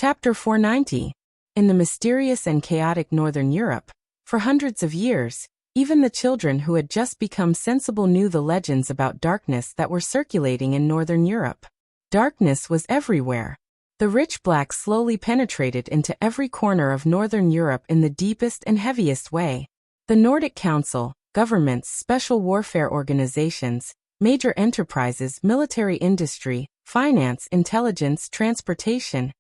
Chapter 490. In the mysterious and chaotic Northern Europe, for hundreds of years, even the children who had just become sensible knew the legends about darkness that were circulating in Northern Europe. Darkness was everywhere. The rich black slowly penetrated into every corner of Northern Europe in the deepest and heaviest way. The Nordic Council, governments, special warfare organizations, major enterprises, military industry, finance, intelligence, transportation,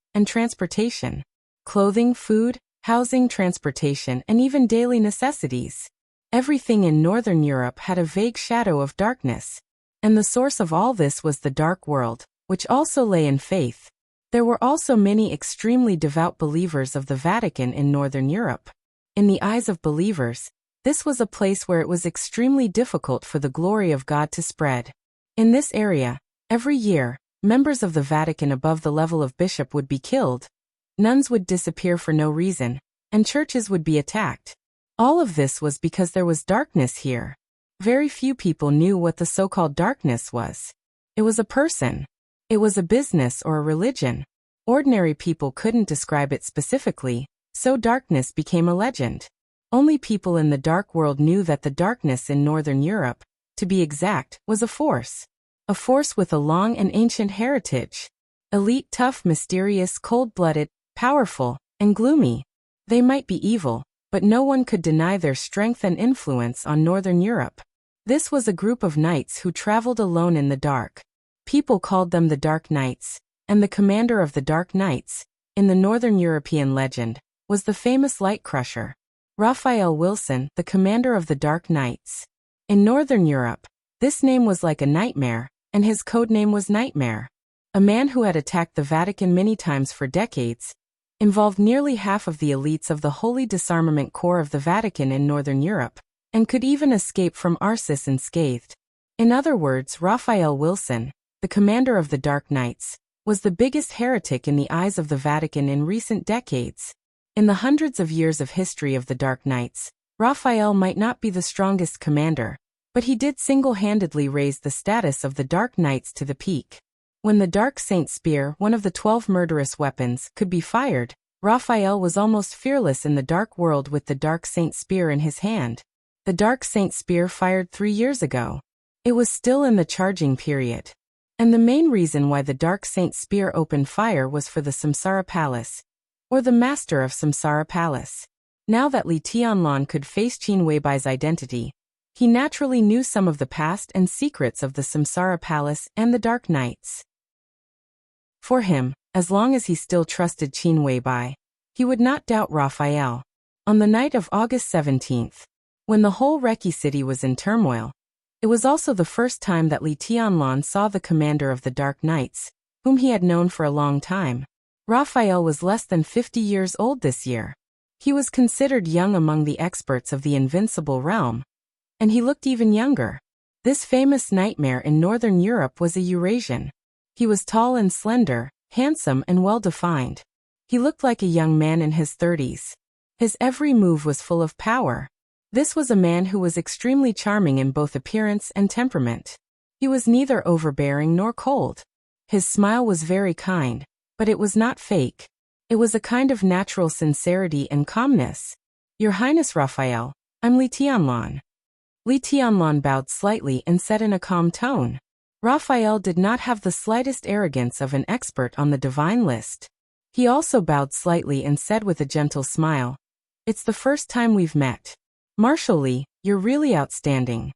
clothing, food, housing, transportation, and even daily necessities. Everything in Northern Europe had a vague shadow of darkness. And the source of all this was the dark world, which also lay in faith. There were also many extremely devout believers of the Vatican in Northern Europe. In the eyes of believers, this was a place where it was extremely difficult for the glory of God to spread. In this area, every year, members of the Vatican above the level of bishop would be killed, nuns would disappear for no reason, and churches would be attacked. All of this was because there was darkness here. Very few people knew what the so-called darkness was. It was a person. It was a business or a religion. Ordinary people couldn't describe it specifically, so darkness became a legend. Only people in the dark world knew that the darkness in Northern Europe, to be exact, was a force. A force with a long and ancient heritage. Elite, tough, mysterious, cold-blooded, powerful, and gloomy. They might be evil, but no one could deny their strength and influence on Northern Europe. This was a group of knights who traveled alone in the dark. People called them the Dark Knights, and the commander of the Dark Knights, in the Northern European legend, was the famous Light Crusher, Raphael Wilson, the commander of the Dark Knights. In Northern Europe, this name was like a nightmare, and his codename was Nightmare. A man who had attacked the Vatican many times for decades, involved nearly half of the elites of the Holy Disarmament Corps of the Vatican in Northern Europe, and could even escape from Arcis unscathed. In other words, Raphael Wilson, the commander of the Dark Knights, was the biggest heretic in the eyes of the Vatican in recent decades. In the hundreds of years of history of the Dark Knights, Raphael might not be the strongest commander, but he did single-handedly raise the status of the Dark Knights to the peak. When the Dark Saint Spear, one of the 12 murderous weapons, could be fired, Raphael was almost fearless in the dark world with the Dark Saint Spear in his hand. The Dark Saint Spear fired 3 years ago. It was still in the charging period. And the main reason why the Dark Saint Spear opened fire was for the Samsara Palace, or the Master of Samsara Palace. Now that Li Tianlan could face Qin Weibai's identity, he naturally knew some of the past and secrets of the Samsara Palace and the Dark Knights. For him, as long as he still trusted Qin Weibai, he would not doubt Raphael. On the night of August 17th, when the whole Reki city was in turmoil, it was also the first time that Li Tianlan saw the commander of the Dark Knights, whom he had known for a long time. Raphael was less than 50 years old this year. He was considered young among the experts of the Invincible Realm, and he looked even younger. This famous nightmare in Northern Europe was a Eurasian. He was tall and slender, handsome and well-defined. He looked like a young man in his 30s. His every move was full of power. This was a man who was extremely charming in both appearance and temperament. He was neither overbearing nor cold. His smile was very kind, but it was not fake. It was a kind of natural sincerity and calmness. Your Highness Raphael, I'm Li Tianlan. Li Tianlan bowed slightly and said in a calm tone. Raphael did not have the slightest arrogance of an expert on the divine list. He also bowed slightly and said with a gentle smile, "It's the first time we've met. Marshal Li, you're really outstanding."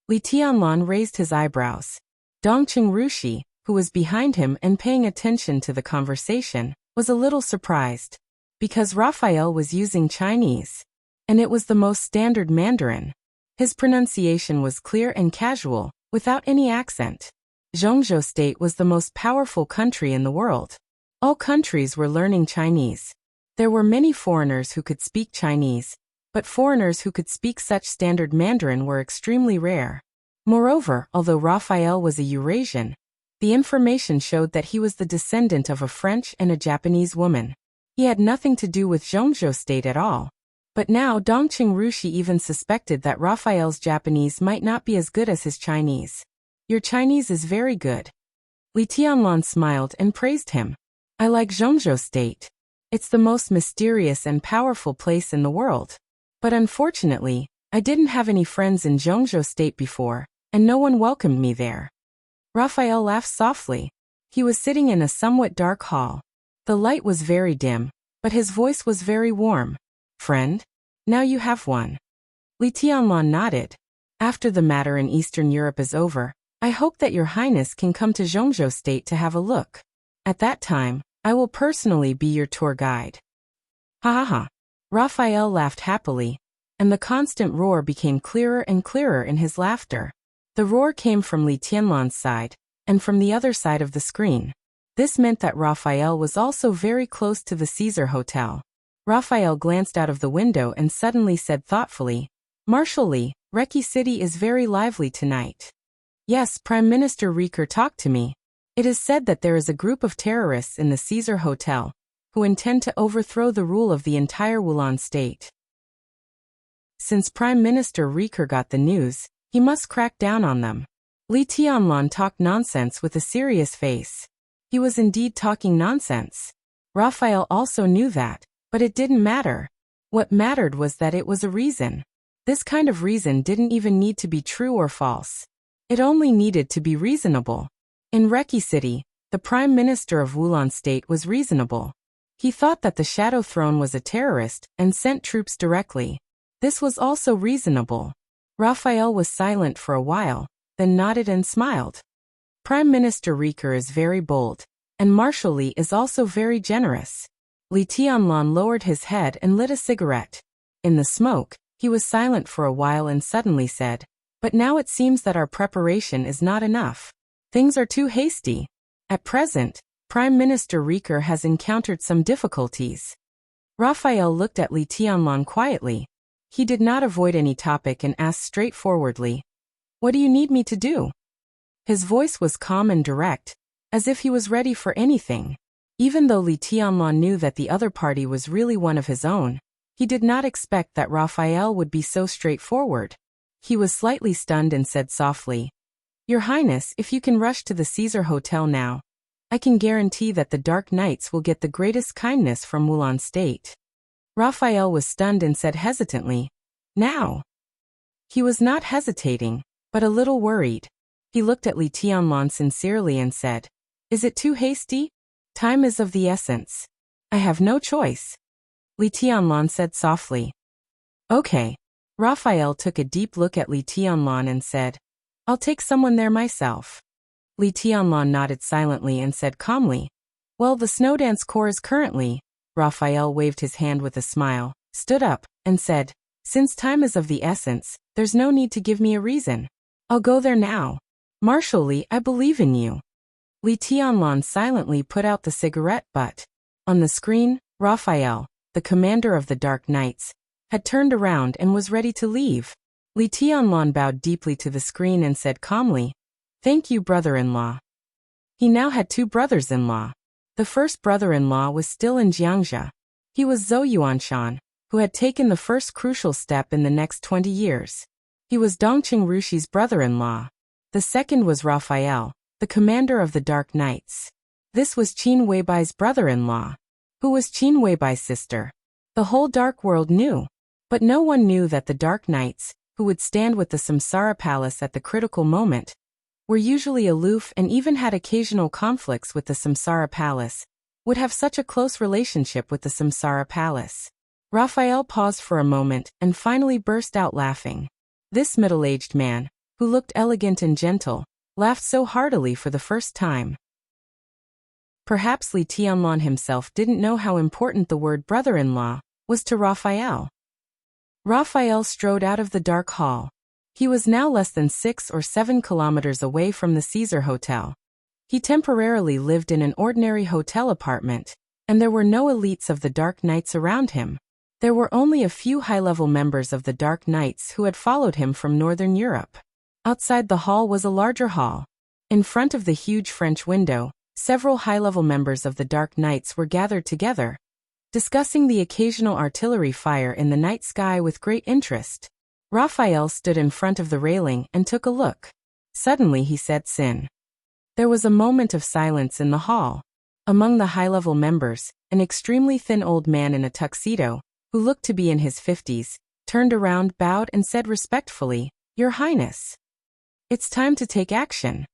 Li Tianlan raised his eyebrows. Dongqing Rushi, who was behind him and paying attention to the conversation, was a little surprised. Because Raphael was using Chinese. And it was the most standard Mandarin. His pronunciation was clear and casual, without any accent. Zhongzhou State was the most powerful country in the world. All countries were learning Chinese. There were many foreigners who could speak Chinese, but foreigners who could speak such standard Mandarin were extremely rare. Moreover, although Raphael was a Eurasian, the information showed that he was the descendant of a French and a Japanese woman. He had nothing to do with Zhongzhou State at all. But now Dongqing Rushi even suspected that Raphael's Japanese might not be as good as his Chinese. Your Chinese is very good. Li Tianlan smiled and praised him. I like Zhongzhou State. It's the most mysterious and powerful place in the world. But unfortunately, I didn't have any friends in Zhongzhou State before, and no one welcomed me there. Raphael laughed softly. He was sitting in a somewhat dark hall. The light was very dim, but his voice was very warm. Friend? Now you have one. Li Tianlan nodded. After the matter in Eastern Europe is over, I hope that your highness can come to Zhongzhou State to have a look. At that time, I will personally be your tour guide. Ha ha ha. Raphael laughed happily, and the constant roar became clearer and clearer in his laughter. The roar came from Li Tianlan's side, and from the other side of the screen. This meant that Raphael was also very close to the Caesar Hotel. Raphael glanced out of the window and suddenly said thoughtfully, Marshal Li, Reki City is very lively tonight. Yes, Prime Minister Riker talked to me. It is said that there is a group of terrorists in the Caesar Hotel who intend to overthrow the rule of the entire Wulan state. Since Prime Minister Riker got the news, he must crack down on them. Li Tianlan talked nonsense with a serious face. He was indeed talking nonsense. Raphael also knew that, but it didn't matter. What mattered was that it was a reason. This kind of reason didn't even need to be true or false. It only needed to be reasonable. In Reki City, the Prime Minister of Wulan State was reasonable. He thought that the Shadow Throne was a terrorist and sent troops directly. This was also reasonable. Raphael was silent for a while, then nodded and smiled. Prime Minister Riker is very bold, and Marshal Li is also very generous. Li Tianlan lowered his head and lit a cigarette. In the smoke, he was silent for a while and suddenly said, But now it seems that our preparation is not enough. Things are too hasty. At present, Prime Minister Riker has encountered some difficulties. Raphael looked at Li Tianlan quietly. He did not avoid any topic and asked straightforwardly, What do you need me to do? His voice was calm and direct, as if he was ready for anything. Even though Li Tianlan knew that the other party was really one of his own, he did not expect that Raphael would be so straightforward. He was slightly stunned and said softly, Your Highness, if you can rush to the Caesar Hotel now, I can guarantee that the Dark Knights will get the greatest kindness from Wulan State. Raphael was stunned and said hesitantly, Now. He was not hesitating, but a little worried. He looked at Li Tianlan sincerely and said, Is it too hasty? Time is of the essence. I have no choice. Li Tianlan said softly. Okay. Raphael took a deep look at Li Tianlan and said, I'll take someone there myself. Li Tianlan nodded silently and said calmly, Well, the Snowdance Corps is currently. Raphael waved his hand with a smile, stood up, and said, Since time is of the essence, there's no need to give me a reason. I'll go there now. Marshal Li, I believe in you. Li Tianlan silently put out the cigarette butt. On the screen, Raphael, the commander of the Dark Knights, had turned around and was ready to leave. Li Tianlan bowed deeply to the screen and said calmly, Thank you, brother-in-law. He now had two brothers-in-law. The first brother-in-law was still in Jiangxia. He was Zhou Yuanshan, who had taken the first crucial step in the next 20 years. He was Dongqing Rushi's brother-in-law. The second was Raphael, the commander of the Dark Knights. This was Qin Weibai's brother-in-law, who was Qin Weibai's sister. The whole Dark World knew, but no one knew that the Dark Knights, who would stand with the Samsara Palace at the critical moment, were usually aloof and even had occasional conflicts with the Samsara Palace, would have such a close relationship with the Samsara Palace. Raphael paused for a moment and finally burst out laughing. This middle-aged man, who looked elegant and gentle, laughed so heartily for the first time. Perhaps Li Tianlan himself didn't know how important the word brother-in-law was to Raphael. Raphael strode out of the dark hall. He was now less than 6 or 7 kilometers away from the Caesar Hotel. He temporarily lived in an ordinary hotel apartment, and there were no elites of the Dark Knights around him. There were only a few high-level members of the Dark Knights who had followed him from Northern Europe. Outside the hall was a larger hall. In front of the huge French window, several high-level members of the Dark Knights were gathered together, discussing the occasional artillery fire in the night sky with great interest. Raphael stood in front of the railing and took a look. Suddenly he said Sin. There was a moment of silence in the hall. Among the high-level members, an extremely thin old man in a tuxedo, who looked to be in his 50s, turned around, bowed, and said respectfully, "Your Highness. It's time to take action."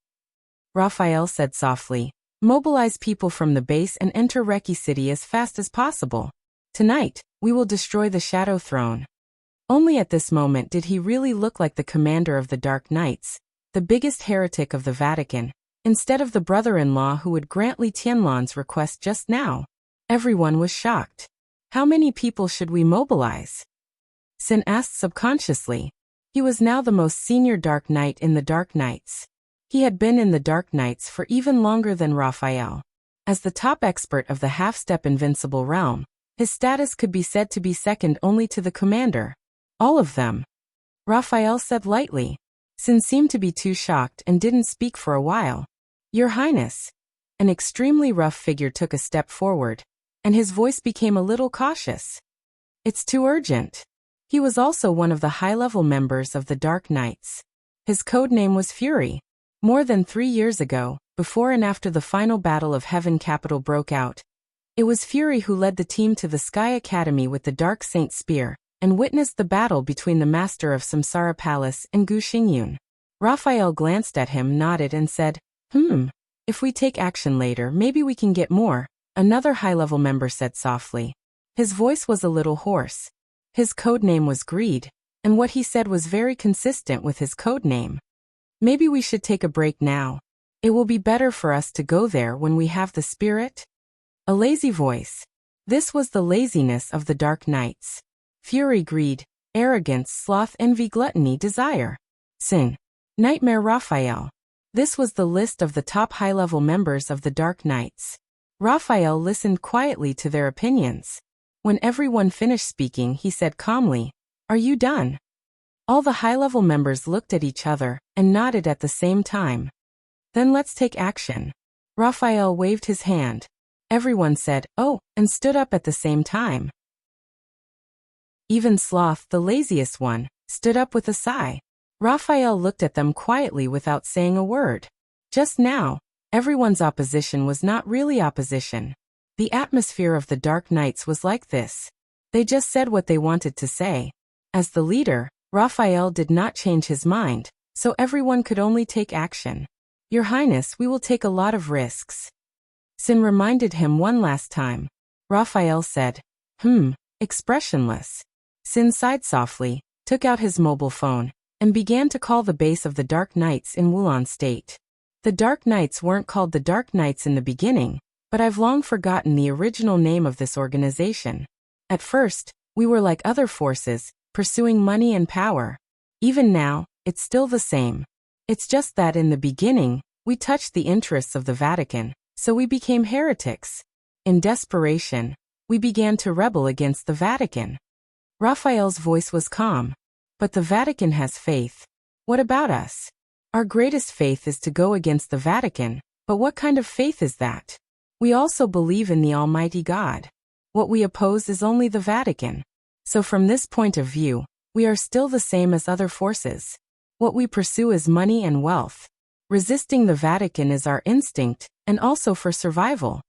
Raphael said softly, "Mobilize people from the base and enter Reki City as fast as possible. Tonight, we will destroy the Shadow Throne." Only at this moment did he really look like the commander of the Dark Knights, the biggest heretic of the Vatican, instead of the brother-in-law who would grant Li Tianlan's request just now. Everyone was shocked. "How many people should we mobilize?" Sin asked subconsciously. He was now the most senior Dark Knight in the Dark Knights. He had been in the Dark Knights for even longer than Raphael. As the top expert of the half-step invincible realm, his status could be said to be second only to the commander. "All of them," Raphael said lightly. Sin seemed to be too shocked and didn't speak for a while. "Your Highness." An extremely rough figure took a step forward, and his voice became a little cautious. "It's too urgent." He was also one of the high-level members of the Dark Knights. His code name was Fury. More than 3 years ago, before and after the final battle of Heaven Capital broke out, it was Fury who led the team to the Sky Academy with the Dark Saint Spear, and witnessed the battle between the Master of Samsara Palace and Gu Xingyun. Raphael glanced at him, nodded, and said, If we take action later, maybe we can get more," another high-level member said softly. His voice was a little hoarse. His code name was Greed, and what he said was very consistent with his code name. "Maybe we should take a break now. It will be better for us to go there when we have the spirit." A lazy voice. This was the laziness of the Dark Knights. Fury, greed, arrogance, sloth, envy, gluttony, desire. Sin. Nightmare. Raphael. This was the list of the top high-level members of the Dark Knights. Raphael listened quietly to their opinions. When everyone finished speaking, he said calmly, "Are you done?" All the high-level members looked at each other and nodded at the same time. "Then let's take action." Raphael waved his hand. Everyone said, "Oh," and stood up at the same time. Even Sloth, the laziest one, stood up with a sigh. Raphael looked at them quietly without saying a word. Just now, everyone's opposition was not really opposition. The atmosphere of the Dark Knights was like this. They just said what they wanted to say. As the leader, Raphael did not change his mind, so everyone could only take action. "Your Highness, we will take a lot of risks." Sin reminded him one last time. Raphael said, expressionless. Sin sighed softly, took out his mobile phone, and began to call the base of the Dark Knights in Wulan State. The Dark Knights weren't called the Dark Knights in the beginning, but I've long forgotten the original name of this organization. At first, we were like other forces, pursuing money and power. Even now, it's still the same. It's just that in the beginning, we touched the interests of the Vatican, so we became heretics. In desperation, we began to rebel against the Vatican. Raphael's voice was calm. "But the Vatican has faith. What about us? Our greatest faith is to go against the Vatican, but what kind of faith is that? We also believe in the Almighty God. What we oppose is only the Vatican. So from this point of view, we are still the same as other forces. What we pursue is money and wealth. Resisting the Vatican is our instinct, and also for survival.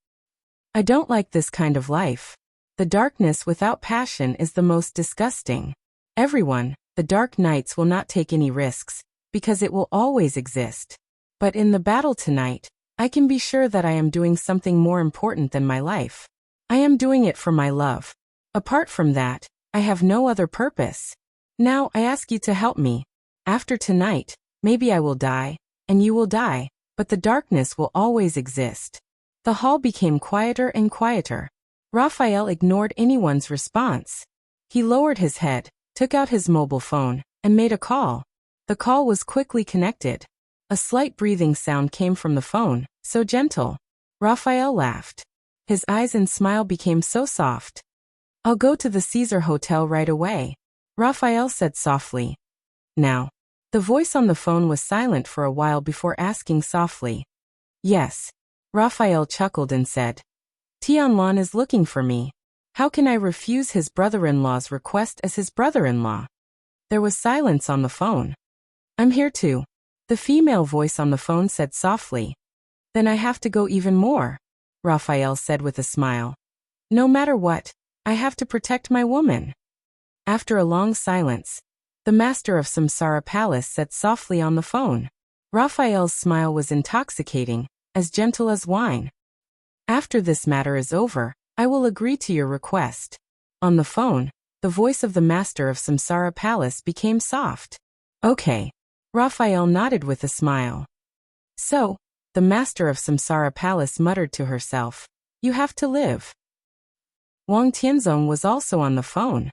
I don't like this kind of life. The darkness without passion is the most disgusting. Everyone, the Dark Knights, will not take any risks, because it will always exist. But in the battle tonight, I can be sure that I am doing something more important than my life. I am doing it for my love. Apart from that, I have no other purpose. Now I ask you to help me. After tonight, maybe I will die, and you will die, but the darkness will always exist." The hall became quieter and quieter. Raphael ignored anyone's response. He lowered his head, took out his mobile phone, and made a call. The call was quickly connected. A slight breathing sound came from the phone, so gentle. Raphael laughed. His eyes and smile became so soft. "I'll go to the Caesar Hotel right away," Raphael said softly. "Now." The voice on the phone was silent for a while before asking softly. "Yes." Raphael chuckled and said, "Tianlan is looking for me. How can I refuse his brother-in-law's request as his brother-in-law?" There was silence on the phone. "I'm here too," the female voice on the phone said softly. "Then I have to go even more." Raphael said with a smile. No matter what, I have to protect my woman. After a long silence, the master of Samsara Palace said softly on the phone. Raphael's smile was intoxicating, as gentle as wine. After this matter is over, I will agree to your request. On the phone, the voice of the master of Samsara Palace became soft. Okay. Raphael nodded with a smile. So, the master of Samsara Palace muttered to herself, you have to live. Wang Tianzong was also on the phone.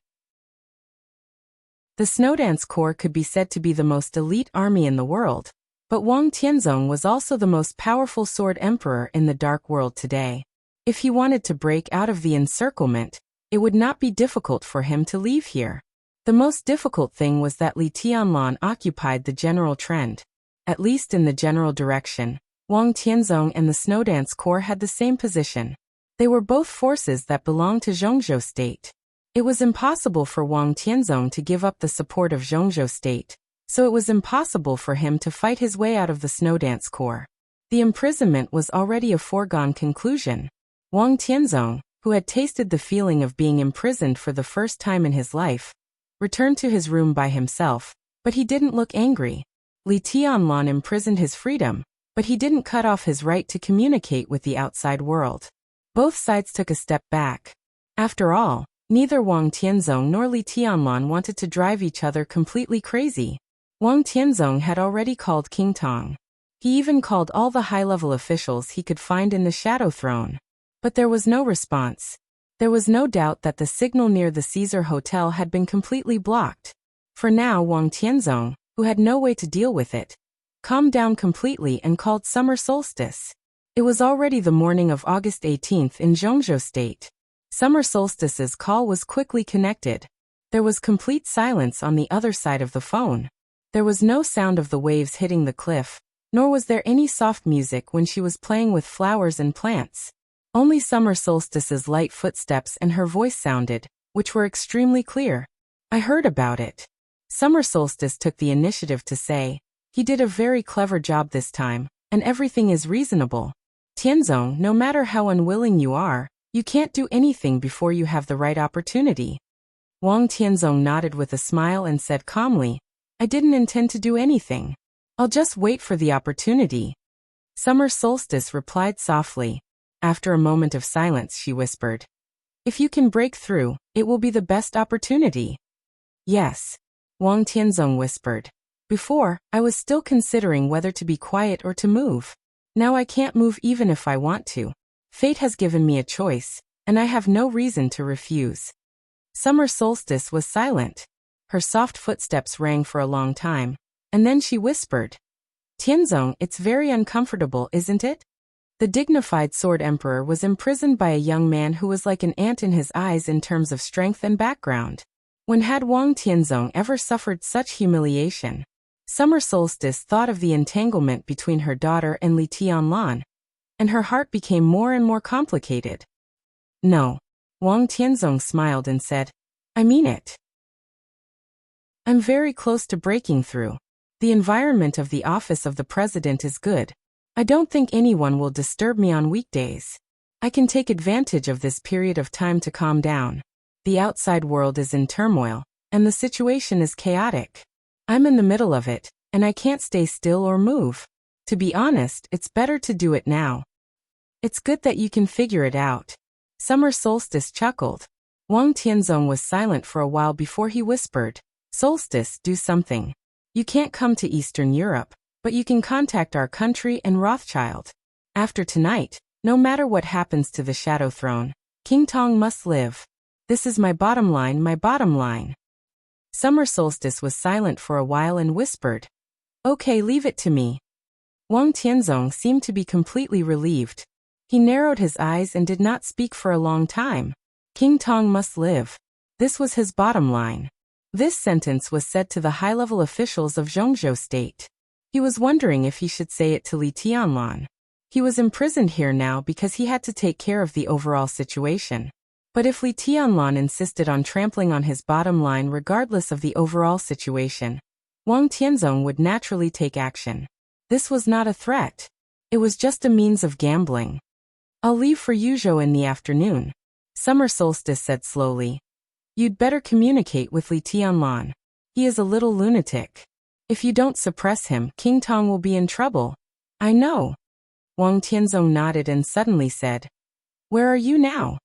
The Snowdance Corps could be said to be the most elite army in the world, but Wang Tianzong was also the most powerful sword emperor in the dark world today. If he wanted to break out of the encirclement, it would not be difficult for him to leave here. The most difficult thing was that Li Tianlan occupied the general trend. At least in the general direction, Wang Tianzong and the Snowdance Corps had the same position. They were both forces that belonged to Zhongzhou State. It was impossible for Wang Tianzong to give up the support of Zhongzhou State, so it was impossible for him to fight his way out of the Snowdance Corps. The imprisonment was already a foregone conclusion. Wang Tianzong, who had tasted the feeling of being imprisoned for the first time in his life, returned to his room by himself, but he didn't look angry. Li Tianlan imprisoned his freedom, but he didn't cut off his right to communicate with the outside world. Both sides took a step back. After all, neither Wang Tianzong nor Li Tianlan wanted to drive each other completely crazy. Wang Tianzong had already called King Tong. He even called all the high-level officials he could find in the Shadow Throne. But there was no response. There was no doubt that the signal near the Caesar Hotel had been completely blocked. For now, Wang Tianzong, who had no way to deal with it, calmed down completely and called summer solstice. It was already the morning of August 18th in Zhongzhou State. Summer solstice's call was quickly connected. There was complete silence on the other side of the phone. There was no sound of the waves hitting the cliff, nor was there any soft music when she was playing with flowers and plants. Only summer solstice's light footsteps and her voice sounded, which were extremely clear. I heard about it. Summer solstice took the initiative to say, he did a very clever job this time, and everything is reasonable. Tianzong, no matter how unwilling you are, you can't do anything before you have the right opportunity. Wang Tianzong nodded with a smile and said calmly, I didn't intend to do anything. I'll just wait for the opportunity. Summer solstice replied softly. After a moment of silence, she whispered, if you can break through, it will be the best opportunity. Yes. Wang Tianzong whispered. Before, I was still considering whether to be quiet or to move. Now I can't move even if I want to. Fate has given me a choice, and I have no reason to refuse. Summer solstice was silent. Her soft footsteps rang for a long time, and then she whispered, Tianzong, it's very uncomfortable, isn't it? The dignified sword emperor was imprisoned by a young man who was like an ant in his eyes in terms of strength and background. When had Wang Tianzong ever suffered such humiliation? Summer solstice thought of the entanglement between her daughter and Li Tianlan, and her heart became more and more complicated. No. Wang Tianzong smiled and said, I mean it. I'm very close to breaking through. The environment of the office of the president is good. I don't think anyone will disturb me on weekdays. I can take advantage of this period of time to calm down. The outside world is in turmoil, and the situation is chaotic. I'm in the middle of it, and I can't stay still or move. To be honest, it's better to do it now. It's good that you can figure it out. Summer solstice chuckled. Wang Tianzong was silent for a while before he whispered, Solstice, do something. You can't come to Eastern Europe, but you can contact our country and Rothschild. After tonight, no matter what happens to the Shadow Throne, King Tong must live. This is my bottom line, my bottom line. Summer solstice was silent for a while and whispered, Okay, leave it to me. Wang Tianzong seemed to be completely relieved. He narrowed his eyes and did not speak for a long time. King Tong must live. This was his bottom line. This sentence was said to the high-level officials of Zhongzhou State. He was wondering if he should say it to Li Tianlan. He was imprisoned here now because he had to take care of the overall situation. But if Li Tianlan insisted on trampling on his bottom line regardless of the overall situation, Wang Tianzong would naturally take action. This was not a threat. It was just a means of gambling. I'll leave for Yuzhou in the afternoon. Summer Solstice said slowly. You'd better communicate with Li Tianlan. He is a little lunatic. If you don't suppress him, King Tong will be in trouble. I know. Wang Tianzong nodded and suddenly said, Where are you now?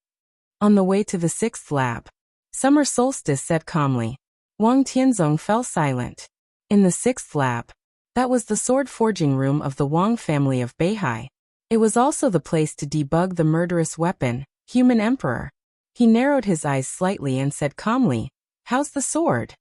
On the way to the 6th lab. Summer Solstice said calmly. Wang Tianzong fell silent. In the 6th lab. That was the sword forging room of the Wang family of Beihai. It was also the place to debug the murderous weapon, Human Emperor. He narrowed his eyes slightly and said calmly, How's the sword?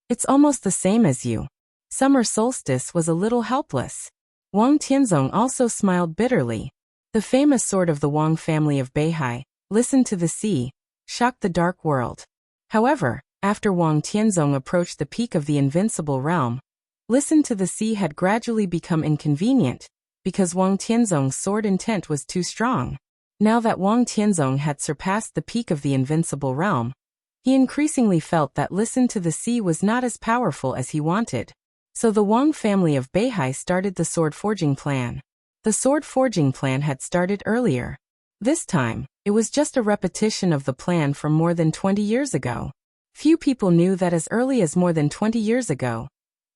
It's almost the same as you. Summer Solstice was a little helpless. Wang Tianzong also smiled bitterly. The famous sword of the Wang family of Beihai, Listen to the Sea, shocked the dark world. However, after Wang Tianzong approached the peak of the invincible realm, Listen to the Sea had gradually become inconvenient, because Wang Tianzong's sword intent was too strong. Now that Wang Tianzong had surpassed the peak of the invincible realm, he increasingly felt that Listen to the Sea was not as powerful as he wanted. So the Wang family of Beihai started the sword forging plan. The sword forging plan had started earlier. This time, it was just a repetition of the plan from more than 20 years ago. Few people knew that as early as more than 20 years ago,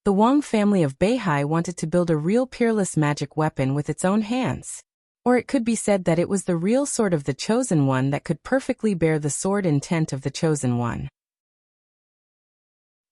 the Wang family of Beihai wanted to build a real peerless magic weapon with its own hands. Or it could be said that it was the real sword of the Chosen One that could perfectly bear the sword intent of the Chosen One.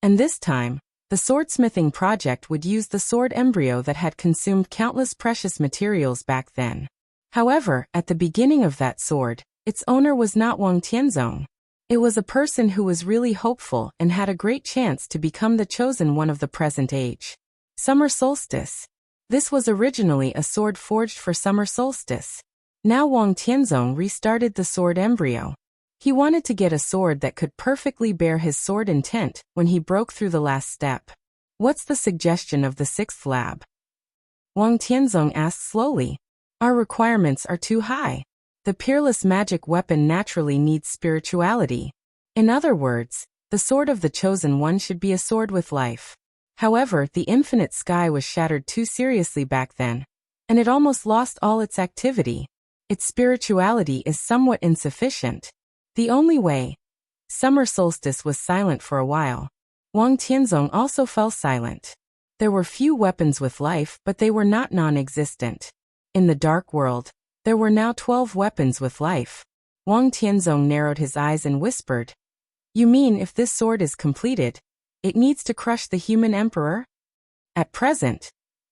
And this time, the swordsmithing project would use the sword embryo that had consumed countless precious materials back then. However, at the beginning of that sword, its owner was not Wang Tianzong. It was a person who was really hopeful and had a great chance to become the chosen one of the present age. Summer Solstice. This was originally a sword forged for Summer Solstice. Now Wang Tianzong restarted the sword embryo. He wanted to get a sword that could perfectly bear his sword intent when he broke through the last step. What's the suggestion of the 6th lab? Wang Tianzong asked slowly. Our requirements are too high. The peerless magic weapon naturally needs spirituality. In other words, the sword of the Chosen One should be a sword with life. However, the infinite sky was shattered too seriously back then, and it almost lost all its activity. Its spirituality is somewhat insufficient. The only way. Summer Solstice was silent for a while. Wang Tianzong also fell silent. There were few weapons with life, but they were not non-existent. In the dark world, there were now 12 weapons with life. Wang Tianzong narrowed his eyes and whispered, You mean if this sword is completed, it needs to crush the human emperor? At present,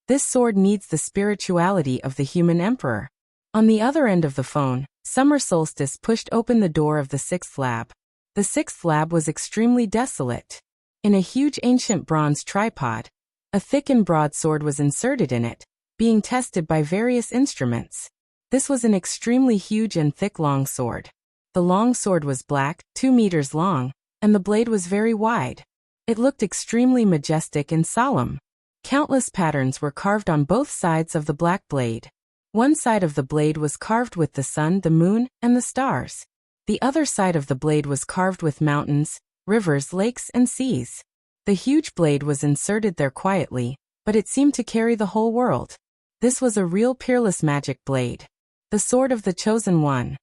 this sword needs the spirituality of the human emperor. On the other end of the phone, Summer Solstice pushed open the door of the 6th lab. The 6th lab was extremely desolate. In a huge ancient bronze tripod, a thick and broad sword was inserted in it, being tested by various instruments. This was an extremely huge and thick long sword. The long sword was black, 2 meters long, and the blade was very wide. It looked extremely majestic and solemn. Countless patterns were carved on both sides of the black blade. One side of the blade was carved with the sun, the moon, and the stars. The other side of the blade was carved with mountains, rivers, lakes, and seas. The huge blade was inserted there quietly, but it seemed to carry the whole world. This was a real peerless magic blade. The sword of the Chosen One.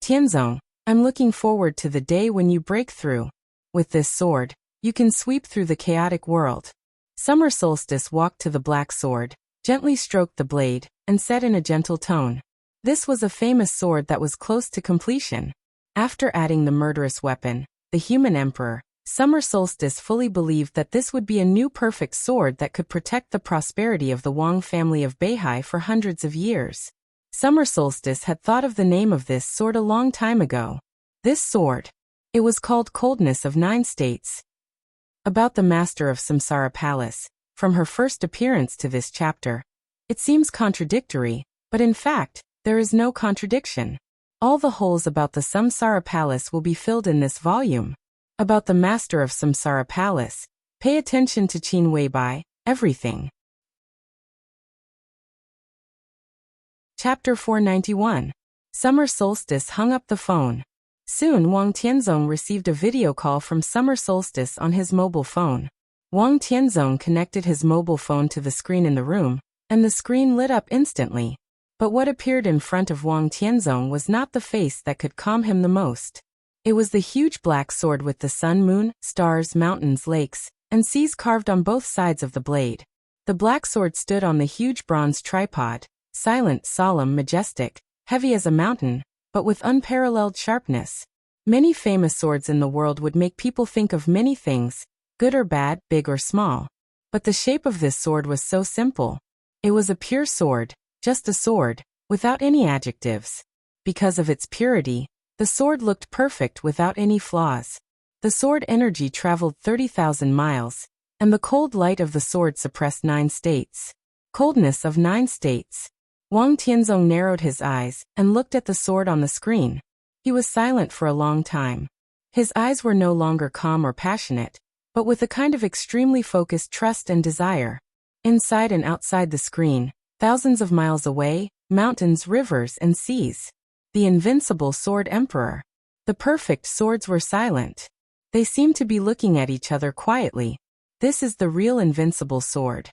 Tianzong, I'm looking forward to the day when you break through. With this sword, you can sweep through the chaotic world. Summer Solstice walked to the black sword, gently stroked the blade, and said in a gentle tone. This was a famous sword that was close to completion. After adding the murderous weapon, the human emperor, Summer Solstice fully believed that this would be a new perfect sword that could protect the prosperity of the Wang family of Beihai for hundreds of years. Summer Solstice had thought of the name of this sword a long time ago. This sword. It was called Coldness of 9 States. About the master of Samsara Palace, from her first appearance to this chapter. It seems contradictory, but in fact, there is no contradiction. All the holes about the Samsara Palace will be filled in this volume. About the master of Samsara Palace, pay attention to Qin Weibai, everything. Chapter 491. Summer Solstice hung up the phone. Soon Wang Tianzong received a video call from Summer Solstice on his mobile phone. Wang Tianzong connected his mobile phone to the screen in the room, and the screen lit up instantly. But what appeared in front of Wang Tianzong was not the face that could calm him the most. It was the huge black sword with the sun, moon, stars, mountains, lakes, and seas carved on both sides of the blade. The black sword stood on the huge bronze tripod, silent, solemn, majestic, heavy as a mountain, but with unparalleled sharpness. Many famous swords in the world would make people think of many things, good or bad, big or small. But the shape of this sword was so simple. It was a pure sword, just a sword, without any adjectives. Because of its purity, the sword looked perfect without any flaws. The sword energy traveled 30,000 miles, and the cold light of the sword suppressed 9 states. Coldness of 9 states. Wang Tianzong narrowed his eyes and looked at the sword on the screen. He was silent for a long time. His eyes were no longer calm or passionate, but with a kind of extremely focused trust and desire. Inside and outside the screen, thousands of miles away, mountains, rivers, and seas. The invincible sword emperor. The perfect swords were silent. They seemed to be looking at each other quietly. This is the real invincible sword.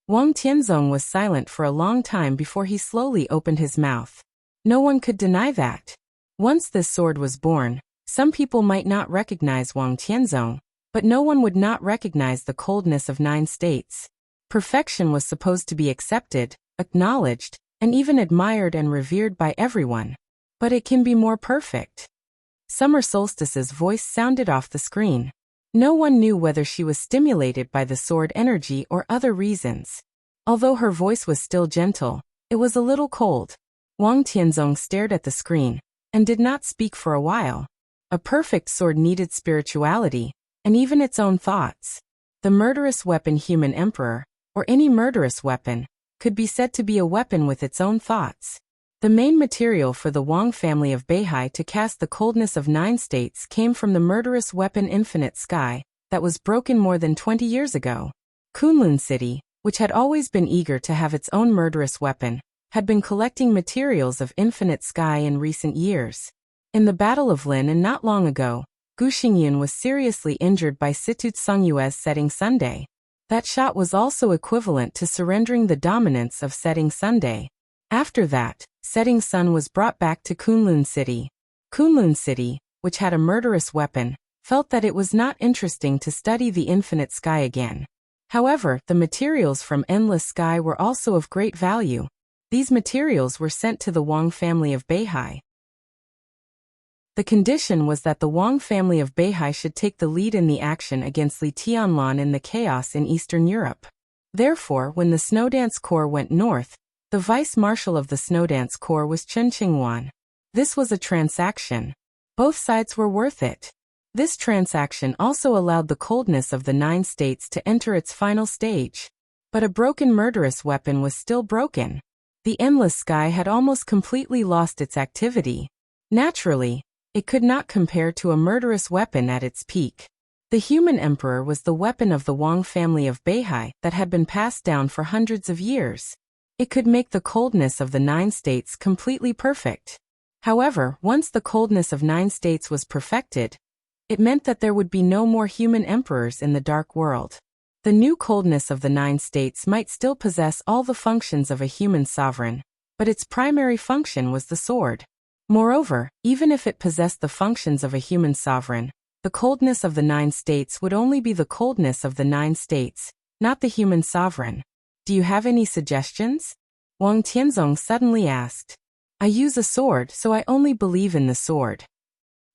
Wang Tianzong was silent for a long time before he slowly opened his mouth. No one could deny that. Once this sword was born, some people might not recognize Wang Tianzong, but no one would not recognize the coldness of 9 states. Perfection was supposed to be accepted, acknowledged, and even admired and revered by everyone. But it can be more perfect. Summer Solstice's voice sounded off the screen. No one knew whether she was stimulated by the sword energy or other reasons. Although her voice was still gentle, it was a little cold. Wang Tianzong stared at the screen and did not speak for a while. A perfect sword needed spirituality, and even its own thoughts. The murderous weapon human emperor, or any murderous weapon, could be said to be a weapon with its own thoughts. The main material for the Wang family of Beihai to cast the coldness of 9 states came from the murderous weapon Infinite Sky, that was broken more than 20 years ago. Kunlun City, which had always been eager to have its own murderous weapon, had been collecting materials of Infinite Sky in recent years. In the Battle of Lin and not long ago, Gu Xingyun was seriously injured by Situ Tsungyue's Setting Sunday. That shot was also equivalent to surrendering the dominance of Setting Sunday. After that, Setting Sun was brought back to Kunlun City. Kunlun City, which had a murderous weapon, felt that it was not interesting to study the Infinite Sky again. However, the materials from Endless Sky were also of great value. These materials were sent to the Wang family of Beihai. The condition was that the Wang family of Beihai should take the lead in the action against Li Tianlan in the chaos in Eastern Europe. Therefore, when the Snowdance Corps went north, the vice-marshal of the Snowdance Corps was Chen Qingwan. This was a transaction. Both sides were worth it. This transaction also allowed the coldness of the 9 states to enter its final stage. But a broken murderous weapon was still broken. The Endless Sky had almost completely lost its activity. Naturally, it could not compare to a murderous weapon at its peak. The human emperor was the weapon of the Wang family of Beihai that had been passed down for hundreds of years. It could make the coldness of the 9 states completely perfect. However, once the coldness of 9 states was perfected, it meant that there would be no more human emperors in the dark world. The new coldness of the 9 states might still possess all the functions of a human sovereign, but its primary function was the sword. Moreover, even if it possessed the functions of a human sovereign, the coldness of the 9 states would only be the coldness of the 9 states, not the human sovereign. Do you have any suggestions? Wang Tianzong suddenly asked. I use a sword, so I only believe in the sword.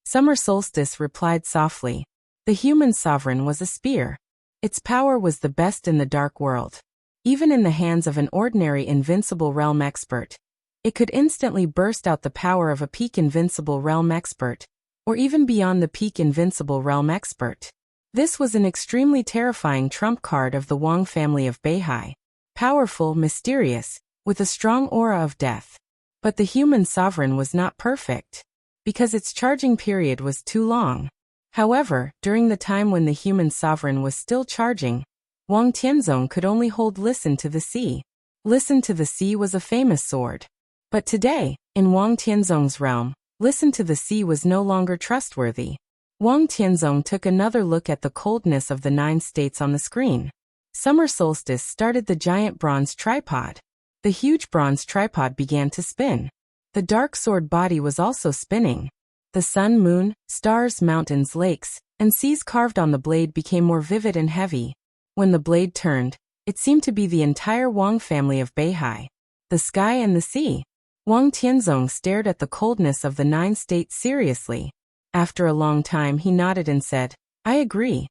Summer Solstice replied softly. The human sovereign was a spear. Its power was the best in the dark world. Even in the hands of an ordinary invincible realm expert, it could instantly burst out the power of a peak invincible realm expert, or even beyond the peak invincible realm expert. This was an extremely terrifying trump card of the Wang family of Beihai. Powerful, mysterious, with a strong aura of death. But the human sovereign was not perfect, because its charging period was too long. However, during the time when the human sovereign was still charging, Wang Tianzong could only hold Listen to the Sea. Listen to the Sea was a famous sword. But today, in Wang Tianzong's realm, Listen to the Sea was no longer trustworthy. Wang Tianzong took another look at the coldness of the 9 states on the screen. Summer Solstice started the giant bronze tripod. The huge bronze tripod began to spin. The dark sword body was also spinning. The sun, moon, stars, mountains, lakes, and seas carved on the blade became more vivid and heavy. When the blade turned, it seemed to be the entire Wang family of Beihai. The sky and the sea. Wang Tianzong stared at the coldness of the 9 states seriously. After a long time he nodded and said, "I agree."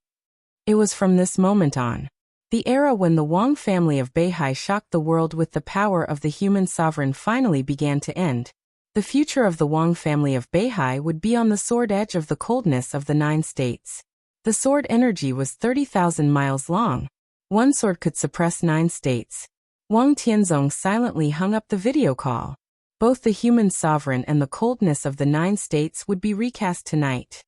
It was from this moment on. The era when the Wang family of Beihai shocked the world with the power of the human sovereign finally began to end. The future of the Wang family of Beihai would be on the sword edge of the coldness of the 9 states. The sword energy was 30,000 miles long. One sword could suppress 9 states. Wang Tianzong silently hung up the video call. Both the human sovereign and the coldness of the 9 states would be recast tonight.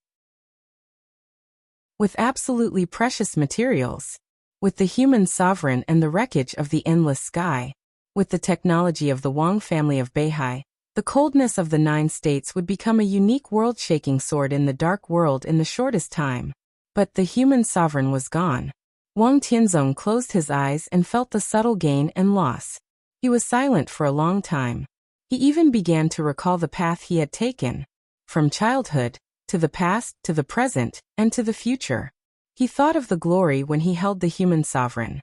With absolutely precious materials. With the human sovereign and the wreckage of the endless sky. With the technology of the Wang family of Beihai, the coldness of the 9 states would become a unique world-shaking sword in the dark world in the shortest time. But the human sovereign was gone. Wang Tianzong closed his eyes and felt the subtle gain and loss. He was silent for a long time. He even began to recall the path he had taken. From childhood, to the past, to the present, and to the future. He thought of the glory when he held the human sovereign.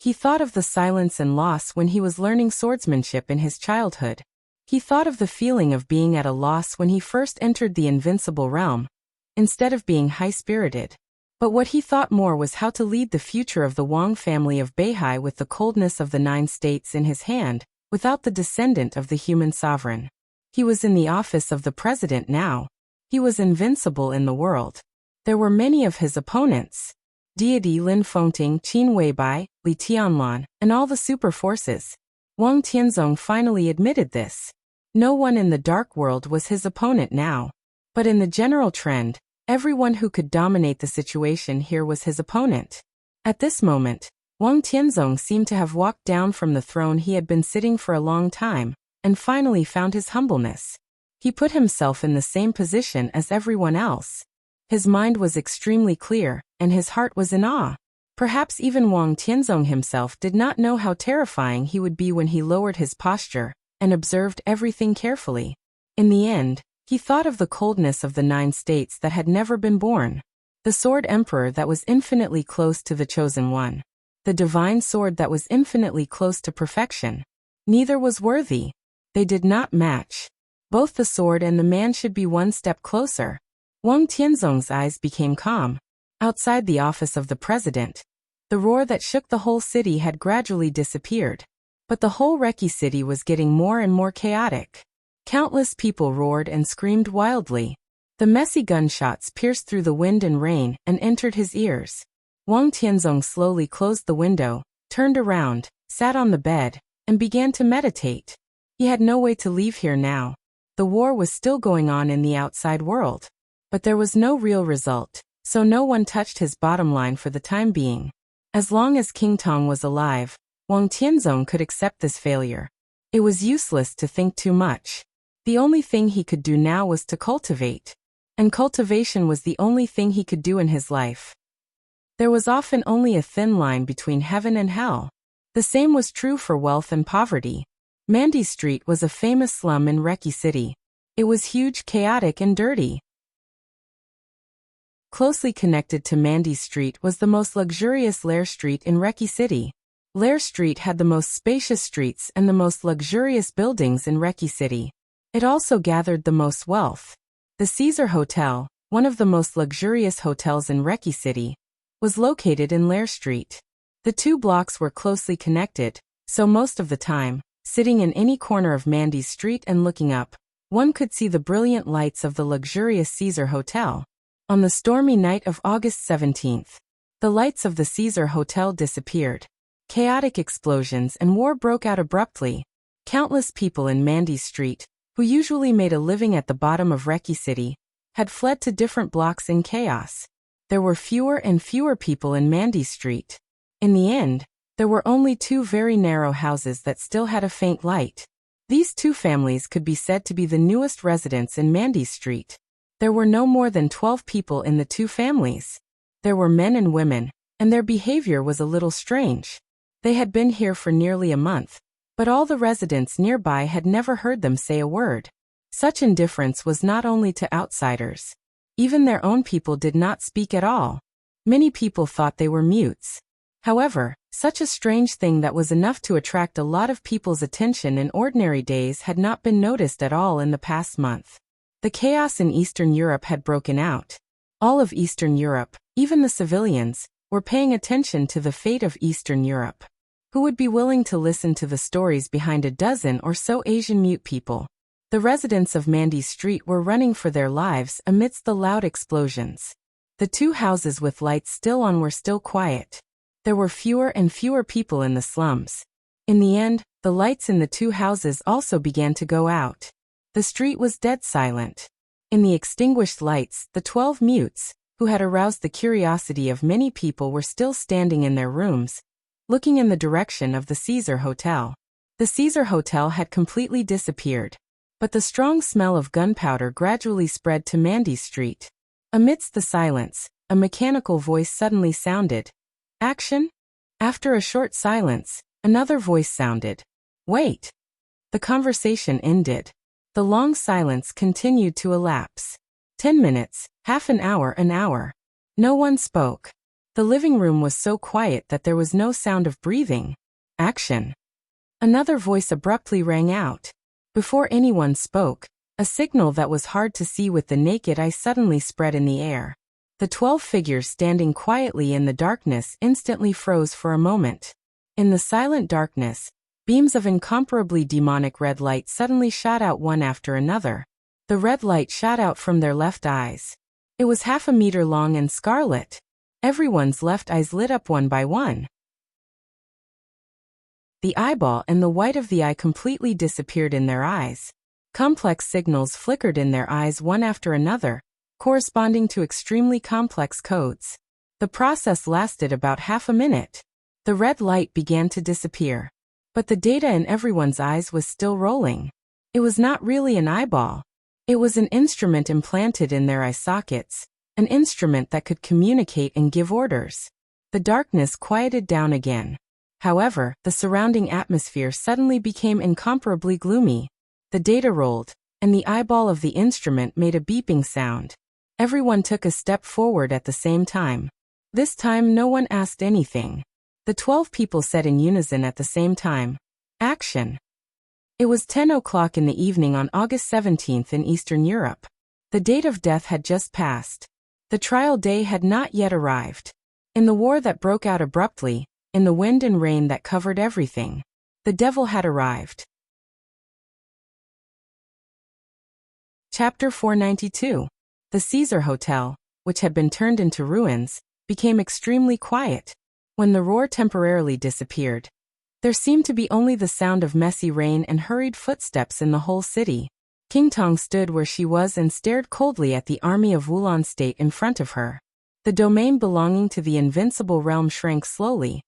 He thought of the silence and loss when he was learning swordsmanship in his childhood. He thought of the feeling of being at a loss when he first entered the invincible realm, instead of being high-spirited. But what he thought more was how to lead the future of the Wang family of Beihai with the coldness of the 9 states in his hand, without the descendant of the human sovereign. He was in the office of the president now. He was invincible in the world. There were many of his opponents. Deity Lin Fengting, Qin Weibai, Li Tianlan, and all the super forces. Wang Tianzong finally admitted this. No one in the dark world was his opponent now. But in the general trend, everyone who could dominate the situation here was his opponent. At this moment, Wang Tianzong seemed to have walked down from the throne he had been sitting for a long time, and finally found his humbleness. He put himself in the same position as everyone else. His mind was extremely clear, and his heart was in awe. Perhaps even Wang Tianzong himself did not know how terrifying he would be when he lowered his posture and observed everything carefully. In the end, he thought of the coldness of the 9 states that had never been born. The sword emperor that was infinitely close to the chosen one. The divine sword that was infinitely close to perfection. Neither was worthy. They did not match. Both the sword and the man should be one step closer. Wang Tianzong's eyes became calm. Outside the office of the president, the roar that shook the whole city had gradually disappeared. But the whole Reki city was getting more and more chaotic. Countless people roared and screamed wildly. The messy gunshots pierced through the wind and rain and entered his ears. Wang Tianzong slowly closed the window, turned around, sat on the bed, and began to meditate. He had no way to leave here now. The war was still going on in the outside world. But there was no real result, so no one touched his bottom line for the time being. As long as King Tong was alive, Wang Tianzong could accept this failure. It was useless to think too much. The only thing he could do now was to cultivate. And cultivation was the only thing he could do in his life. There was often only a thin line between heaven and hell. The same was true for wealth and poverty. Mandy Street was a famous slum in Reki City. It was huge, chaotic, and dirty. Closely connected to Mandy Street was the most luxurious Lair Street in Reki City. Lair Street had the most spacious streets and the most luxurious buildings in Reki City. It also gathered the most wealth. The Caesar Hotel, one of the most luxurious hotels in Reki City, was located in Lair Street. The 2 blocks were closely connected, so most of the time, sitting in any corner of Mandy Street and looking up, one could see the brilliant lights of the luxurious Caesar Hotel. On the stormy night of August 17th, the lights of the Caesar Hotel disappeared. Chaotic explosions and war broke out abruptly. Countless people in Mandy Street, who usually made a living at the bottom of Reki City, had fled to different blocks in chaos. There were fewer and fewer people in Mandy Street. In the end, there were only 2 very narrow houses that still had a faint light. These 2 families could be said to be the newest residents in Mandy Street. There were no more than 12 people in the 2 families. There were men and women, and their behavior was a little strange. They had been here for nearly a month, But all the residents nearby had never heard them say a word. Such indifference was not only to outsiders. Even their own people did not speak at all. Many people thought they were mutes. However, such a strange thing that was enough to attract a lot of people's attention in ordinary days had not been noticed at all in the past month. The chaos in Eastern Europe had broken out. All of Eastern Europe, even the civilians, were paying attention to the fate of Eastern Europe. Who would be willing to listen to the stories behind a dozen or so Asian mute people? The residents of Mandy Street were running for their lives amidst the loud explosions. The two houses with lights still on were still quiet. There were fewer and fewer people in the slums. In the end, the lights in the two houses also began to go out. The street was dead silent. In the extinguished lights, the 12 mutes, who had aroused the curiosity of many people, were still standing in their rooms, looking in the direction of the Caesar Hotel. The Caesar Hotel had completely disappeared, but the strong smell of gunpowder gradually spread to Mandy Street. Amidst the silence, a mechanical voice suddenly sounded. Action? After a short silence, another voice sounded. Wait. The conversation ended. The long silence continued to elapse. 10 minutes, half an hour. No one spoke. The living room was so quiet that there was no sound of breathing. Action. Another voice abruptly rang out. Before anyone spoke, a signal that was hard to see with the naked eye suddenly spread in the air. The 12 figures standing quietly in the darkness instantly froze for a moment. In the silent darkness, beams of incomparably demonic red light suddenly shot out one after another. The red light shot out from their left eyes. It was half a meter long and scarlet. Everyone's left eyes lit up one by one. The eyeball and the white of the eye completely disappeared in their eyes. Complex signals flickered in their eyes one after another, corresponding to extremely complex codes. The process lasted about half a minute. The red light began to disappear. But the data in everyone's eyes was still rolling. It was not really an eyeball. It was an instrument implanted in their eye sockets, an instrument that could communicate and give orders. The darkness quieted down again. However, the surrounding atmosphere suddenly became incomparably gloomy. The data rolled, and the eyeball of the instrument made a beeping sound. Everyone took a step forward at the same time. This time no one asked anything. The 12 people said in unison at the same time, Action! It was 10 o'clock in the evening on August 17th in Eastern Europe. The date of death had just passed. The trial day had not yet arrived. In the war that broke out abruptly, in the wind and rain that covered everything, the devil had arrived. Chapter 492. The Caesar Hotel, which had been turned into ruins, became extremely quiet. When the roar temporarily disappeared, there seemed to be only the sound of messy rain and hurried footsteps in the whole city. King Tong stood where she was and stared coldly at the army of Wulan State in front of her. The domain belonging to the invincible realm shrank slowly,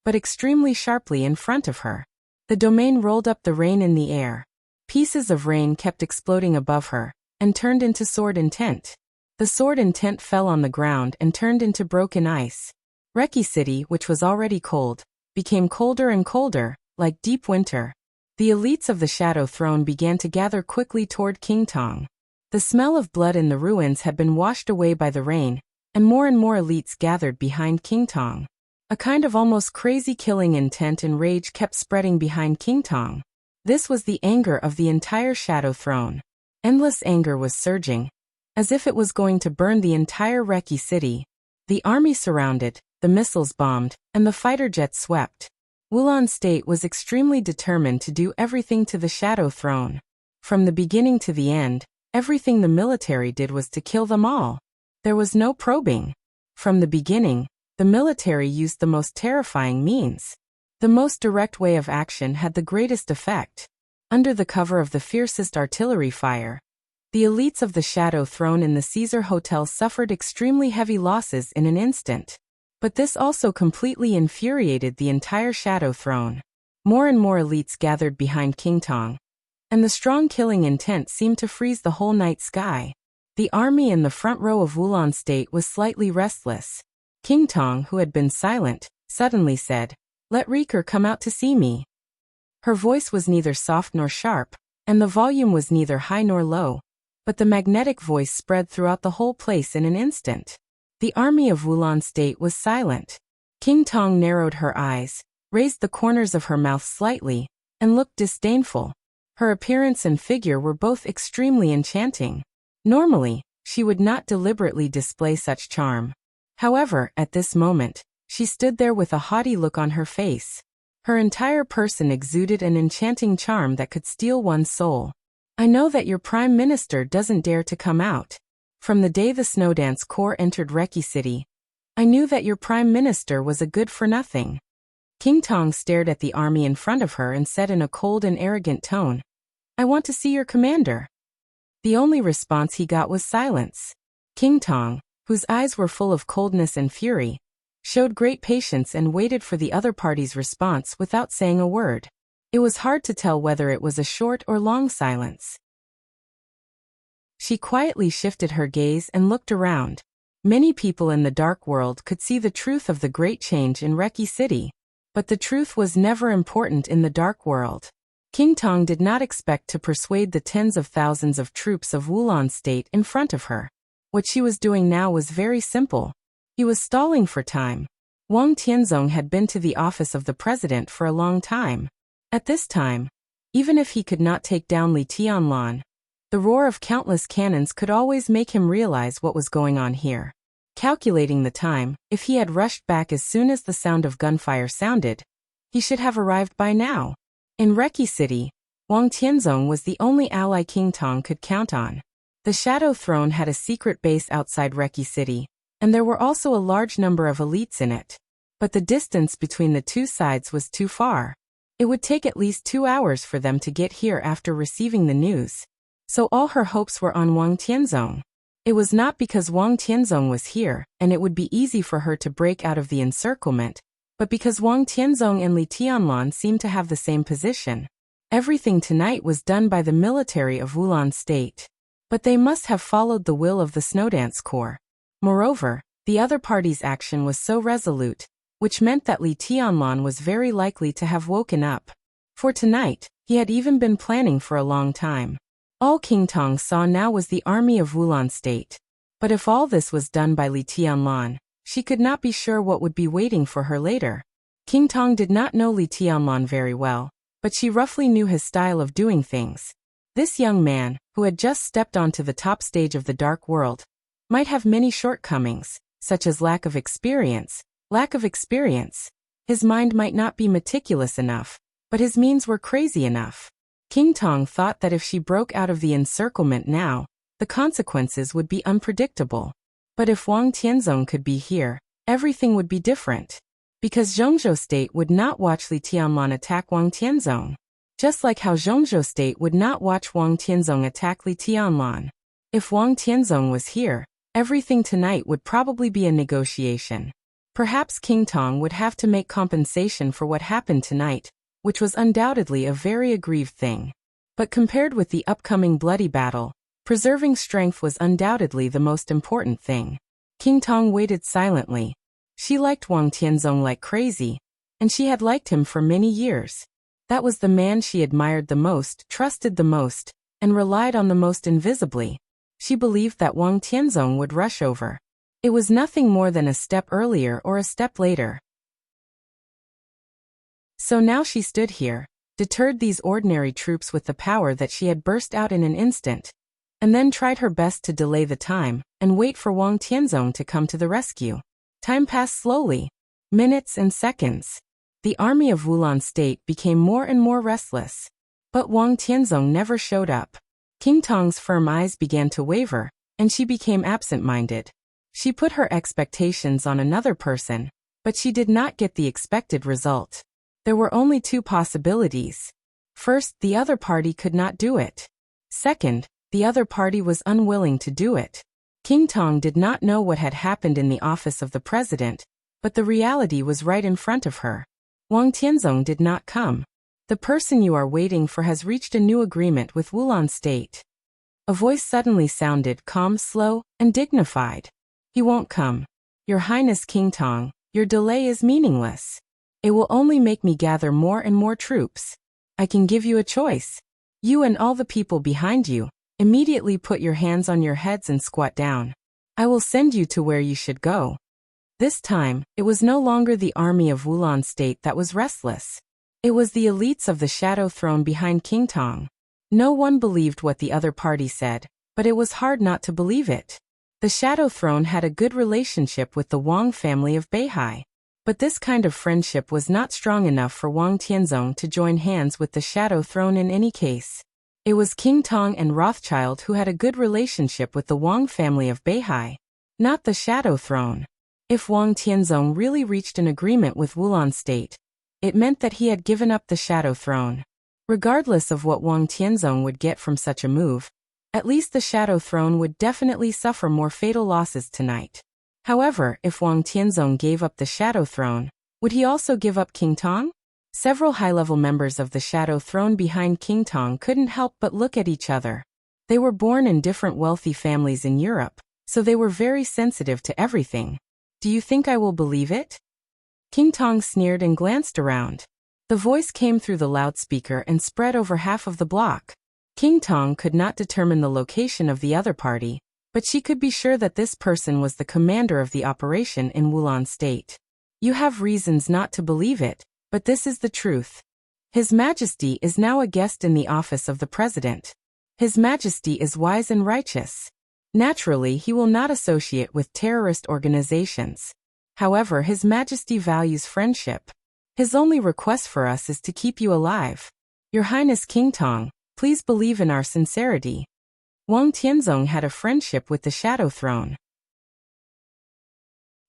but extremely sharply in front of her. The domain rolled up the rain in the air. Pieces of rain kept exploding above her, and turned into sword intent. The sword intent fell on the ground and turned into broken ice. Reki City, which was already cold, became colder and colder, like deep winter. The elites of the Shadow Throne began to gather quickly toward King Tong. The smell of blood in the ruins had been washed away by the rain, and more elites gathered behind King Tong. A kind of almost crazy killing intent and rage kept spreading behind King Tong. This was the anger of the entire Shadow Throne. Endless anger was surging, as if it was going to burn the entire Reki City. The army surrounded, the missiles bombed, and the fighter jets swept. Wulan State was extremely determined to do everything to the Shadow Throne. From the beginning to the end, everything the military did was to kill them all. There was no probing. From the beginning, the military used the most terrifying means. The most direct way of action had the greatest effect. Under the cover of the fiercest artillery fire, the elites of the Shadow Throne in the Caesar Hotel suffered extremely heavy losses in an instant. But this also completely infuriated the entire Shadow Throne. More and more elites gathered behind King Tong, and the strong killing intent seemed to freeze the whole night sky. The army in the front row of Wulan State was slightly restless. King Tong, who had been silent, suddenly said, "Let Riker come out to see me." Her voice was neither soft nor sharp, and the volume was neither high nor low, but the magnetic voice spread throughout the whole place in an instant. The army of Wulan State was silent. King Tong narrowed her eyes, raised the corners of her mouth slightly, and looked disdainful. Her appearance and figure were both extremely enchanting. Normally, she would not deliberately display such charm. However, at this moment, she stood there with a haughty look on her face. Her entire person exuded an enchanting charm that could steal one's soul. I know that your Prime Minister doesn't dare to come out. From the day the Snowdance Corps entered Reki City, I knew that your Prime Minister was a good-for-nothing. King Tong stared at the army in front of her and said in a cold and arrogant tone, I want to see your commander. The only response he got was silence. King Tong, whose eyes were full of coldness and fury, showed great patience and waited for the other party's response without saying a word. It was hard to tell whether it was a short or long silence. She quietly shifted her gaze and looked around. Many people in the dark world could see the truth of the great change in Reki City, but the truth was never important in the dark world. King Tong did not expect to persuade the tens of thousands of troops of Wulan State in front of her. What she was doing now was very simple. He was stalling for time. Wang Tianzong had been to the office of the president for a long time. At this time, even if he could not take down Li Tianlan, the roar of countless cannons could always make him realize what was going on here. Calculating the time, if he had rushed back as soon as the sound of gunfire sounded, he should have arrived by now. In Reki City, Wang Tianzong was the only ally King Tong could count on. The Shadow Throne had a secret base outside Reki City, and there were also a large number of elites in it. But the distance between the two sides was too far. It would take at least 2 hours for them to get here after receiving the news. So all her hopes were on Wang Tianzong. It was not because Wang Tianzong was here, and it would be easy for her to break out of the encirclement, but because Wang Tianzong and Li Tianlan seemed to have the same position. Everything tonight was done by the military of Wulan State. But they must have followed the will of the Snowdance Corps. Moreover, the other party's action was so resolute, which meant that Li Tianlan was very likely to have woken up. For tonight, he had even been planning for a long time. All King Tong saw now was the army of Wulan State. But if all this was done by Li Tianlan, she could not be sure what would be waiting for her later. King Tong did not know Li Tianlan very well, but she roughly knew his style of doing things. This young man, who had just stepped onto the top stage of the dark world, might have many shortcomings, such as lack of experience. His mind might not be meticulous enough, but his means were crazy enough. King Tong thought that if she broke out of the encirclement now, the consequences would be unpredictable. But if Wang Tianzong could be here, everything would be different. Because Zhongzhou State would not watch Li Tianlan attack Wang Tianzong. Just like how Zhongzhou State would not watch Wang Tianzong attack Li Tianlan. If Wang Tianzong was here, everything tonight would probably be a negotiation. Perhaps King Tong would have to make compensation for what happened tonight, which was undoubtedly a very aggrieved thing. But compared with the upcoming bloody battle, preserving strength was undoubtedly the most important thing. King Tong waited silently. She liked Wang Tianzong like crazy, and she had liked him for many years. That was the man she admired the most, trusted the most, and relied on the most invisibly. She believed that Wang Tianzong would rush over. It was nothing more than a step earlier or a step later. So now she stood here, deterred these ordinary troops with the power that she had burst out in an instant, and then tried her best to delay the time and wait for Wang Tianzong to come to the rescue. Time passed slowly, minutes and seconds. The army of Wulan State became more and more restless. But Wang Tianzong never showed up. King Tong's firm eyes began to waver, and she became absent-minded. She put her expectations on another person, but she did not get the expected result. There were only two possibilities. First, the other party could not do it. Second, the other party was unwilling to do it. King Tong did not know what had happened in the office of the president, but the reality was right in front of her. Wang Tianzong did not come. The person you are waiting for has reached a new agreement with Wulan State. A voice suddenly sounded calm, slow, and dignified. He won't come. Your Highness King Tong, your delay is meaningless. It will only make me gather more and more troops. I can give you a choice. You and all the people behind you, immediately put your hands on your heads and squat down. I will send you to where you should go. This time, it was no longer the army of Wulan State that was restless. It was the elites of the Shadow Throne behind King Tong. No one believed what the other party said, but it was hard not to believe it. The Shadow Throne had a good relationship with the Wang family of Beihai. But this kind of friendship was not strong enough for Wang Tianzong to join hands with the Shadow Throne in any case. It was King Tong and Rothschild who had a good relationship with the Wang family of Beihai, not the Shadow Throne. If Wang Tianzong really reached an agreement with Wulan State, it meant that he had given up the Shadow Throne. Regardless of what Wang Tianzong would get from such a move, at least the Shadow Throne would definitely suffer more fatal losses tonight. However, if Wang Tianzong gave up the Shadow Throne, would he also give up King Tong? Several high-level members of the Shadow Throne behind King Tong couldn't help but look at each other. They were born in different wealthy families in Europe, so they were very sensitive to everything. Do you think I will believe it? King Tong sneered and glanced around. The voice came through the loudspeaker and spread over half of the block. King Tong could not determine the location of the other party, but she could be sure that this person was the commander of the operation in Wulan State. You have reasons not to believe it, but this is the truth. His Majesty is now a guest in the office of the President. His Majesty is wise and righteous. Naturally, he will not associate with terrorist organizations. However, His Majesty values friendship. His only request for us is to keep you alive. Your Highness King Tong, please believe in our sincerity. Wang Tianzong had a friendship with the Shadow Throne.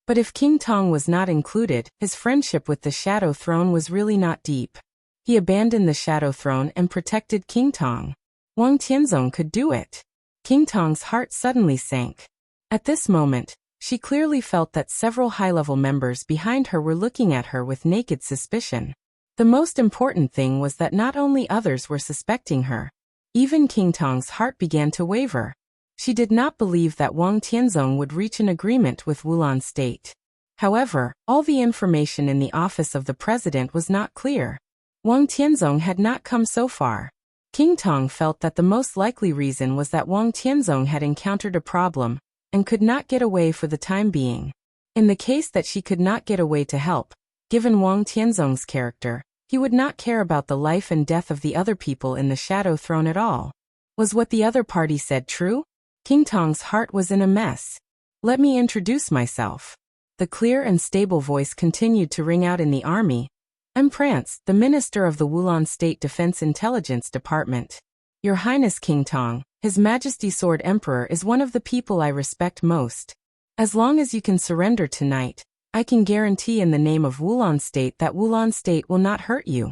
But if King Tong was not included, his friendship with the Shadow Throne was really not deep. He abandoned the Shadow Throne and protected King Tong. Wang Tianzong could do it. King Tong's heart suddenly sank. At this moment, she clearly felt that several high-level members behind her were looking at her with naked suspicion. The most important thing was that not only others were suspecting her. Even King Tong's heart began to waver. She did not believe that Wang Tianzong would reach an agreement with Wulan State. However, all the information in the office of the president was not clear. Wang Tianzong had not come so far. King Tong felt that the most likely reason was that Wang Tianzong had encountered a problem and could not get away for the time being. In the case that she could not get away to help, given Wang Tianzong's character, he would not care about the life and death of the other people in the Shadow Throne at all. Was what the other party said true? King Tong's heart was in a mess. Let me introduce myself. The clear and stable voice continued to ring out in the army. I'm Prance, the Minister of the Wulan State Defense Intelligence Department. Your Highness King Tong, His Majesty Sword Emperor is one of the people I respect most. As long as you can surrender tonight, I can guarantee in the name of Wulan State that Wulan State will not hurt you.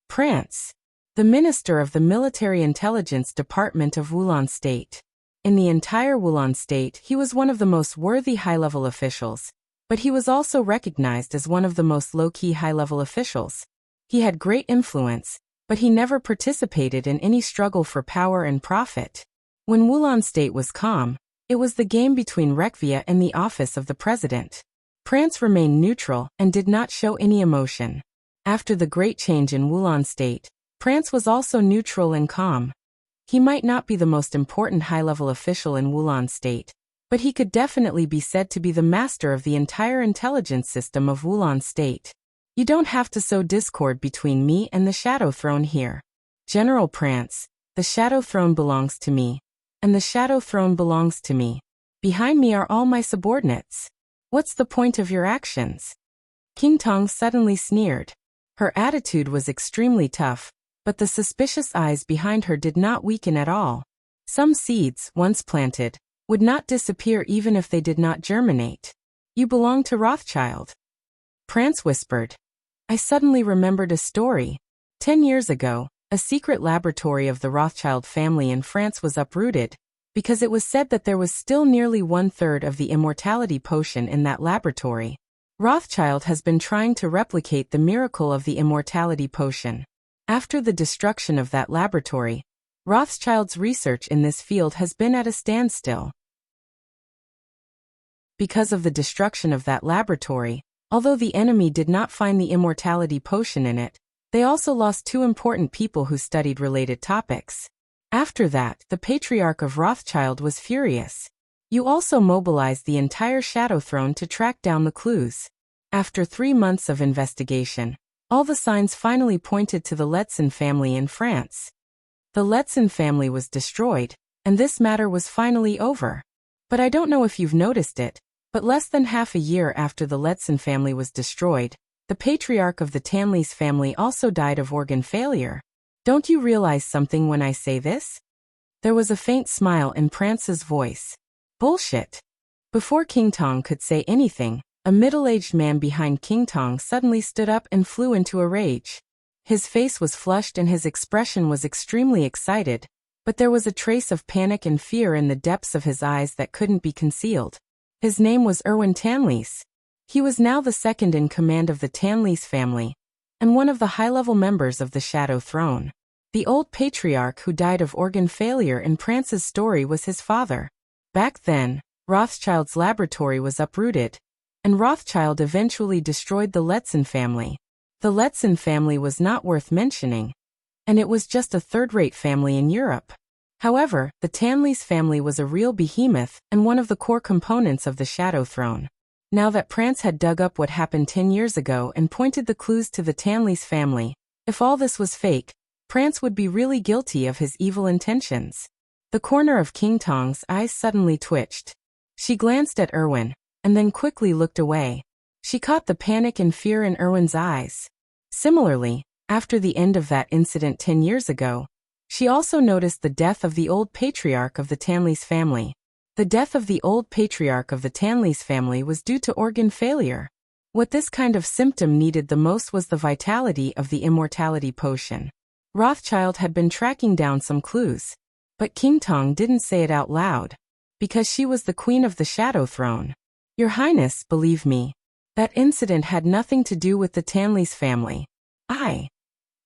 Prance, the Minister of the Military Intelligence Department of Wulan State. In the entire Wulan State, he was one of the most worthy high-level officials, but he was also recognized as one of the most low-key high-level officials. He had great influence, but he never participated in any struggle for power and profit. When Wulan State was calm, it was the game between Rekvia and the office of the president. Prance remained neutral and did not show any emotion. After the great change in Wulan State, Prance was also neutral and calm. He might not be the most important high-level official in Wulan State, but he could definitely be said to be the master of the entire intelligence system of Wulan State. You don't have to sow discord between me and the Shadow Throne here. General Prance, the Shadow Throne belongs to me, and the Shadow Throne belongs to me. Behind me are all my subordinates. What's the point of your actions? King Tong suddenly sneered. Her attitude was extremely tough, but the suspicious eyes behind her did not weaken at all. Some seeds, once planted, would not disappear even if they did not germinate. You belong to Rothschild. Prance whispered. I suddenly remembered a story. 10 years ago, a secret laboratory of the Rothschild family in France was uprooted, because it was said that there was still nearly 1/3 of the immortality potion in that laboratory. Rothschild has been trying to replicate the miracle of the immortality potion. After the destruction of that laboratory, Rothschild's research in this field has been at a standstill. Because of the destruction of that laboratory, although the enemy did not find the immortality potion in it, They also lost two important people who studied related topics. After that, the Patriarch of Rothschild was furious. You also mobilized the entire Shadow Throne to track down the clues. After 3 months of investigation, all the signs finally pointed to the Letzin family in France. The Letzin family was destroyed, and this matter was finally over. But I don't know if you've noticed it, but less than half a year after the Letzin family was destroyed, the patriarch of the Tanlis family also died of organ failure. Don't you realize something when I say this? There was a faint smile in Prance's voice. Bullshit. Before King Tong could say anything, a middle-aged man behind King Tong suddenly stood up and flew into a rage. His face was flushed and his expression was extremely excited, but there was a trace of panic and fear in the depths of his eyes that couldn't be concealed. His name was Erwin Tanlis. He was now the second in command of the Tanlis family, and one of the high-level members of the Shadow Throne. The old patriarch who died of organ failure in Prance's story was his father. Back then, Rothschild's laboratory was uprooted, and Rothschild eventually destroyed the Letzin family. The Letzin family was not worth mentioning, and it was just a third-rate family in Europe. However, the Tanlis family was a real behemoth and one of the core components of the Shadow Throne. Now that Prance had dug up what happened 10 years ago and pointed the clues to the Tanlis family, if all this was fake, Prance would be really guilty of his evil intentions. The corner of King Tong's eyes suddenly twitched. She glanced at Erwin, and then quickly looked away. She caught the panic and fear in Erwin's eyes. Similarly, after the end of that incident 10 years ago, she also noticed the death of the old patriarch of the Tanlis family. The death of the old patriarch of the Tanlis family was due to organ failure. What this kind of symptom needed the most was the vitality of the immortality potion. Rothschild had been tracking down some clues, but King Tong didn't say it out loud, because she was the queen of the Shadow Throne. Your Highness, believe me, that incident had nothing to do with the Tanlis family.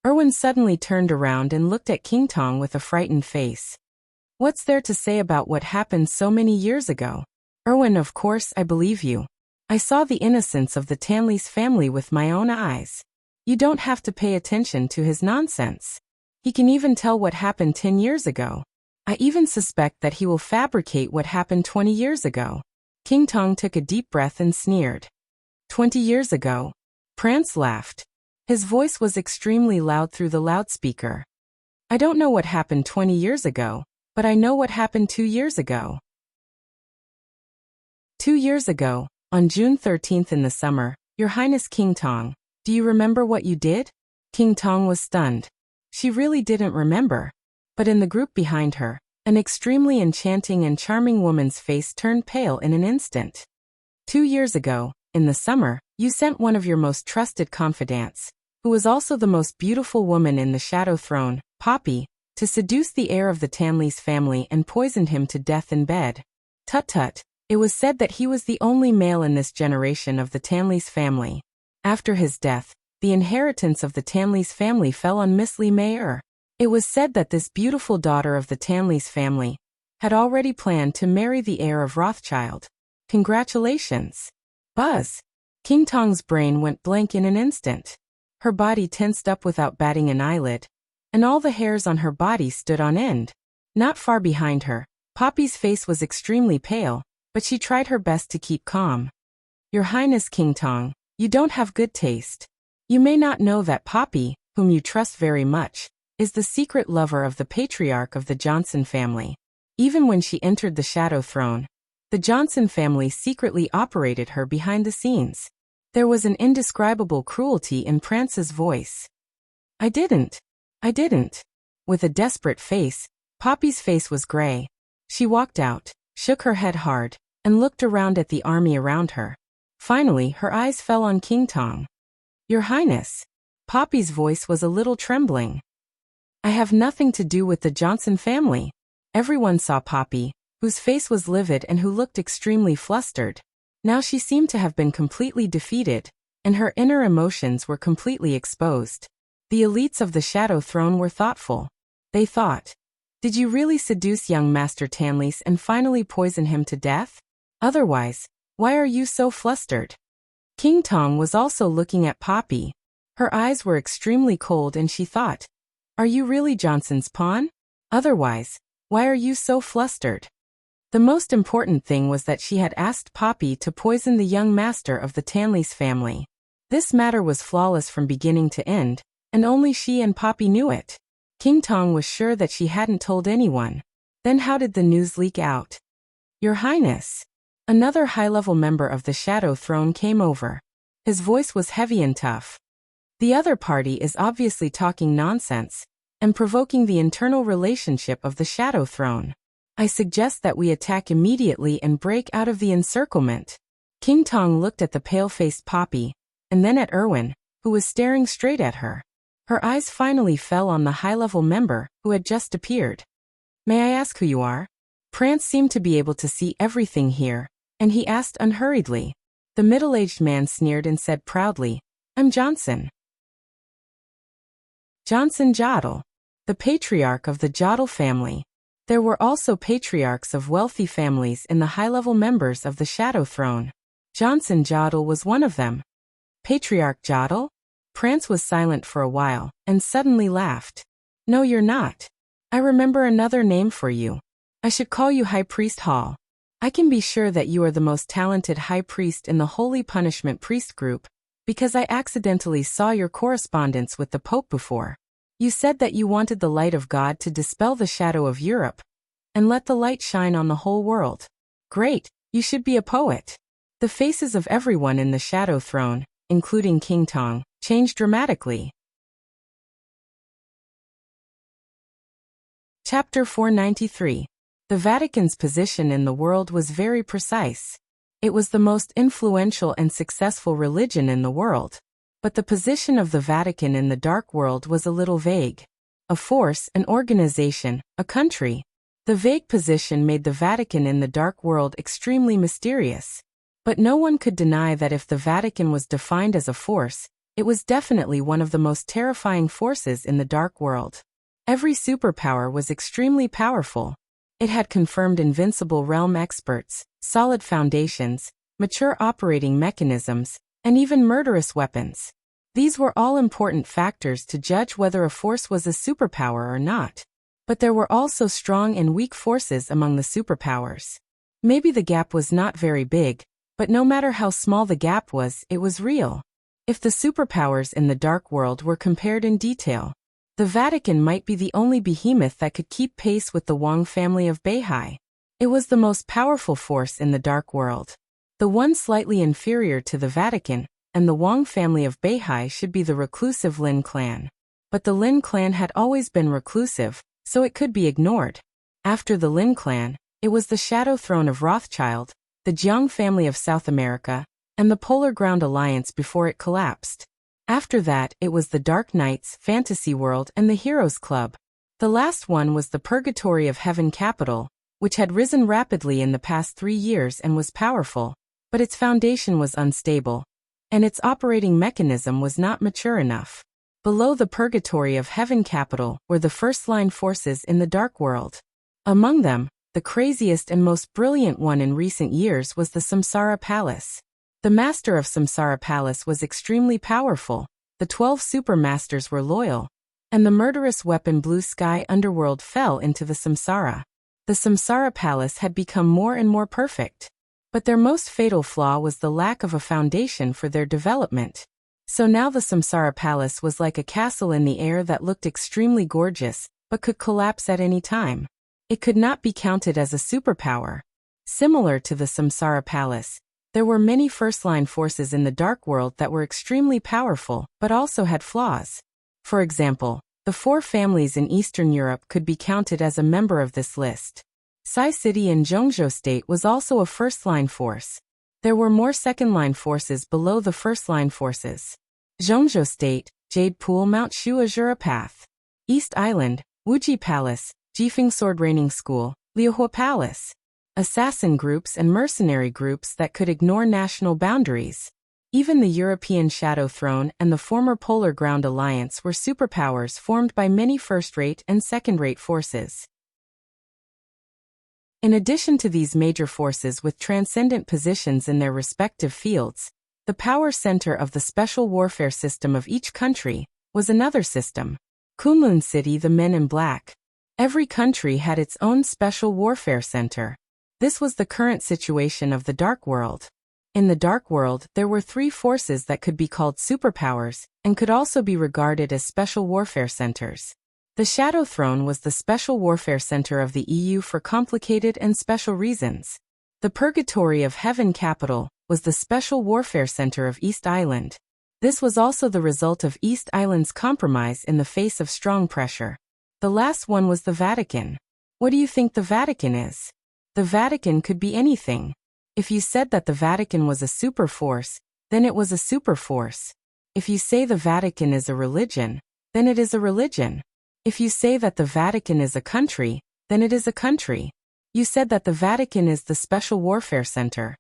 Erwin suddenly turned around and looked at King Tong with a frightened face. What's there to say about what happened so many years ago? Erwin, of course I believe you. I saw the innocence of the Tanlis family with my own eyes. You don't have to pay attention to his nonsense. He can even tell what happened 10 years ago. I even suspect that he will fabricate what happened 20 years ago. King Tong took a deep breath and sneered. 20 years ago? Prance laughed. His voice was extremely loud through the loudspeaker. I don't know what happened 20 years ago, but I know what happened 2 years ago. 2 years ago, on June 13th in the summer, Your Highness King Tong, do you remember what you did? King Tong was stunned. She really didn't remember. But in the group behind her, an extremely enchanting and charming woman's face turned pale in an instant. 2 years ago, in the summer, you sent one of your most trusted confidants, who was also the most beautiful woman in the Shadow Throne, Poppy, to seduce the heir of the Tanlis family and poisoned him to death in bed. Tut-tut, it was said that he was the only male in this generation of the Tanlis family. After his death, the inheritance of the Tanlis family fell on Miss Li Mei. It was said that this beautiful daughter of the Tanlis family had already planned to marry the heir of Rothschild. Congratulations. Buzz. King Tong's brain went blank in an instant. Her body tensed up without batting an eyelid, and all the hairs on her body stood on end. Not far behind her, Poppy's face was extremely pale, but she tried her best to keep calm. Your Highness King Tong, you don't have good taste. You may not know that Poppy, whom you trust very much, is the secret lover of the patriarch of the Johnson family. Even when she entered the Shadow Throne, the Johnson family secretly operated her behind the scenes. There was an indescribable cruelty in Prance's voice. I didn't. With a desperate face, Poppy's face was gray. She walked out, shook her head hard, and looked around at the army around her. Finally, her eyes fell on King Tong. Your Highness. Poppy's voice was a little trembling. I have nothing to do with the Johnson family. Everyone saw Poppy, whose face was livid and who looked extremely flustered. Now she seemed to have been completely defeated, and her inner emotions were completely exposed. The elites of the Shadow Throne were thoughtful. They thought, did you really seduce young Master Tanlis and finally poison him to death? Otherwise, why are you so flustered? King Tong was also looking at Poppy. Her eyes were extremely cold and she thought, "Are you really Johnson's pawn? Otherwise, why are you so flustered?" The most important thing was that she had asked Poppy to poison the young master of the Tanleys family. This matter was flawless from beginning to end, and only she and Poppy knew it. King Tong was sure that she hadn't told anyone. Then how did the news leak out? "Your Highness." Another high-level member of the Shadow Throne came over. His voice was heavy and tough. "The other party is obviously talking nonsense and provoking the internal relationship of the Shadow Throne. I suggest that we attack immediately and break out of the encirclement." King Tong looked at the pale-faced Poppy, and then at Erwin, who was staring straight at her. Her eyes finally fell on the high-level member, who had just appeared. "May I ask who you are?" Prance seemed to be able to see everything here, and he asked unhurriedly. The middle-aged man sneered and said proudly, "I'm Johnson. Johnson Jodl, the patriarch of the Jodl family." There were also patriarchs of wealthy families in the high-level members of the Shadow Throne. Johnson Jodl was one of them. "Patriarch Jodl?" Prance was silent for a while, and suddenly laughed. "No, you're not. I remember another name for you. I should call you High Priest Hall. I can be sure that you are the most talented High Priest in the Holy Punishment Priest group, because I accidentally saw your correspondence with the Pope before. You said that you wanted the light of God to dispel the shadow of Europe and let the light shine on the whole world. Great, you should be a poet." The faces of everyone in the Shadow Throne, including King Tong, changed dramatically. Chapter 493. The Vatican's position in the world was very precise. It was the most influential and successful religion in the world. But the position of the Vatican in the dark world was a little vague. A force, an organization, a country. The vague position made the Vatican in the dark world extremely mysterious. But no one could deny that if the Vatican was defined as a force, it was definitely one of the most terrifying forces in the dark world. Every superpower was extremely powerful. It had confirmed invincible realm experts, solid foundations, mature operating mechanisms, and even murderous weapons. These were all important factors to judge whether a force was a superpower or not. But there were also strong and weak forces among the superpowers. Maybe the gap was not very big, but no matter how small the gap was, it was real. If the superpowers in the dark world were compared in detail, the Vatican might be the only behemoth that could keep pace with the Wang family of Beihai. It was the most powerful force in the dark world. The one slightly inferior to the Vatican and the Wang family of Beihai should be the reclusive Lin clan. But the Lin clan had always been reclusive, so it could be ignored. After the Lin clan, it was the Shadow Throne of Rothschild, the Jiang family of South America, and the Polar Ground Alliance before it collapsed. After that, it was the Dark Knights, Fantasy World, and the Heroes Club. The last one was the Purgatory of Heaven Capital, which had risen rapidly in the past 3 years and was powerful, but its foundation was unstable, and its operating mechanism was not mature enough. Below the Purgatory of Heaven Capital were the first-line forces in the dark world. Among them, the craziest and most brilliant one in recent years was the Samsara Palace. The master of Samsara Palace was extremely powerful, the 12 super masters were loyal, and the murderous weapon Blue Sky Underworld fell into the Samsara. The Samsara Palace had become more and more perfect. But their most fatal flaw was the lack of a foundation for their development. So now the Samsara Palace was like a castle in the air that looked extremely gorgeous, but could collapse at any time. It could not be counted as a superpower. Similar to the Samsara Palace, there were many first-line forces in the dark world that were extremely powerful, but also had flaws. For example, the 4 families in Eastern Europe could be counted as a member of this list. Sai City in Zhongzhou State was also a first-line force. There were more second-line forces below the first-line forces. Zhongzhou State, Jade Pool, Mount Shu Azura Path. East Island, Wuji Palace, Jifeng Sword Raining School, Liuhua Palace. Assassin groups and mercenary groups that could ignore national boundaries. Even the European Shadow Throne and the former Polar Ground Alliance were superpowers formed by many first-rate and second-rate forces. In addition to these major forces with transcendent positions in their respective fields, The power center of the special warfare system of each country was another system. Kunlun City, the Men in Black. Every country had its own special warfare center. This was the current situation of the Dark World. In the Dark World, there were 3 forces that could be called superpowers, and could also be regarded as special warfare centers. The Shadow Throne was the special warfare center of the EU for complicated and special reasons. The Purgatory of Heaven capital was the special warfare center of East Island. This was also the result of East Island's compromise in the face of strong pressure. The last one was the Vatican. What do you think the Vatican is? The Vatican could be anything. If you said that the Vatican was a super force, then it was a super force. If you say the Vatican is a religion, then it is a religion. If you say that the Vatican is a country, then it is a country. You said that the Vatican is the special warfare center.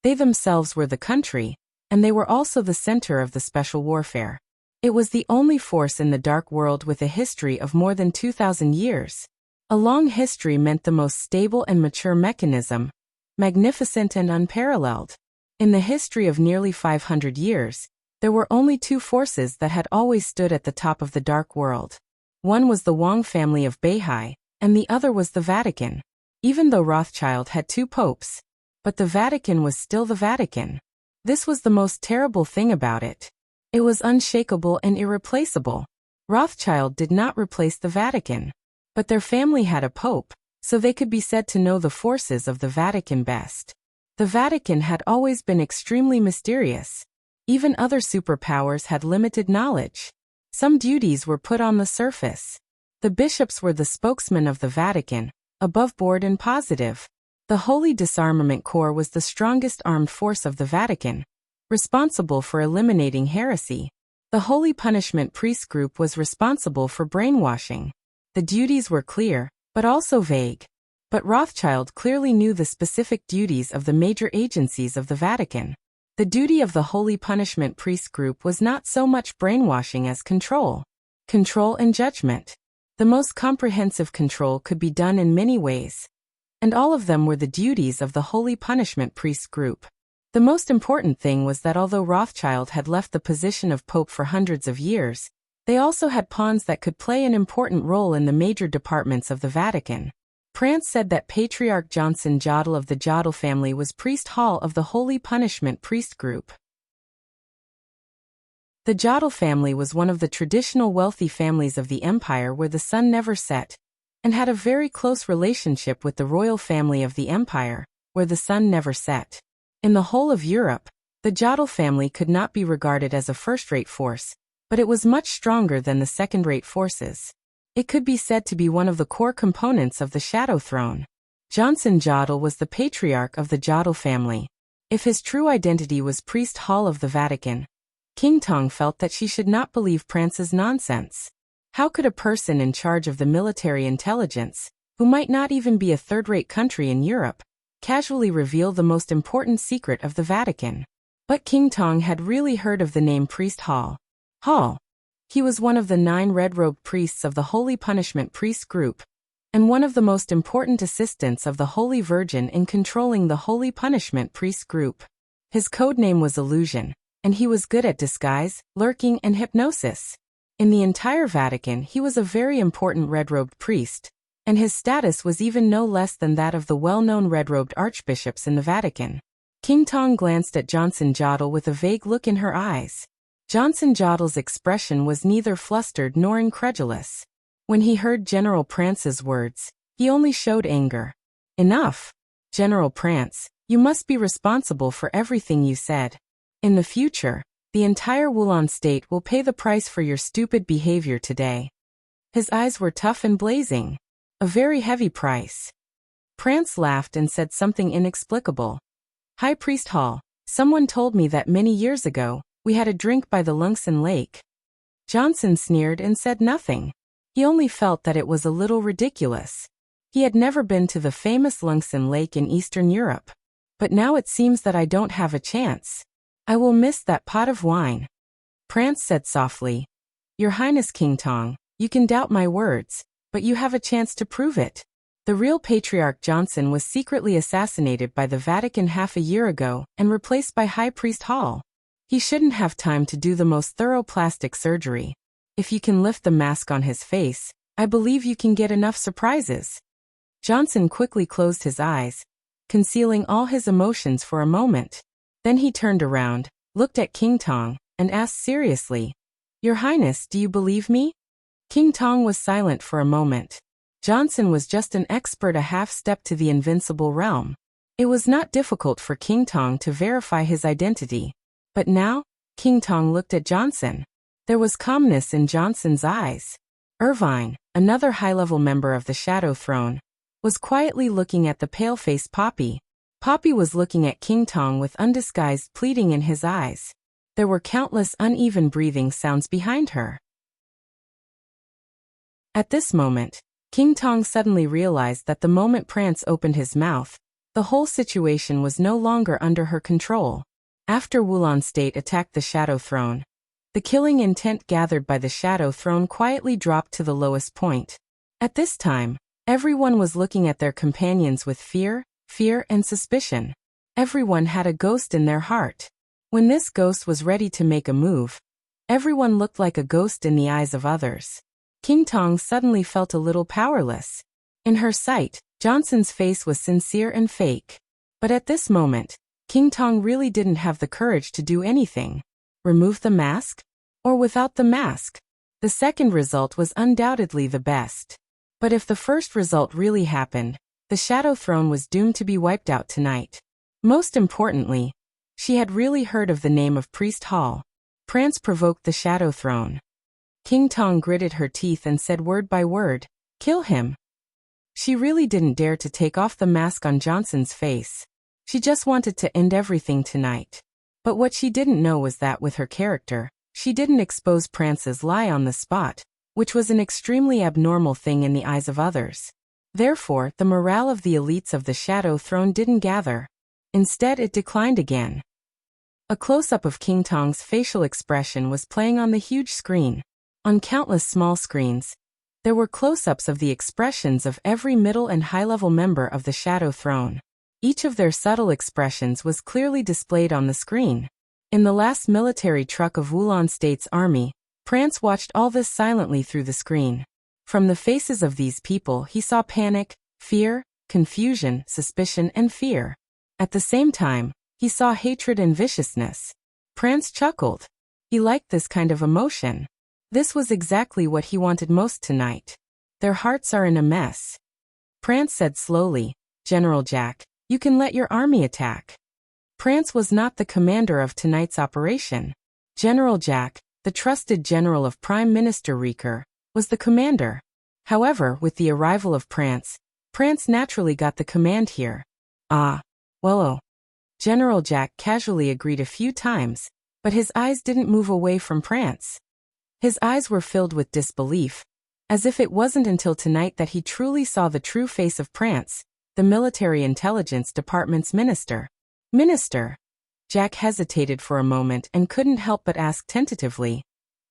They themselves were the country, and they were also the center of the special warfare. It was the only force in the Dark World with a history of more than 2,000 years. A long history meant the most stable and mature mechanism, magnificent and unparalleled. In the history of nearly 500 years, there were only 2 forces that had always stood at the top of the Dark World. One was the Wang family of Beihai, and the other was the Vatican. Even though Rothschild had 2 popes, but the Vatican was still the Vatican. This was the most terrible thing about it. It was unshakable and irreplaceable. Rothschild did not replace the Vatican, but their family had a pope, so they could be said to know the forces of the Vatican best. The Vatican had always been extremely mysterious. Even other superpowers had limited knowledge. Some duties were put on the surface. The bishops were the spokesmen of the Vatican, above board and positive. The Holy Disarmament Corps was the strongest armed force of the Vatican, responsible for eliminating heresy. The Holy Punishment Priest Group was responsible for brainwashing. The duties were clear, but also vague. But Rothschild clearly knew the specific duties of the major agencies of the Vatican. The duty of the Holy Punishment Priest Group was not so much brainwashing as control. Control and judgment. The most comprehensive control could be done in many ways. And all of them were the duties of the Holy Punishment Priest Group. The most important thing was that although Rothschild had left the position of Pope for hundreds of years, they also had pawns that could play an important role in the major departments of the Vatican. Prance said that Patriarch Johnson Jodl of the Jodl family was Priest Hall of the Holy Punishment Priest Group. The Jodl family was one of the traditional wealthy families of the empire where the sun never set, and had a very close relationship with the royal family of the empire, where the sun never set. In the whole of Europe, the Jodl family could not be regarded as a first-rate force, but it was much stronger than the second-rate forces. It could be said to be one of the core components of the Shadow Throne. Johnson Jodl was the patriarch of the Jodl family. If his true identity was Priest Hall of the Vatican, King Tong felt that she should not believe Prance's nonsense. How could a person in charge of the military intelligence, who might not even be a third-rate country in Europe, casually reveal the most important secret of the Vatican? But King Tong had really heard of the name Priest Hall. He was one of the 9 red-robed priests of the Holy Punishment Priest Group, and one of the most important assistants of the Holy Virgin in controlling the Holy Punishment Priest Group. His code name was Illusion, and he was good at disguise, lurking, and hypnosis. In the entire Vatican, he was a very important red-robed priest, and his status was even no less than that of the well-known red-robed archbishops in the Vatican. King Tong glanced at Johnson Jodl with a vague look in her eyes. Johnson Jodl's expression was neither flustered nor incredulous. When he heard General Prance's words, he only showed anger. Enough! General Prance, you must be responsible for everything you said. In the future, the entire Wulon state will pay the price for your stupid behavior today. His eyes were tough and blazing. A very heavy price. Prance laughed and said something inexplicable. High Priest Hall, someone told me that many years ago, we had a drink by the Lungsan Lake. Johnson sneered and said nothing. He only felt that it was a little ridiculous. He had never been to the famous Lungsan Lake in Eastern Europe. But now it seems that I don't have a chance. I will miss that pot of wine. Prance said softly. Your Highness King Tong, you can doubt my words, but you have a chance to prove it. The real Patriarch Johnson was secretly assassinated by the Vatican half a year ago and replaced by High Priest Hall. He shouldn't have time to do the most thorough plastic surgery. If you can lift the mask on his face, I believe you can get enough surprises. Johnson quickly closed his eyes, concealing all his emotions for a moment. Then he turned around, looked at King Tong, and asked seriously, "Your Highness, do you believe me?" King Tong was silent for a moment. Johnson was just an expert a half step to the invincible realm. It was not difficult for King Tong to verify his identity. But now, King Tong looked at Johnson. There was calmness in Johnson's eyes. Irvine, another high-level member of the Shadow Throne, was quietly looking at the pale-faced Poppy. Poppy was looking at King Tong with undisguised pleading in his eyes. There were countless uneven breathing sounds behind her. At this moment, King Tong suddenly realized that the moment Prance opened his mouth, the whole situation was no longer under her control. After Wulan State attacked the Shadow Throne, the killing intent gathered by the Shadow Throne quietly dropped to the lowest point. At this time, everyone was looking at their companions with fear, and suspicion. Everyone had a ghost in their heart. When this ghost was ready to make a move, everyone looked like a ghost in the eyes of others. King Tong suddenly felt a little powerless. In her sight, Johnson's face was sincere and fake. But at this moment, King Tong really didn't have the courage to do anything. Remove the mask? Or without the mask? The second result was undoubtedly the best. But if the first result really happened, the Shadow Throne was doomed to be wiped out tonight. Most importantly, she had really heard of the name of Priest Hall. Prance provoked the Shadow Throne. King Tong gritted her teeth and said word by word, "Kill him." She really didn't dare to take off the mask on Johnson's face. She just wanted to end everything tonight. But what she didn't know was that with her character, she didn't expose Prance's lie on the spot, which was an extremely abnormal thing in the eyes of others. Therefore, the morale of the elites of the Shadow Throne didn't gather. Instead, it declined again. A close-up of King Tong's facial expression was playing on the huge screen. On countless small screens, there were close-ups of the expressions of every middle and high-level member of the Shadow Throne. Each of their subtle expressions was clearly displayed on the screen. In the last military truck of Wulan State's army, Prance watched all this silently through the screen. From the faces of these people he saw panic, fear, confusion, suspicion, and fear. At the same time, he saw hatred and viciousness. Prance chuckled. He liked this kind of emotion. This was exactly what he wanted most tonight. Their hearts are in a mess. Prance said slowly, "General Jack, you can let your army attack." Prance was not the commander of tonight's operation. General Jack, the trusted general of Prime Minister Rieker, was the commander. However, with the arrival of Prance naturally got the command here. General Jack casually agreed a few times, but his eyes didn't move away from Prance. His eyes were filled with disbelief, as if it wasn't until tonight that he truly saw the true face of Prance, the Military Intelligence Department's minister. "Minister?" Jack hesitated for a moment and couldn't help but ask tentatively,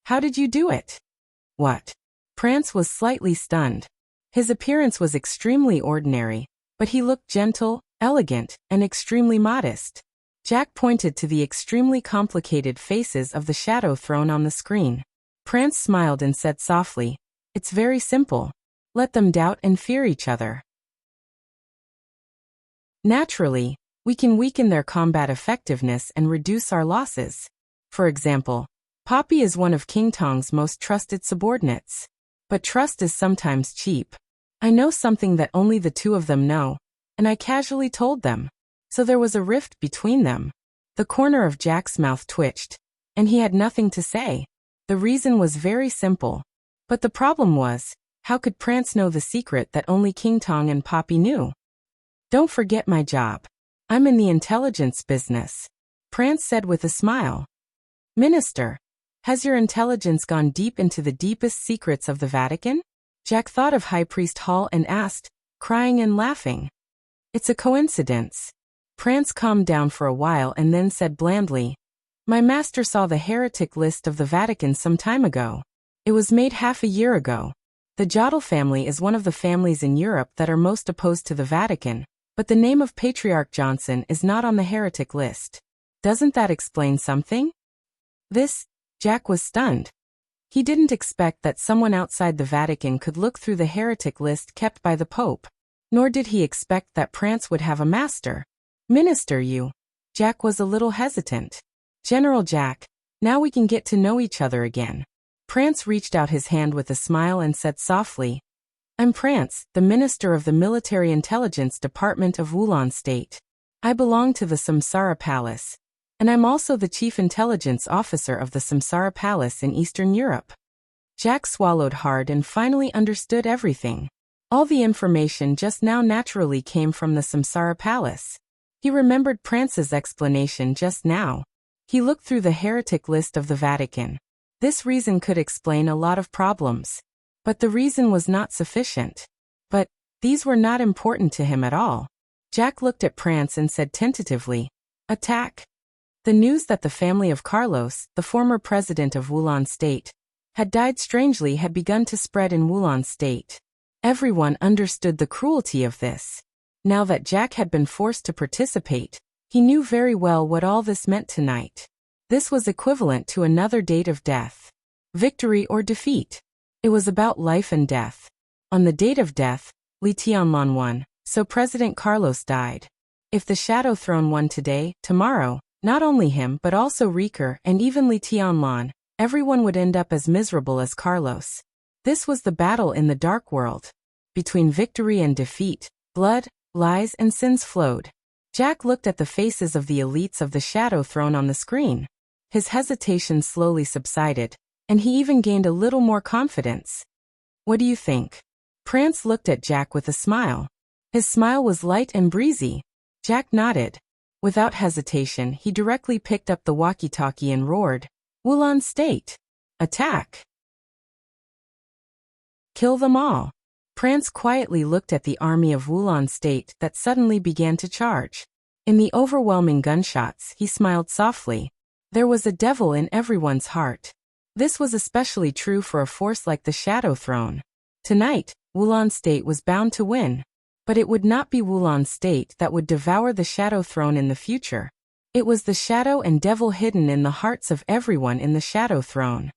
"How did you do it?" "What?" Prance was slightly stunned. His appearance was extremely ordinary, but he looked gentle, elegant, and extremely modest. Jack pointed to the extremely complicated faces of the Shadow Throne on the screen. Prance smiled and said softly, "It's very simple. Let them doubt and fear each other. Naturally, we can weaken their combat effectiveness and reduce our losses. For example, Poppy is one of King Tong's most trusted subordinates. But trust is sometimes cheap. I know something that only the two of them know, and I casually told them. So there was a rift between them." The corner of Jack's mouth twitched, and he had nothing to say. The reason was very simple. But the problem was, how could Prance know the secret that only King Tong and Poppy knew? "Don't forget my job. I'm in the intelligence business," Prance said with a smile. "Minister, has your intelligence gone deep into the deepest secrets of the Vatican?" Jack thought of High Priest Hall and asked, crying and laughing. "It's a coincidence." Prance calmed down for a while and then said blandly, "My master saw the heretic list of the Vatican some time ago. It was made half a year ago. The Jodl family is one of the families in Europe that are most opposed to the Vatican, but the name of Patriarch Johnson is not on the heretic list. Doesn't that explain something?" Jack was stunned. He didn't expect that someone outside the Vatican could look through the heretic list kept by the Pope. Nor did he expect that Prance would have a master. Minister, you. Jack was a little hesitant. General Jack, now we can get to know each other again. Prance reached out his hand with a smile and said softly, I'm Prance, the Minister of the Military Intelligence Department of Wulan State. I belong to the Samsara Palace. And I'm also the Chief Intelligence Officer of the Samsara Palace in Eastern Europe. Jack swallowed hard and finally understood everything. All the information just now naturally came from the Samsara Palace. He remembered Prance's explanation just now. He looked through the heretic list of the Vatican. This reason could explain a lot of problems. But the reason was not sufficient. But these were not important to him at all. Jack looked at Prance and said tentatively, Attack. The news that the family of Carlos, the former president of Wulan State, had died strangely had begun to spread in Wulan State. Everyone understood the cruelty of this. Now that Jack had been forced to participate, he knew very well what all this meant tonight. This was equivalent to another date of death. Victory or defeat. It was about life and death. On the date of death, Li Tianlan won, so President Carlos died. If the Shadow Throne won today, tomorrow, not only him but also Riker and even Li Tianlan, everyone would end up as miserable as Carlos. This was the battle in the dark world. Between victory and defeat, blood, lies and sins flowed. Jack looked at the faces of the elites of the Shadow Throne on the screen. His hesitation slowly subsided, and he even gained a little more confidence. What do you think? Prance looked at Jack with a smile. His smile was light and breezy. Jack nodded. Without hesitation, he directly picked up the walkie-talkie and roared, Wulan State! Attack! Kill them all! Prance quietly looked at the army of Wulan State that suddenly began to charge. In the overwhelming gunshots, he smiled softly. There was a devil in everyone's heart. This was especially true for a force like the Shadow Throne. Tonight, Wulan State was bound to win. But it would not be Wulan State that would devour the Shadow Throne in the future. It was the shadow and devil hidden in the hearts of everyone in the Shadow Throne.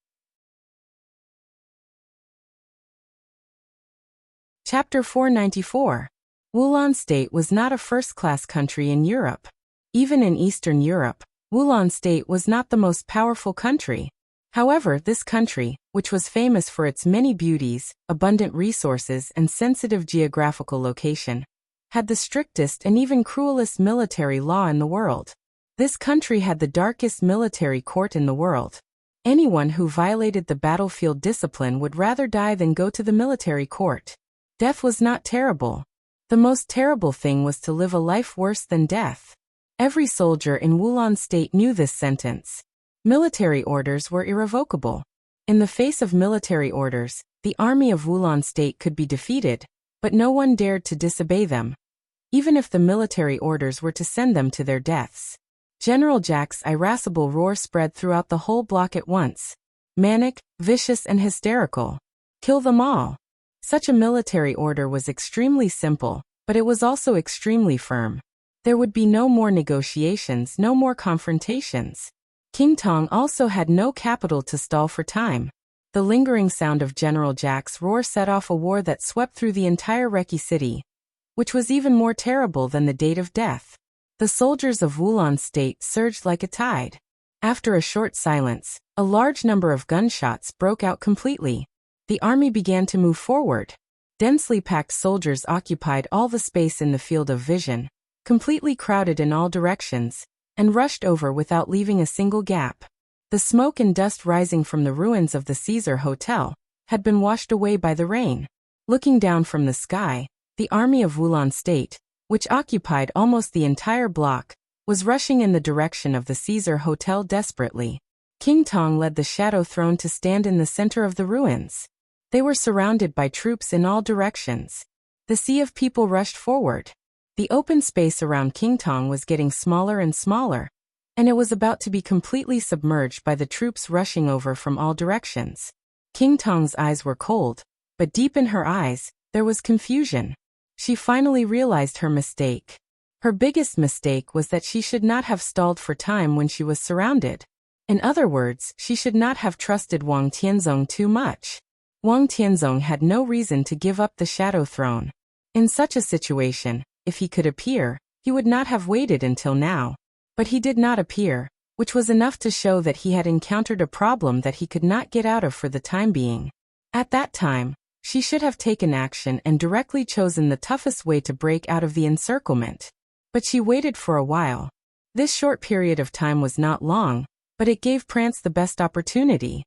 Chapter 494. Wulan State was not a first-class country in Europe. Even in Eastern Europe, Wulan State was not the most powerful country. However, this country, which was famous for its many beauties, abundant resources and sensitive geographical location, had the strictest and even cruelest military law in the world. This country had the darkest military court in the world. Anyone who violated the battlefield discipline would rather die than go to the military court. Death was not terrible. The most terrible thing was to live a life worse than death. Every soldier in Wulan State knew this sentence. Military orders were irrevocable. In the face of military orders, the army of Wulan State could be defeated, but no one dared to disobey them, even if the military orders were to send them to their deaths. General Jack's irascible roar spread throughout the whole block at once. Manic, vicious and hysterical. Kill them all. Such a military order was extremely simple, but it was also extremely firm. There would be no more negotiations, no more confrontations. King Tong also had no capital to stall for time. The lingering sound of General Jack's roar set off a war that swept through the entire Reki city, which was even more terrible than the date of death. The soldiers of Wulan State surged like a tide. After a short silence, a large number of gunshots broke out completely. The army began to move forward. Densely packed soldiers occupied all the space in the field of vision, completely crowded in all directions, and rushed over without leaving a single gap. The smoke and dust rising from the ruins of the Caesar Hotel had been washed away by the rain. Looking down from the sky, the army of Wulan State, which occupied almost the entire block, was rushing in the direction of the Caesar Hotel desperately. King Tong led the Shadow Throne to stand in the center of the ruins. They were surrounded by troops in all directions. The sea of people rushed forward. The open space around King Tong was getting smaller and smaller, and it was about to be completely submerged by the troops rushing over from all directions. King Tong's eyes were cold, but deep in her eyes, there was confusion. She finally realized her mistake. Her biggest mistake was that she should not have stalled for time when she was surrounded. In other words, she should not have trusted Wang Tianzong too much. Wang Tianzong had no reason to give up the Shadow Throne. In such a situation, if he could appear, he would not have waited until now. But he did not appear, which was enough to show that he had encountered a problem that he could not get out of for the time being. At that time, she should have taken action and directly chosen the toughest way to break out of the encirclement. But she waited for a while. This short period of time was not long, but it gave France the best opportunity.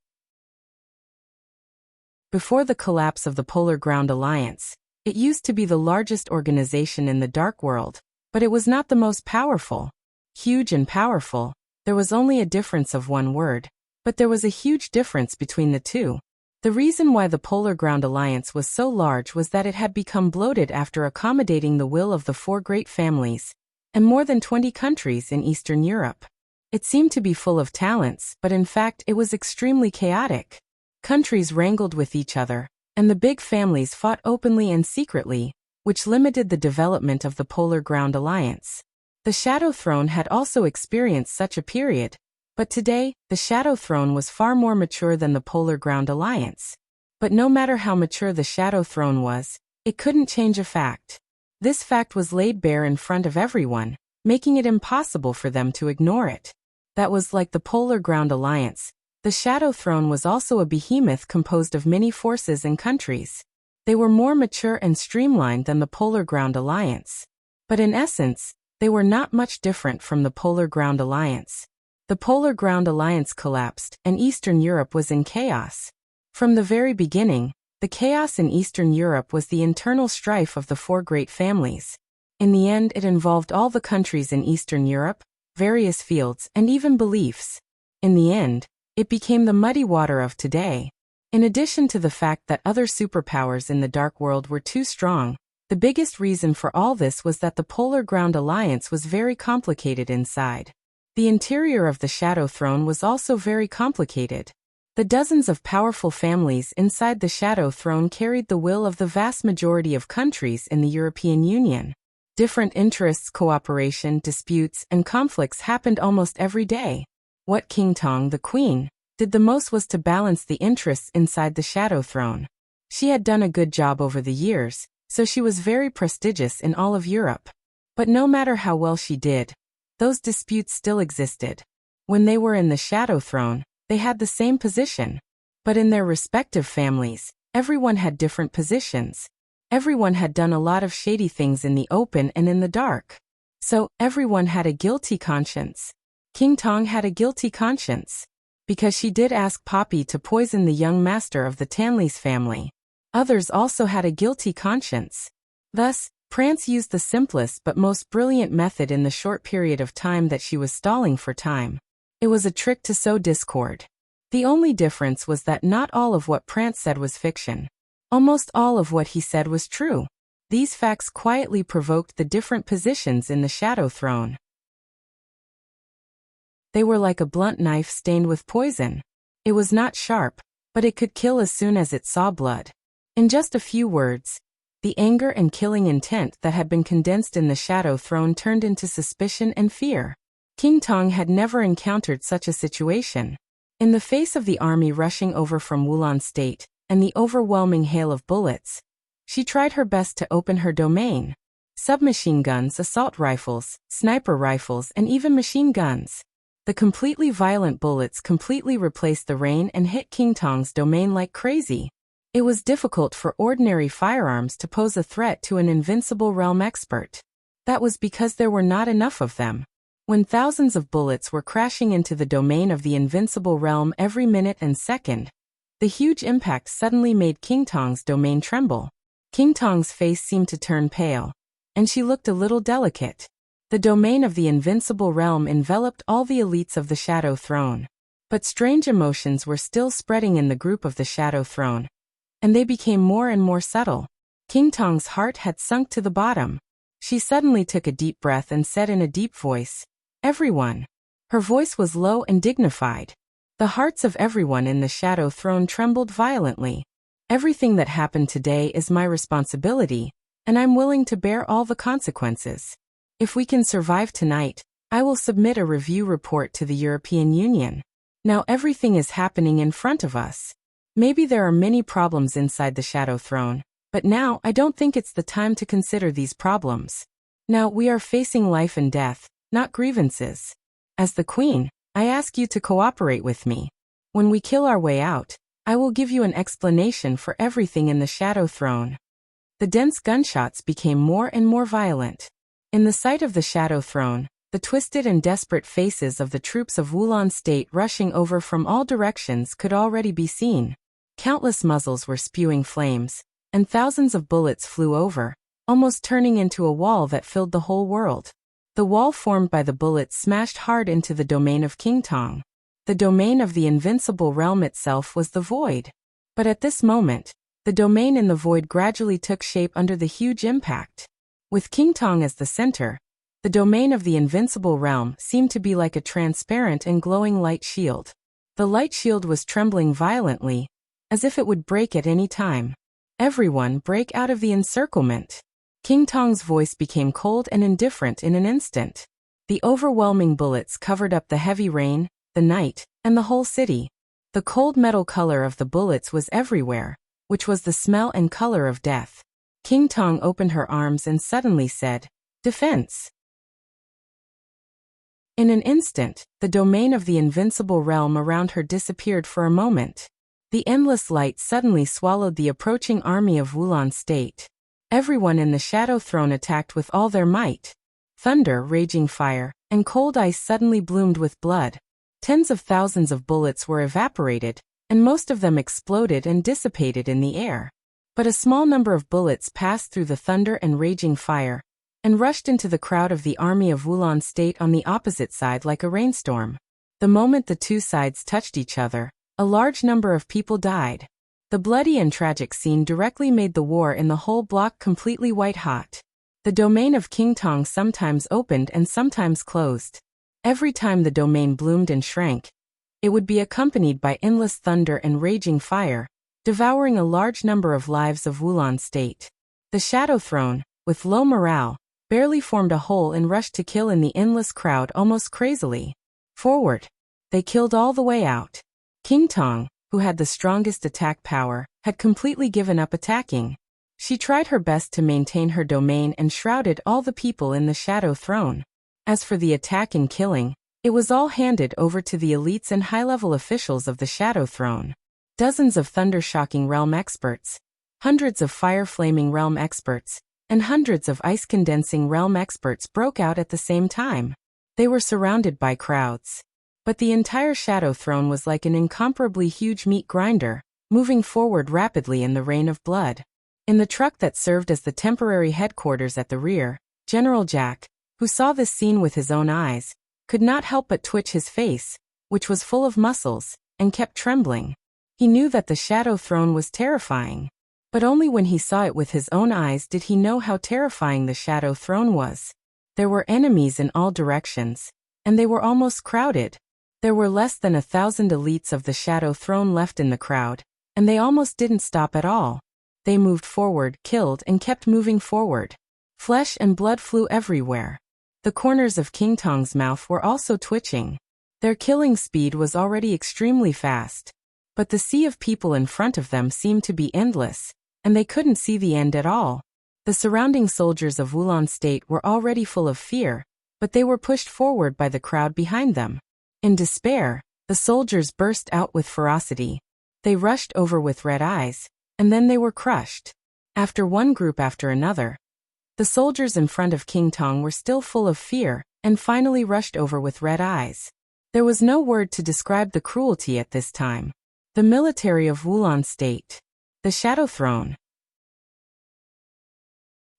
Before the collapse of the Polar Ground Alliance, it used to be the largest organization in the Dark World, but it was not the most powerful. Huge and powerful, there was only a difference of one word, but there was a huge difference between the two. The reason why the Polar Ground Alliance was so large was that it had become bloated after accommodating the will of the 4 great families, and more than 20 countries in Eastern Europe. It seemed to be full of talents, but in fact it was extremely chaotic. Countries wrangled with each other, and the big families fought openly and secretly, which limited the development of the Polar Ground Alliance. The Shadow Throne had also experienced such a period, but today, the Shadow Throne was far more mature than the Polar Ground Alliance. But no matter how mature the Shadow Throne was, it couldn't change a fact. This fact was laid bare in front of everyone, making it impossible for them to ignore it. That was like the Polar Ground Alliance. The Shadow Throne was also a behemoth composed of many forces and countries. They were more mature and streamlined than the Polar Ground Alliance. But in essence, they were not much different from the Polar Ground Alliance. The Polar Ground Alliance collapsed, and Eastern Europe was in chaos. From the very beginning, the chaos in Eastern Europe was the internal strife of the 4 great families. In the end, it involved all the countries in Eastern Europe, various fields, and even beliefs. In the end, it became the muddy water of today. In addition to the fact that other superpowers in the Dark World were too strong, the biggest reason for all this was that the Polar Ground Alliance was very complicated inside. The interior of the Shadow Throne was also very complicated. The dozens of powerful families inside the Shadow Throne carried the will of the vast majority of countries in the European Union. Different interests, cooperation, disputes, and conflicts happened almost every day. What King Tong, the Queen, did the most was to balance the interests inside the Shadow Throne. She had done a good job over the years, so she was very prestigious in all of Europe. But no matter how well she did, those disputes still existed. When they were in the Shadow Throne, they had the same position. But in their respective families, everyone had different positions. Everyone had done a lot of shady things in the open and in the dark. So, everyone had a guilty conscience. King Tong had a guilty conscience, because she did ask Poppy to poison the young master of the Tanleys family. Others also had a guilty conscience. Thus, France used the simplest but most brilliant method in the short period of time that she was stalling for time. It was a trick to sow discord. The only difference was that not all of what Prance said was fiction. Almost all of what he said was true. These facts quietly provoked the different positions in the Shadow Throne. They were like a blunt knife stained with poison. It was not sharp, but it could kill as soon as it saw blood. In just a few words, the anger and killing intent that had been condensed in the Shadow Throne turned into suspicion and fear. King Tong had never encountered such a situation. In the face of the army rushing over from Wulan State, and the overwhelming hail of bullets, she tried her best to open her domain. Submachine guns, assault rifles, sniper rifles, and even machine guns. The completely violent bullets completely replaced the rain and hit King Tong's domain like crazy. It was difficult for ordinary firearms to pose a threat to an invincible realm expert. That was because there were not enough of them. When thousands of bullets were crashing into the domain of the invincible realm every minute and second, the huge impact suddenly made King Tong's domain tremble. King Tong's face seemed to turn pale, and she looked a little delicate. The domain of the invincible realm enveloped all the elites of the Shadow Throne. But strange emotions were still spreading in the group of the Shadow Throne, and they became more and more subtle. King Tong's heart had sunk to the bottom. She suddenly took a deep breath and said in a deep voice, "Everyone." Her voice was low and dignified. The hearts of everyone in the Shadow Throne trembled violently. Everything that happened today is my responsibility, and I'm willing to bear all the consequences. If we can survive tonight, I will submit a review report to the European Union. Now everything is happening in front of us. Maybe there are many problems inside the Shadow Throne, but now I don't think it's the time to consider these problems. Now we are facing life and death, not grievances. As the Queen, I ask you to cooperate with me. When we kill our way out, I will give you an explanation for everything in the Shadow Throne. The dense gunshots became more and more violent. In the sight of the Shadow Throne, the twisted and desperate faces of the troops of Wulan State rushing over from all directions could already be seen. Countless muzzles were spewing flames, and thousands of bullets flew over, almost turning into a wall that filled the whole world. The wall formed by the bullets smashed hard into the domain of King Tong. The domain of the invincible realm itself was the void. But at this moment, the domain in the void gradually took shape under the huge impact. With King Tong as the center, the domain of the invincible realm seemed to be like a transparent and glowing light shield. The light shield was trembling violently, as if it would break at any time. Everyone break out of the encirclement. King Tong's voice became cold and indifferent in an instant. The overwhelming bullets covered up the heavy rain, the night, and the whole city. The cold metal color of the bullets was everywhere, which was the smell and color of death. King Tong opened her arms and suddenly said, "Defense." In an instant, the domain of the invincible realm around her disappeared for a moment. The endless light suddenly swallowed the approaching army of Wulan State. Everyone in the Shadow Throne attacked with all their might. Thunder, raging fire, and cold ice suddenly bloomed with blood. Tens of thousands of bullets were evaporated, and most of them exploded and dissipated in the air. But a small number of bullets passed through the thunder and raging fire, and rushed into the crowd of the army of Wulan State on the opposite side like a rainstorm. The moment the two sides touched each other, a large number of people died. The bloody and tragic scene directly made the war in the whole block completely white-hot. The domain of King Tong sometimes opened and sometimes closed. Every time the domain bloomed and shrank, it would be accompanied by endless thunder and raging fire, devouring a large number of lives of Wulan State. The Shadow Throne, with low morale, barely formed a hole and rushed to kill in the endless crowd almost crazily. Forward. They killed all the way out. King Tong, who had the strongest attack power, had completely given up attacking. She tried her best to maintain her domain and shrouded all the people in the Shadow Throne. As for the attack and killing, it was all handed over to the elites and high-level officials of the Shadow Throne. Dozens of thunder-shocking realm experts, hundreds of fire-flaming realm experts, and hundreds of ice-condensing realm experts broke out at the same time. They were surrounded by crowds. But the entire Shadow Throne was like an incomparably huge meat grinder, moving forward rapidly in the rain of blood. In the truck that served as the temporary headquarters at the rear, General Jack, who saw this scene with his own eyes, could not help but twitch his face, which was full of muscles, and kept trembling. He knew that the Shadow Throne was terrifying. But only when he saw it with his own eyes did he know how terrifying the Shadow Throne was. There were enemies in all directions, and they were almost crowded. There were less than 1,000 elites of the Shadow Throne left in the crowd, and they almost didn't stop at all. They moved forward, killed, and kept moving forward. Flesh and blood flew everywhere. The corners of King Tong's mouth were also twitching. Their killing speed was already extremely fast. But the sea of people in front of them seemed to be endless, and they couldn't see the end at all. The surrounding soldiers of Wulan State were already full of fear, but they were pushed forward by the crowd behind them. In despair, the soldiers burst out with ferocity. They rushed over with red eyes, and then they were crushed. After one group after another, the soldiers in front of King Tong were still full of fear, and finally rushed over with red eyes. There was no word to describe the cruelty at this time. The military of Wulan State. The Shadow Throne.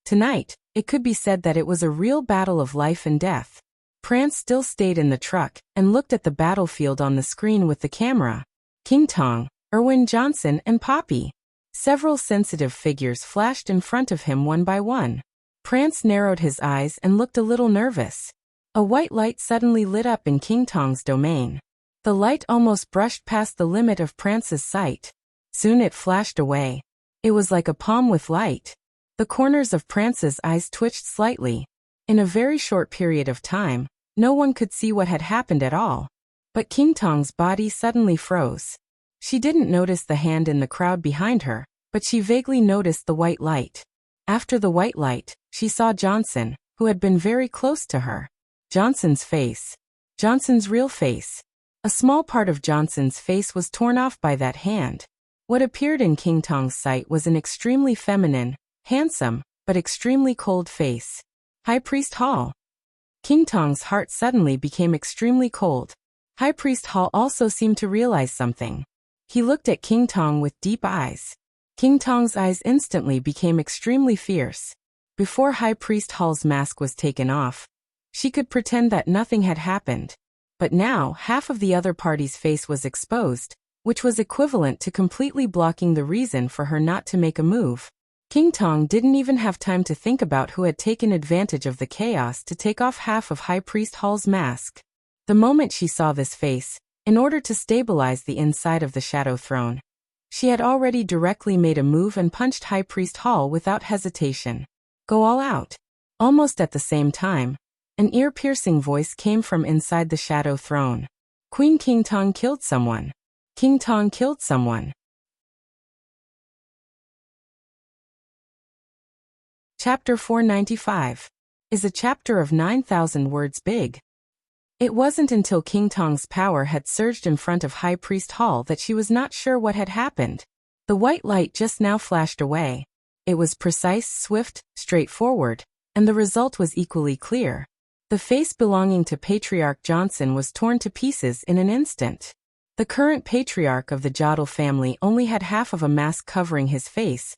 Tonight, it could be said that it was a real battle of life and death. Prance still stayed in the truck and looked at the battlefield on the screen with the camera. King Tong, Erwin Johnson, and Poppy. Several sensitive figures flashed in front of him one by one. Prance narrowed his eyes and looked a little nervous. A white light suddenly lit up in King Tong's domain. The light almost brushed past the limit of Prance's sight. Soon it flashed away. It was like a palm with light. The corners of Prance's eyes twitched slightly. In a very short period of time, no one could see what had happened at all. But King Tong's body suddenly froze. She didn't notice the hand in the crowd behind her, but she vaguely noticed the white light. After the white light, she saw Johnson, who had been very close to her. Johnson's face. Johnson's real face. A small part of Johnson's face was torn off by that hand. What appeared in King Tong's sight was an extremely feminine, handsome, but extremely cold face. High Priest Hall. King Tong's heart suddenly became extremely cold. High Priest Hall also seemed to realize something. He looked at King Tong with deep eyes. King Tong's eyes instantly became extremely fierce. Before High Priest Hall's mask was taken off, she could pretend that nothing had happened. But now, half of the other party's face was exposed, which was equivalent to completely blocking the reason for her not to make a move. King Tong didn't even have time to think about who had taken advantage of the chaos to take off half of High Priest Hall's mask. The moment she saw this face, in order to stabilize the inside of the Shadow Throne, she had already directly made a move and punched High Priest Hall without hesitation. Go all out. Almost at the same time, an ear-piercing voice came from inside the Shadow Throne. Queen King Tong killed someone. King Tong killed someone. Chapter 495 is a chapter of 9,000 words big. It wasn't until King Tong's power had surged in front of High Priest Hall that she was not sure what had happened. The white light just now flashed away. It was precise, swift, straightforward, and the result was equally clear. The face belonging to Patriarch Johnson was torn to pieces in an instant. The current patriarch of the Jodl family only had half of a mask covering his face,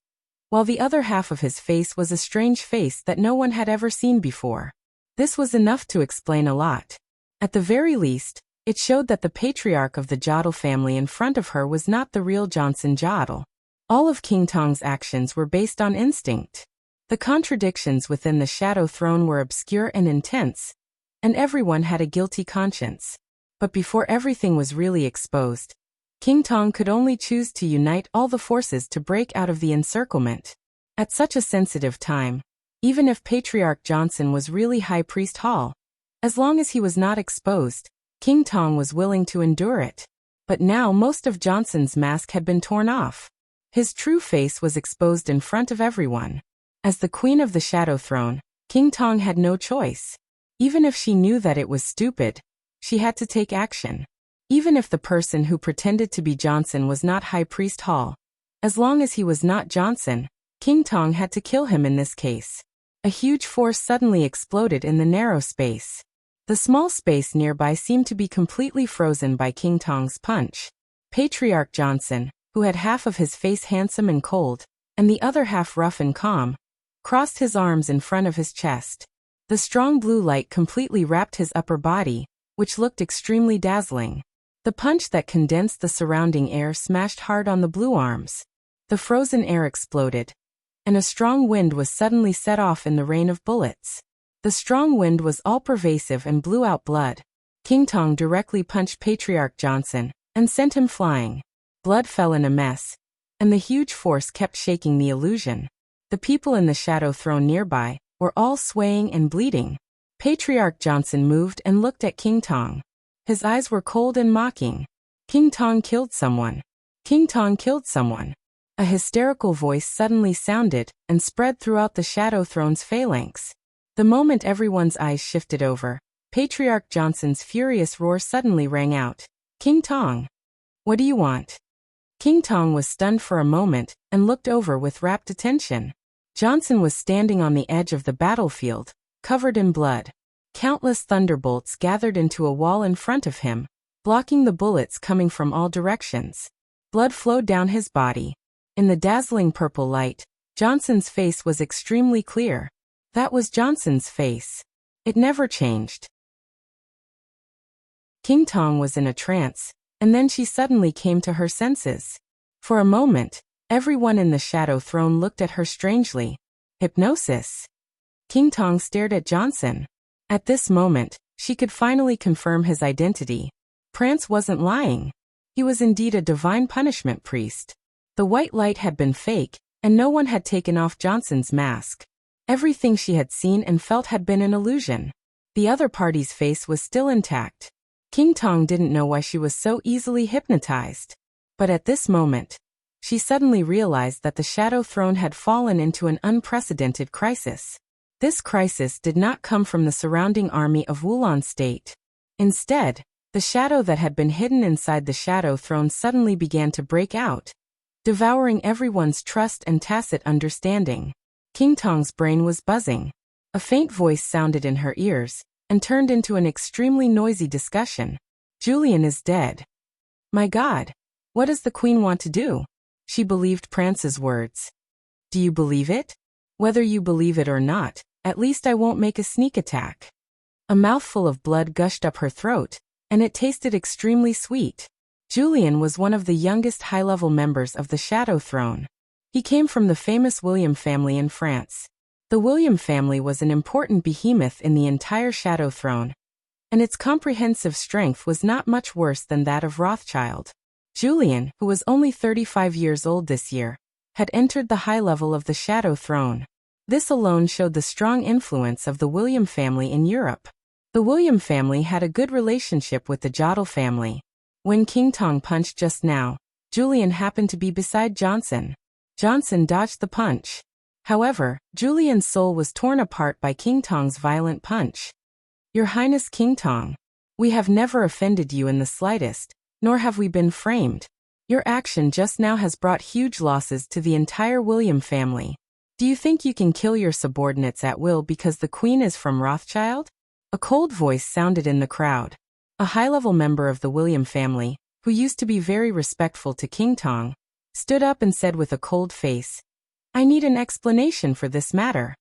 while the other half of his face was a strange face that no one had ever seen before. This was enough to explain a lot. At the very least, it showed that the patriarch of the Jodl family in front of her was not the real Johnson Jodl. All of King Tong's actions were based on instinct. The contradictions within the Shadow Throne were obscure and intense, and everyone had a guilty conscience. But before everything was really exposed, King Tong could only choose to unite all the forces to break out of the encirclement. At such a sensitive time, even if Patriarch Johnson was really High Priest Hall, as long as he was not exposed, King Tong was willing to endure it. But now most of Johnson's mask had been torn off. His true face was exposed in front of everyone. As the Queen of the Shadow Throne, King Tong had no choice. Even if she knew that it was stupid, she had to take action. Even if the person who pretended to be Johnson was not High Priest Hall, as long as he was not Johnson, King Tong had to kill him in this case. A huge force suddenly exploded in the narrow space. The small space nearby seemed to be completely frozen by King Tong's punch. Patriarch Johnson, who had half of his face handsome and cold, and the other half rough and calm, crossed his arms in front of his chest. The strong blue light completely wrapped his upper body, which looked extremely dazzling. The punch that condensed the surrounding air smashed hard on the blue arms. The frozen air exploded, and a strong wind was suddenly set off in the rain of bullets. The strong wind was all-pervasive and blew out blood. King Tong directly punched Patriarch Johnson and sent him flying. Blood fell in a mess, and the huge force kept shaking the illusion. The people in the Shadow Throne nearby were all swaying and bleeding. Patriarch Johnson moved and looked at King Tong. His eyes were cold and mocking. King Tong killed someone. King Tong killed someone. A hysterical voice suddenly sounded and spread throughout the Shadow Throne's phalanx. The moment everyone's eyes shifted over, Patriarch Johnson's furious roar suddenly rang out. King Tong! What do you want? King Tong was stunned for a moment and looked over with rapt attention. Johnson was standing on the edge of the battlefield, covered in blood. Countless thunderbolts gathered into a wall in front of him, blocking the bullets coming from all directions. Blood flowed down his body. In the dazzling purple light, Johnson's face was extremely clear. That was Johnson's face. It never changed. King Tong was in a trance, and then she suddenly came to her senses. For a moment, everyone in the Shadow Throne looked at her strangely. Hypnosis. King Tong stared at Johnson. At this moment, she could finally confirm his identity. Prance wasn't lying. He was indeed a divine punishment priest. The white light had been fake, and no one had taken off Johnson's mask. Everything she had seen and felt had been an illusion. The other party's face was still intact. King Tong didn't know why she was so easily hypnotized. But at this moment, she suddenly realized that the Shadow Throne had fallen into an unprecedented crisis. This crisis did not come from the surrounding army of Wulan State. Instead, the shadow that had been hidden inside the Shadow Throne suddenly began to break out, devouring everyone's trust and tacit understanding. King Tong's brain was buzzing. A faint voice sounded in her ears, and turned into an extremely noisy discussion. Julian is dead. My God, what does the Queen want to do? She believed Prance's words. Do you believe it? Whether you believe it or not, at least I won't make a sneak attack. A mouthful of blood gushed up her throat, and it tasted extremely sweet. Julian was one of the youngest high-level members of the Shadow Throne. He came from the famous William family in France. The William family was an important behemoth in the entire Shadow Throne, and its comprehensive strength was not much worse than that of Rothschild. Julian, who was only 35 years old this year, had entered the high level of the Shadow Throne. This alone showed the strong influence of the William family in Europe. The William family had a good relationship with the Jodl family. When King Tong punched just now, Julian happened to be beside Johnson. Johnson dodged the punch. However, Julian's soul was torn apart by King Tong's violent punch. Your Highness King Tong, we have never offended you in the slightest, nor have we been framed. Your action just now has brought huge losses to the entire William family. Do you think you can kill your subordinates at will because the Queen is from Rothschild? A cold voice sounded in the crowd. A high-level member of the William family, who used to be very respectful to King Tong, stood up and said with a cold face, I need an explanation for this matter.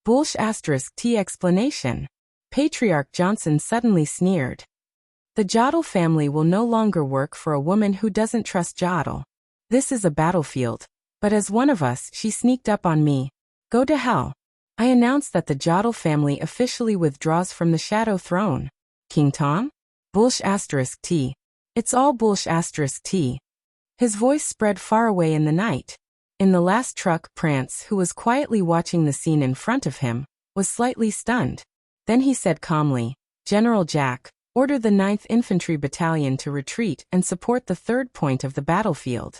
T explanation. Patriarch Johnson suddenly sneered. The Jodl family will no longer work for a woman who doesn't trust Jodl. This is a battlefield, but as one of us she sneaked up on me. Go to hell. I announce that the Jodl family officially withdraws from the Shadow Throne. King Tong? T. It's all T. His voice spread far away in the night. In the last truck, Prance, who was quietly watching the scene in front of him, was slightly stunned. Then he said calmly, General Jack, order the 9th Infantry Battalion to retreat and support the third point of the battlefield.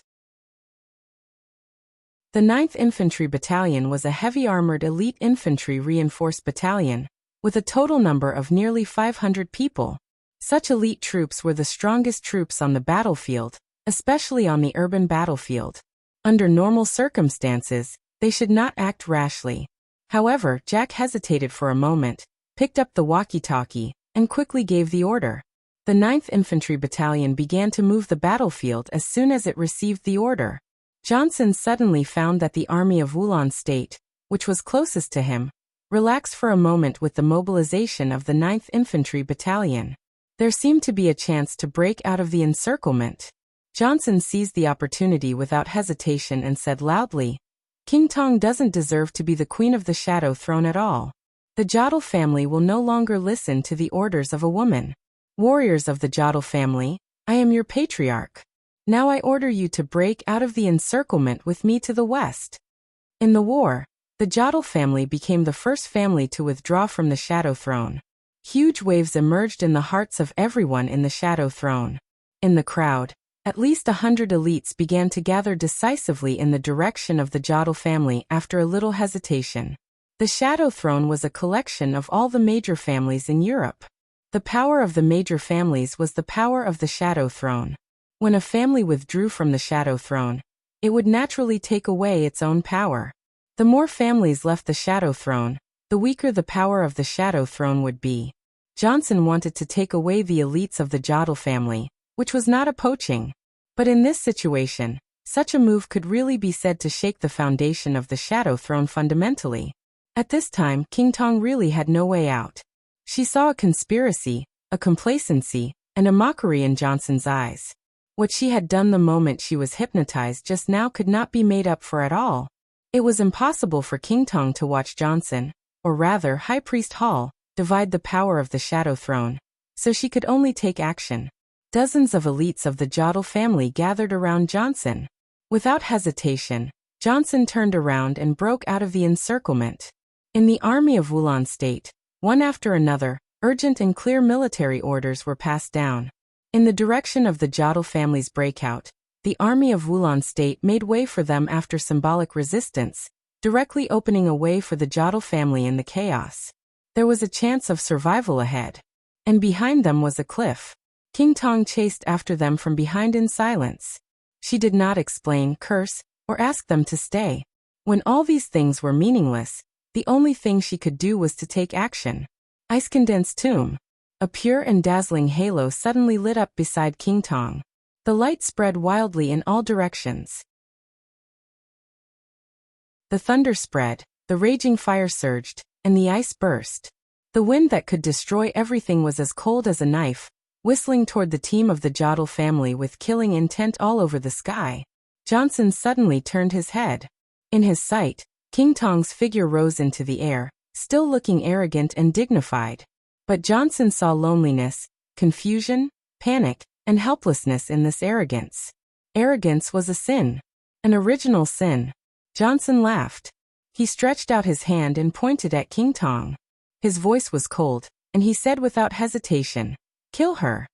The 9th Infantry Battalion was a heavy-armored elite infantry reinforced battalion, with a total number of nearly 500 people. Such elite troops were the strongest troops on the battlefield, especially on the urban battlefield. Under normal circumstances, they should not act rashly. However, Jack hesitated for a moment, picked up the walkie-talkie, and quickly gave the order. The 9th Infantry Battalion began to move the battlefield as soon as it received the order. Johnson suddenly found that the army of Wulan State, which was closest to him, relaxed for a moment with the mobilization of the 9th Infantry Battalion. There seemed to be a chance to break out of the encirclement. Johnson seized the opportunity without hesitation and said loudly, King Tong doesn't deserve to be the Queen of the Shadow Throne at all. The Jodl family will no longer listen to the orders of a woman. Warriors of the Jodl family, I am your patriarch. Now I order you to break out of the encirclement with me to the west. In the war, the Jodl family became the first family to withdraw from the Shadow Throne. Huge waves emerged in the hearts of everyone in the Shadow Throne. In the crowd, at least 100 elites began to gather decisively in the direction of the Jodl family after a little hesitation. The Shadow Throne was a collection of all the major families in Europe. The power of the major families was the power of the Shadow Throne. When a family withdrew from the Shadow Throne, it would naturally take away its own power. The more families left the Shadow Throne, the weaker the power of the Shadow Throne would be. Johnson wanted to take away the elites of the Jodl family, which was not a poaching. But in this situation, such a move could really be said to shake the foundation of the Shadow Throne fundamentally. At this time, King Tong really had no way out. She saw a conspiracy, a complacency, and a mockery in Johnson's eyes. What she had done the moment she was hypnotized just now could not be made up for at all. It was impossible for King Tong to watch Johnson, or rather High Priest Hall, divide the power of the Shadow Throne, so she could only take action. Dozens of elites of the Jodl family gathered around Johnson. Without hesitation, Johnson turned around and broke out of the encirclement. In the army of Wulan State, one after another, Urgent and clear military orders were passed down. In the direction of the Jodl family's breakout, the army of Wulan State made way for them after symbolic resistance, directly opening a way for the Jodl family in the chaos. There was a chance of survival ahead. And behind them was a cliff. King Tong chased after them from behind in silence. She did not explain, curse, or ask them to stay. When all these things were meaningless, the only thing she could do was to take action. Ice-condensed tomb. A pure and dazzling halo suddenly lit up beside King Tong. The light spread wildly in all directions. The thunder spread, the raging fire surged, and the ice burst. The wind that could destroy everything was as cold as a knife, whistling toward the team of the Jodl family with killing intent all over the sky. Johnson suddenly turned his head. In his sight, King Tong's figure rose into the air, still looking arrogant and dignified. But Johnson saw loneliness, confusion, panic, and helplessness in this arrogance. Arrogance was a sin. An original sin. Johnson laughed. He stretched out his hand and pointed at King Tong. His voice was cold, and he said without hesitation, "Kill her."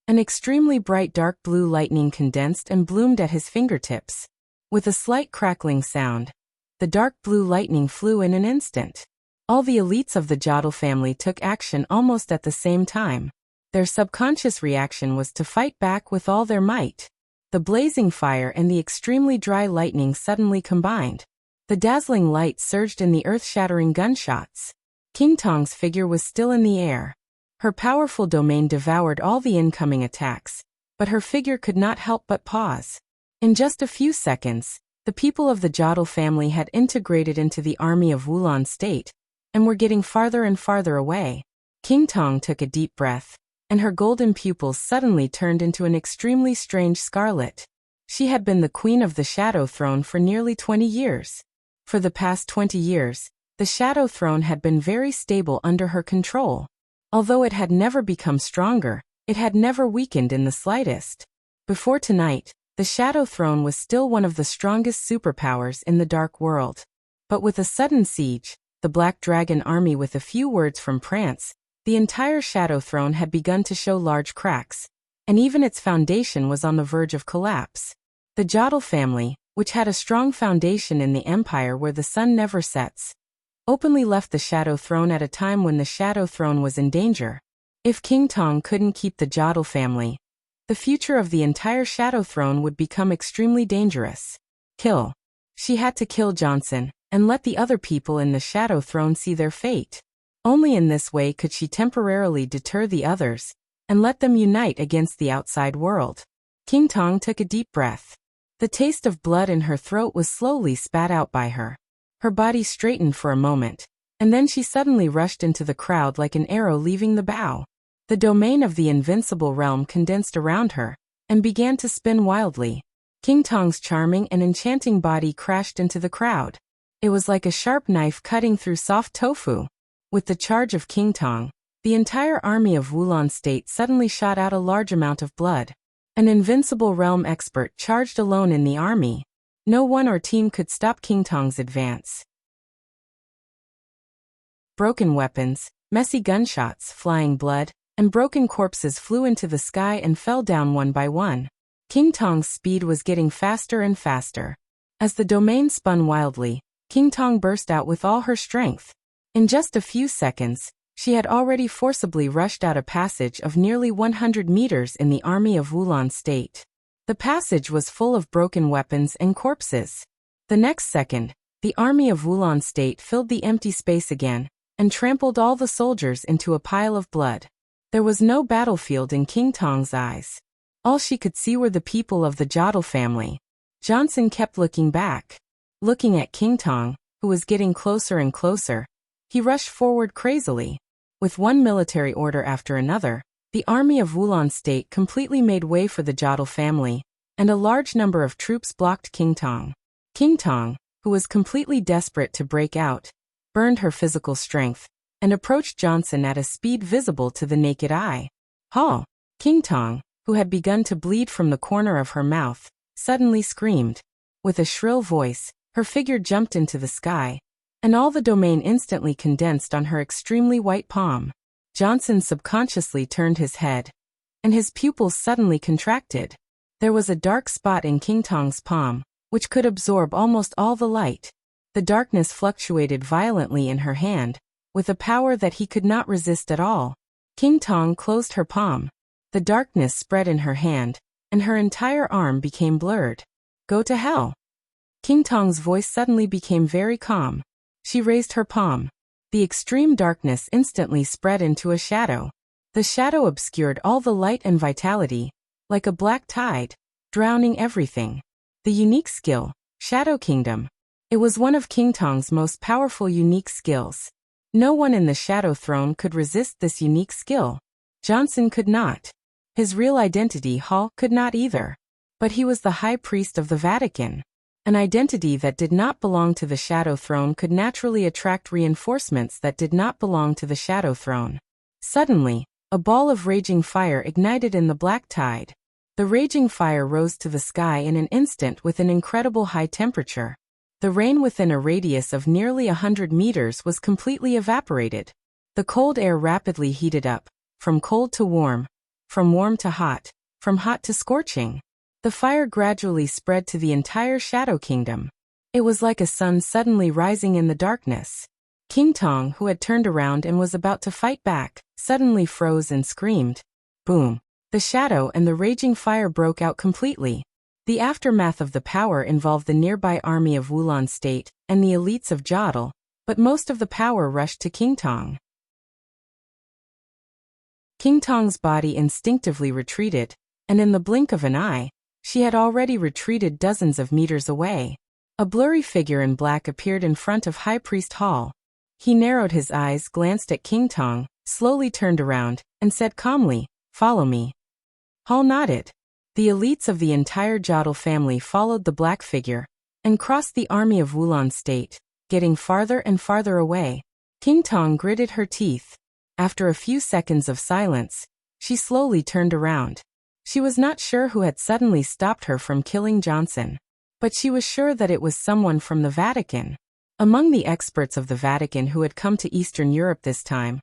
An extremely bright dark blue lightning condensed and bloomed at his fingertips. With a slight crackling sound, the dark blue lightning flew in an instant. All the elites of the Jodl family took action almost at the same time. Their subconscious reaction was to fight back with all their might. The blazing fire and the extremely dry lightning suddenly combined. The dazzling light surged in the earth-shattering gunshots. King Tong's figure was still in the air. Her powerful domain devoured all the incoming attacks, but her figure could not help but pause. In just a few seconds, the people of the Jodl family had integrated into the army of Wulan State, and were getting farther and farther away. King Tong took a deep breath, and her golden pupils suddenly turned into an extremely strange scarlet. She had been the queen of the Shadow Throne for nearly 20 years. For the past 20 years, the Shadow Throne had been very stable under her control. Although it had never become stronger, it had never weakened in the slightest. Before tonight, the Shadow Throne was still one of the strongest superpowers in the Dark World. But with a sudden siege, the Black Dragon army with a few words from Prance, the entire Shadow Throne had begun to show large cracks, and even its foundation was on the verge of collapse. The Jodl family, which had a strong foundation in the empire where the sun never sets, openly left the Shadow Throne at a time when the Shadow Throne was in danger. If King Tong couldn't keep the Jodl family, the future of the entire Shadow Throne would become extremely dangerous. Kill. She had to kill Johnson, and let the other people in the Shadow Throne see their fate. Only in this way could she temporarily deter the others, and let them unite against the outside world. King Tong took a deep breath. The taste of blood in her throat was slowly spat out by her. Her body straightened for a moment, and then she suddenly rushed into the crowd like an arrow leaving the bow. The domain of the invincible realm condensed around her, and began to spin wildly. King Tong's charming and enchanting body crashed into the crowd. It was like a sharp knife cutting through soft tofu. With the charge of King Tong, the entire army of Wulan State suddenly shot out a large amount of blood. An invincible realm expert charged alone in the army. No one or team could stop King Tong's advance. Broken weapons, messy gunshots, flying blood, and broken corpses flew into the sky and fell down one by one. King Tong's speed was getting faster and faster. As the domain spun wildly, King Tong burst out with all her strength. In just a few seconds, she had already forcibly rushed out a passage of nearly 100 meters in the army of Wulan State. The passage was full of broken weapons and corpses. The next second, the army of Wulan State filled the empty space again, and trampled all the soldiers into a pile of blood. There was no battlefield in King Tong's eyes. All she could see were the people of the Jodl family. Johnson kept looking back. Looking at King Tong, who was getting closer and closer, he rushed forward crazily. With one military order after another, the army of Wulan State completely made way for the Jodl family, and a large number of troops blocked King Tong. King Tong, who was completely desperate to break out, burned her physical strength, and approached Johnson at a speed visible to the naked eye. "Halt!" King Tong, who had begun to bleed from the corner of her mouth, suddenly screamed. With a shrill voice, her figure jumped into the sky, and all the domain instantly condensed on her extremely white palm. Johnson subconsciously turned his head, and his pupils suddenly contracted. There was a dark spot in King Tong's palm, which could absorb almost all the light. The darkness fluctuated violently in her hand, with a power that he could not resist at all. King Tong closed her palm. The darkness spread in her hand, and her entire arm became blurred. Go to hell. King Tong's voice suddenly became very calm. She raised her palm. The extreme darkness instantly spread into a shadow. The shadow obscured all the light and vitality, like a black tide, drowning everything. The unique skill, Shadow Kingdom. It was one of King Tong's most powerful unique skills. No one in the Shadow Throne could resist this unique skill. Johnson could not. His real identity, Hall, could not either. But he was the High Priest of the Vatican. An identity that did not belong to the Shadow Throne could naturally attract reinforcements that did not belong to the Shadow Throne. Suddenly, a ball of raging fire ignited in the black tide. The raging fire rose to the sky in an instant with an incredible high temperature. The rain within a radius of nearly 100 meters was completely evaporated. The cold air rapidly heated up, from cold to warm, from warm to hot, from hot to scorching. The fire gradually spread to the entire Shadow Kingdom. It was like a sun suddenly rising in the darkness. King Tong, who had turned around and was about to fight back, suddenly froze and screamed. Boom! The shadow and the raging fire broke out completely. The aftermath of the power involved the nearby army of Wulan State and the elites of Jodel, but most of the power rushed to King Tong. King Tong's body instinctively retreated, and in the blink of an eye, she had already retreated dozens of meters away. A blurry figure in black appeared in front of High Priest Hall. He narrowed his eyes, glanced at King Tong, slowly turned around, and said calmly, "Follow me." Hall nodded. The elites of the entire Jodel family followed the black figure, and crossed the army of Wulan State, getting farther and farther away. King Tong gritted her teeth. After a few seconds of silence, she slowly turned around. She was not sure who had suddenly stopped her from killing Johnson, but she was sure that it was someone from the Vatican. Among the experts of the Vatican who had come to Eastern Europe this time,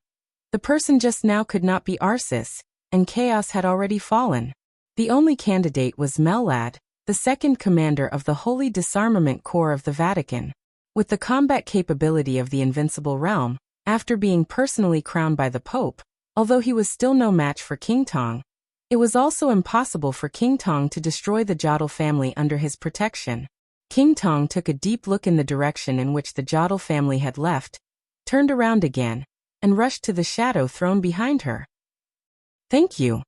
the person just now could not be Arsis, and chaos had already fallen. The only candidate was Mellad, the second commander of the Holy Disarmament Corps of the Vatican. With the combat capability of the Invincible Realm, after being personally crowned by the Pope, although he was still no match for King Tong, it was also impossible for King Tong to destroy the Jodel family under his protection. King Tong took a deep look in the direction in which the Jodel family had left, turned around again, and rushed to the Shadow Throne behind her. Thank you.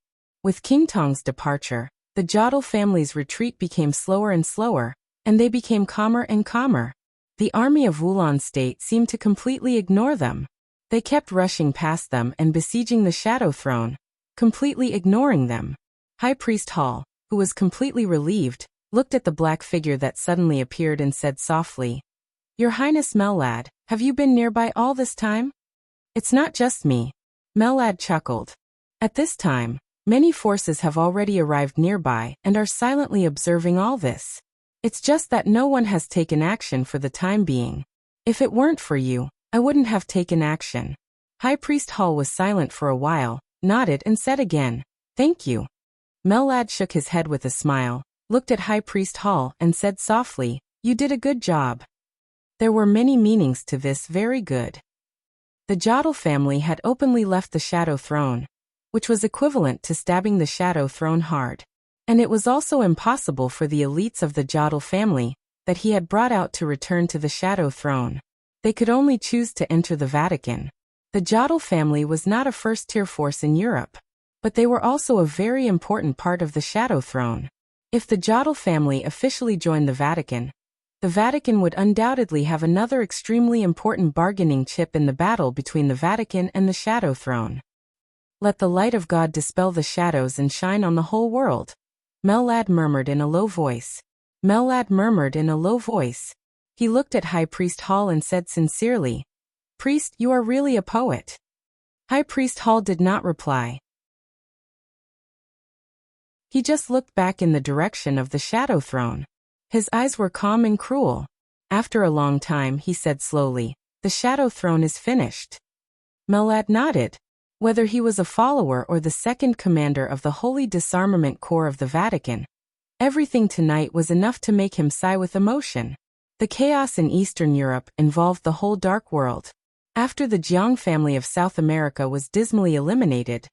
With King Tong's departure, the Jodel family's retreat became slower and slower, and they became calmer and calmer. The army of Wulan State seemed to completely ignore them. They kept rushing past them and besieging the Shadow Throne, completely ignoring them. High Priest Hall, who was completely relieved, looked at the black figure that suddenly appeared and said softly, "Your Highness Mellad, have you been nearby all this time?" "It's not just me." Mellad chuckled. "At this time, many forces have already arrived nearby and are silently observing all this. It's just that no one has taken action for the time being. If it weren't for you, I wouldn't have taken action." High Priest Hall was silent for a while, nodded and said again, "Thank you." Mellad shook his head with a smile, looked at High Priest Hall and said softly, "You did a good job." There were many meanings to this very good. The Jodel family had openly left the Shadow Throne, which was equivalent to stabbing the Shadow Throne hard. And it was also impossible for the elites of the Jodel family that he had brought out to return to the Shadow Throne. They could only choose to enter the Vatican. The Jodel family was not a first-tier force in Europe, but they were also a very important part of the Shadow Throne. If the Jodel family officially joined the Vatican would undoubtedly have another extremely important bargaining chip in the battle between the Vatican and the Shadow Throne. "Let the light of God dispel the shadows and shine on the whole world," Mellad murmured in a low voice. Mellad murmured in a low voice. He looked at High Priest Hall and said sincerely, "Priest, you are really a poet." High Priest Hall did not reply. He just looked back in the direction of the Shadow Throne. His eyes were calm and cruel. After a long time he said slowly, "The Shadow Throne is finished." Mellad nodded. Whether he was a follower or the second commander of the Holy Disarmament Corps of the Vatican, everything tonight was enough to make him sigh with emotion. The chaos in Eastern Europe involved the whole dark world. After the Jiang family of South America was dismally eliminated,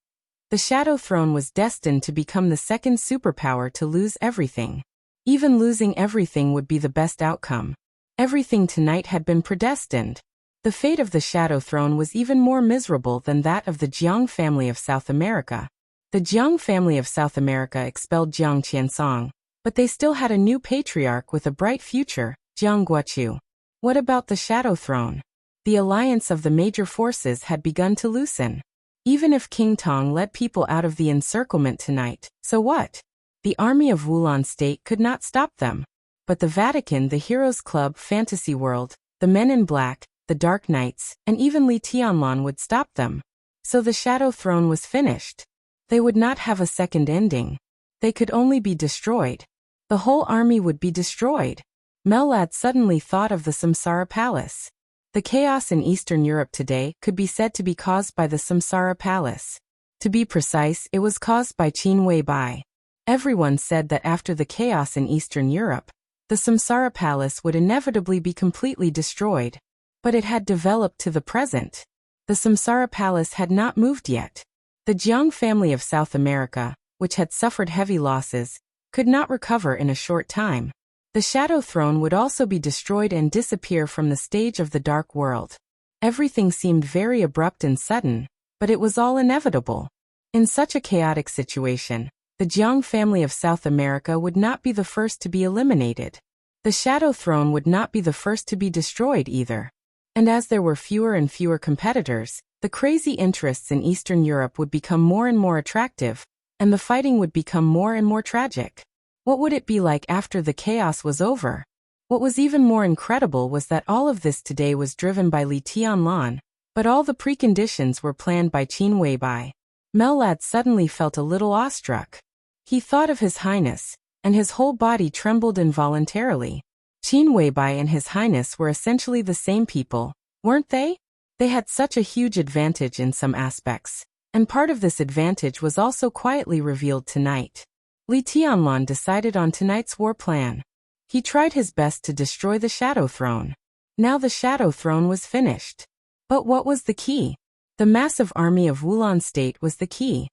the Shadow Throne was destined to become the second superpower to lose everything. Even losing everything would be the best outcome. Everything tonight had been predestined. The fate of the Shadow Throne was even more miserable than that of the Jiang family of South America. The Jiang family of South America expelled Jiang Qiansong, but they still had a new patriarch with a bright future, Jiang Guoqiu. What about the Shadow Throne? The alliance of the major forces had begun to loosen. Even if King Tong led people out of the encirclement tonight, so what? The army of Wulan State could not stop them. But the Vatican, the Heroes Club, Fantasy World, the Men in Black, the Dark Knights, and even Li Tianlan would stop them. So the Shadow Throne was finished. They would not have a second ending. They could only be destroyed. The whole army would be destroyed. Mellad suddenly thought of the Samsara Palace. The chaos in Eastern Europe today could be said to be caused by the Samsara Palace. To be precise, it was caused by Qin Weibai. Everyone said that after the chaos in Eastern Europe, the Samsara Palace would inevitably be completely destroyed. But it had developed to the present. The Samsara Palace had not moved yet. The Jiang family of South America, which had suffered heavy losses, could not recover in a short time. The Shadow Throne would also be destroyed and disappear from the stage of the Dark World. Everything seemed very abrupt and sudden, but it was all inevitable. In such a chaotic situation, the Jiang family of South America would not be the first to be eliminated. The Shadow Throne would not be the first to be destroyed either. And as there were fewer and fewer competitors, the crazy interests in Eastern Europe would become more and more attractive, and the fighting would become more and more tragic. What would it be like after the chaos was over? What was even more incredible was that all of this today was driven by Li Tianlan, but all the preconditions were planned by Qin Weibai. Mellad suddenly felt a little awestruck. He thought of His Highness, and his whole body trembled involuntarily. Qin Weibai and His Highness were essentially the same people, weren't they? They had such a huge advantage in some aspects, and part of this advantage was also quietly revealed tonight. Li Tianlan decided on tonight's war plan. He tried his best to destroy the Shadow Throne. Now the Shadow Throne was finished. But what was the key? The massive army of Wulan State was the key.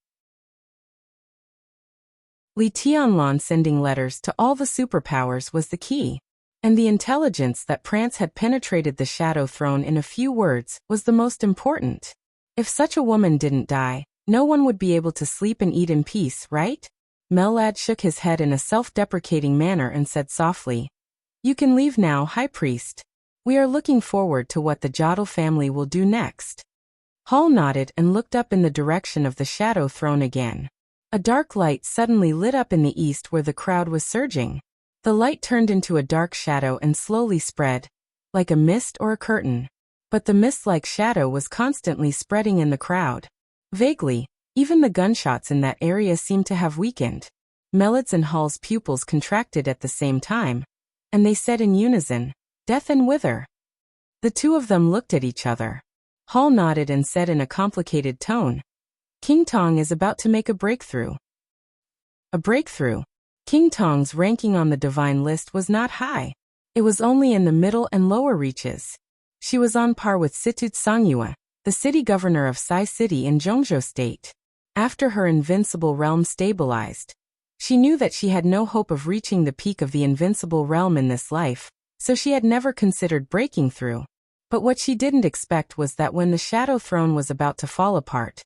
Li Tianlan sending letters to all the superpowers was the key. And the intelligence that Prance had penetrated the Shadow Throne in a few words was the most important. If such a woman didn't die, no one would be able to sleep and eat in peace, right? Mellad shook his head in a self-deprecating manner and said softly, "You can leave now, High Priest. We are looking forward to what the Jodl family will do next." Hall nodded and looked up in the direction of the Shadow Throne again. A dark light suddenly lit up in the east where the crowd was surging. The light turned into a dark shadow and slowly spread, like a mist or a curtain. But the mist-like shadow was constantly spreading in the crowd. Vaguely, even the gunshots in that area seemed to have weakened. Mellad's and Hall's pupils contracted at the same time, and they said in unison, "Death and wither." The two of them looked at each other. Hall nodded and said in a complicated tone, "King Tong is about to make a breakthrough." A breakthrough. King Tong's ranking on the divine list was not high. It was only in the middle and lower reaches. She was on par with Situt Songyue, the city governor of Sai City in Zhongzhou State. After her invincible realm stabilized, she knew that she had no hope of reaching the peak of the invincible realm in this life, so she had never considered breaking through. But what she didn't expect was that when the Shadow Throne was about to fall apart,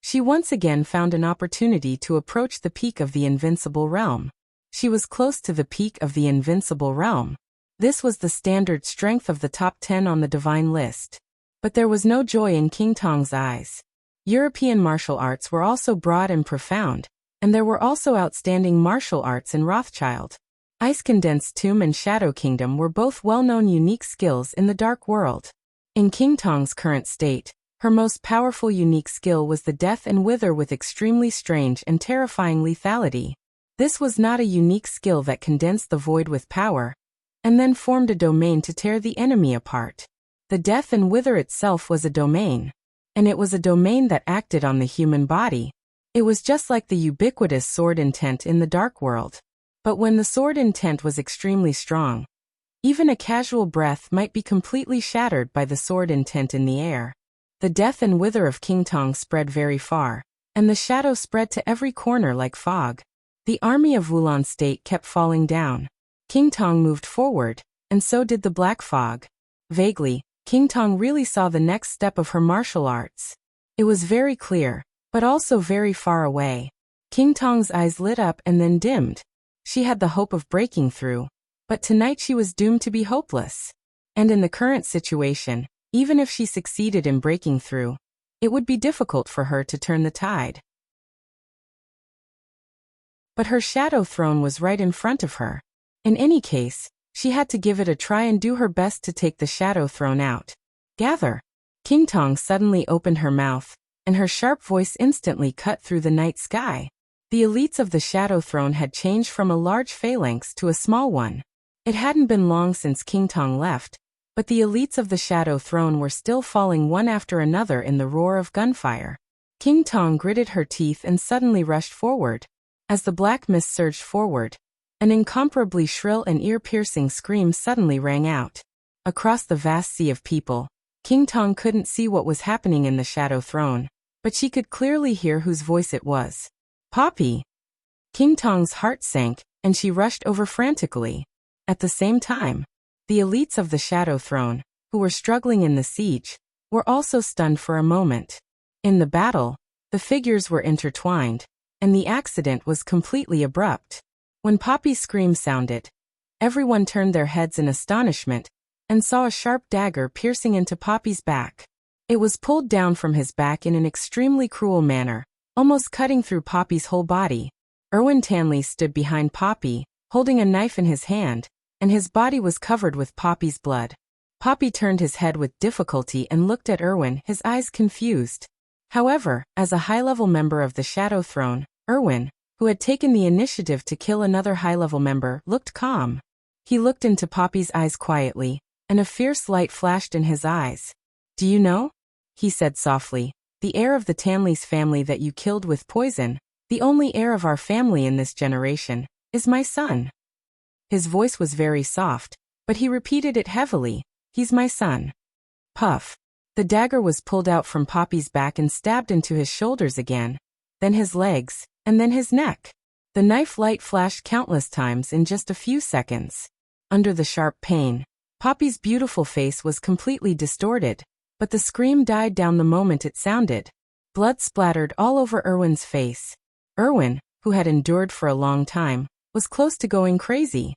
she once again found an opportunity to approach the peak of the invincible realm. She was close to the peak of the invincible realm. This was the standard strength of the top 10 on the divine list. But there was no joy in King Tong's eyes. European martial arts were also broad and profound, and there were also outstanding martial arts in Rothschild. Ice Condensed Tomb and Shadow Kingdom were both well-known unique skills in the Dark World. In King Tong's current state, her most powerful unique skill was the Death and Wither with extremely strange and terrifying lethality. This was not a unique skill that condensed the void with power, and then formed a domain to tear the enemy apart. The Death and Wither itself was a domain. and it was a domain that acted on the human body. It was just like the ubiquitous sword intent in the dark world. But when the sword intent was extremely strong, even a casual breath might be completely shattered by the sword intent in the air. The death and wither of King Tong spread very far, and the shadow spread to every corner like fog. The army of Wulan State kept falling down. King Tong moved forward, and so did the black fog. Vaguely, King Tong really saw the next step of her martial arts. It was very clear, but also very far away. King Tong's eyes lit up and then dimmed. She had the hope of breaking through, but tonight she was doomed to be hopeless. And in the current situation, even if she succeeded in breaking through, it would be difficult for her to turn the tide. But her shadow throne was right in front of her. In any case, she had to give it a try and do her best to take the shadow throne out. Gather! King Tong suddenly opened her mouth, and her sharp voice instantly cut through the night sky. The elites of the shadow throne had changed from a large phalanx to a small one. It hadn't been long since King Tong left, but the elites of the shadow throne were still falling one after another in the roar of gunfire. King Tong gritted her teeth and suddenly rushed forward. As the black mist surged forward, an incomparably shrill and ear-piercing scream suddenly rang out. Across the vast sea of people, King Tong couldn't see what was happening in the shadow throne, but she could clearly hear whose voice it was. Poppy! King Tong's heart sank, and she rushed over frantically. At the same time, the elites of the Shadow Throne, who were struggling in the siege, were also stunned for a moment. In the battle, the figures were intertwined, and the accident was completely abrupt. When Poppy's scream sounded, everyone turned their heads in astonishment and saw a sharp dagger piercing into Poppy's back. It was pulled down from his back in an extremely cruel manner, almost cutting through Poppy's whole body. Erwin Tanley stood behind Poppy, holding a knife in his hand, and his body was covered with Poppy's blood. Poppy turned his head with difficulty and looked at Erwin, his eyes confused. However, as a high-level member of the Shadow Throne, Erwin, who had taken the initiative to kill another high-level member, looked calm. He looked into Poppy's eyes quietly, and a fierce light flashed in his eyes. "Do you know?" he said softly. "The heir of the Tanley's family that you killed with poison, the only heir of our family in this generation, is my son." His voice was very soft, but he repeated it heavily. "He's my son." Puff. The dagger was pulled out from Poppy's back and stabbed into his shoulders again, then his legs, and then his neck. The knife light flashed countless times in just a few seconds. Under the sharp pain, Poppy's beautiful face was completely distorted, but the scream died down the moment it sounded. Blood splattered all over Erwin's face. Erwin, who had endured for a long time, was close to going crazy.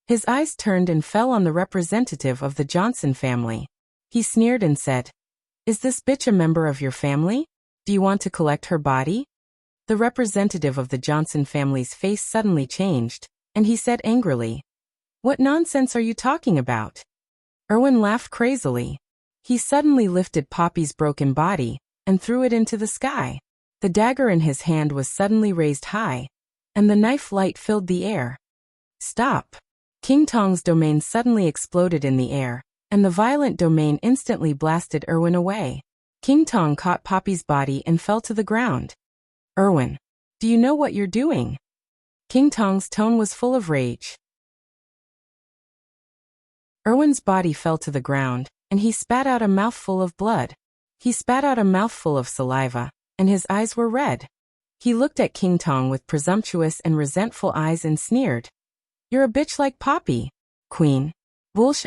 His eyes turned and fell on the representative of the Johnson family. He sneered and said, "Is this bitch a member of your family? Do you want to collect her body?" The representative of the Johnson family's face suddenly changed, and he said angrily, "What nonsense are you talking about?" Erwin laughed crazily. He suddenly lifted Poppy's broken body and threw it into the sky. The dagger in his hand was suddenly raised high, and the knife light filled the air. "Stop!" King Tong's domain suddenly exploded in the air, and the violent domain instantly blasted Erwin away. King Tong caught Poppy's body and fell to the ground. "Erwin, do you know what you're doing?" King Tong's tone was full of rage. Erwin's body fell to the ground, and he spat out a mouthful of blood. He spat out a mouthful of saliva, and his eyes were red. He looked at King Tong with presumptuous and resentful eyes and sneered. "You're a bitch like Poppy, Queen. Bullsh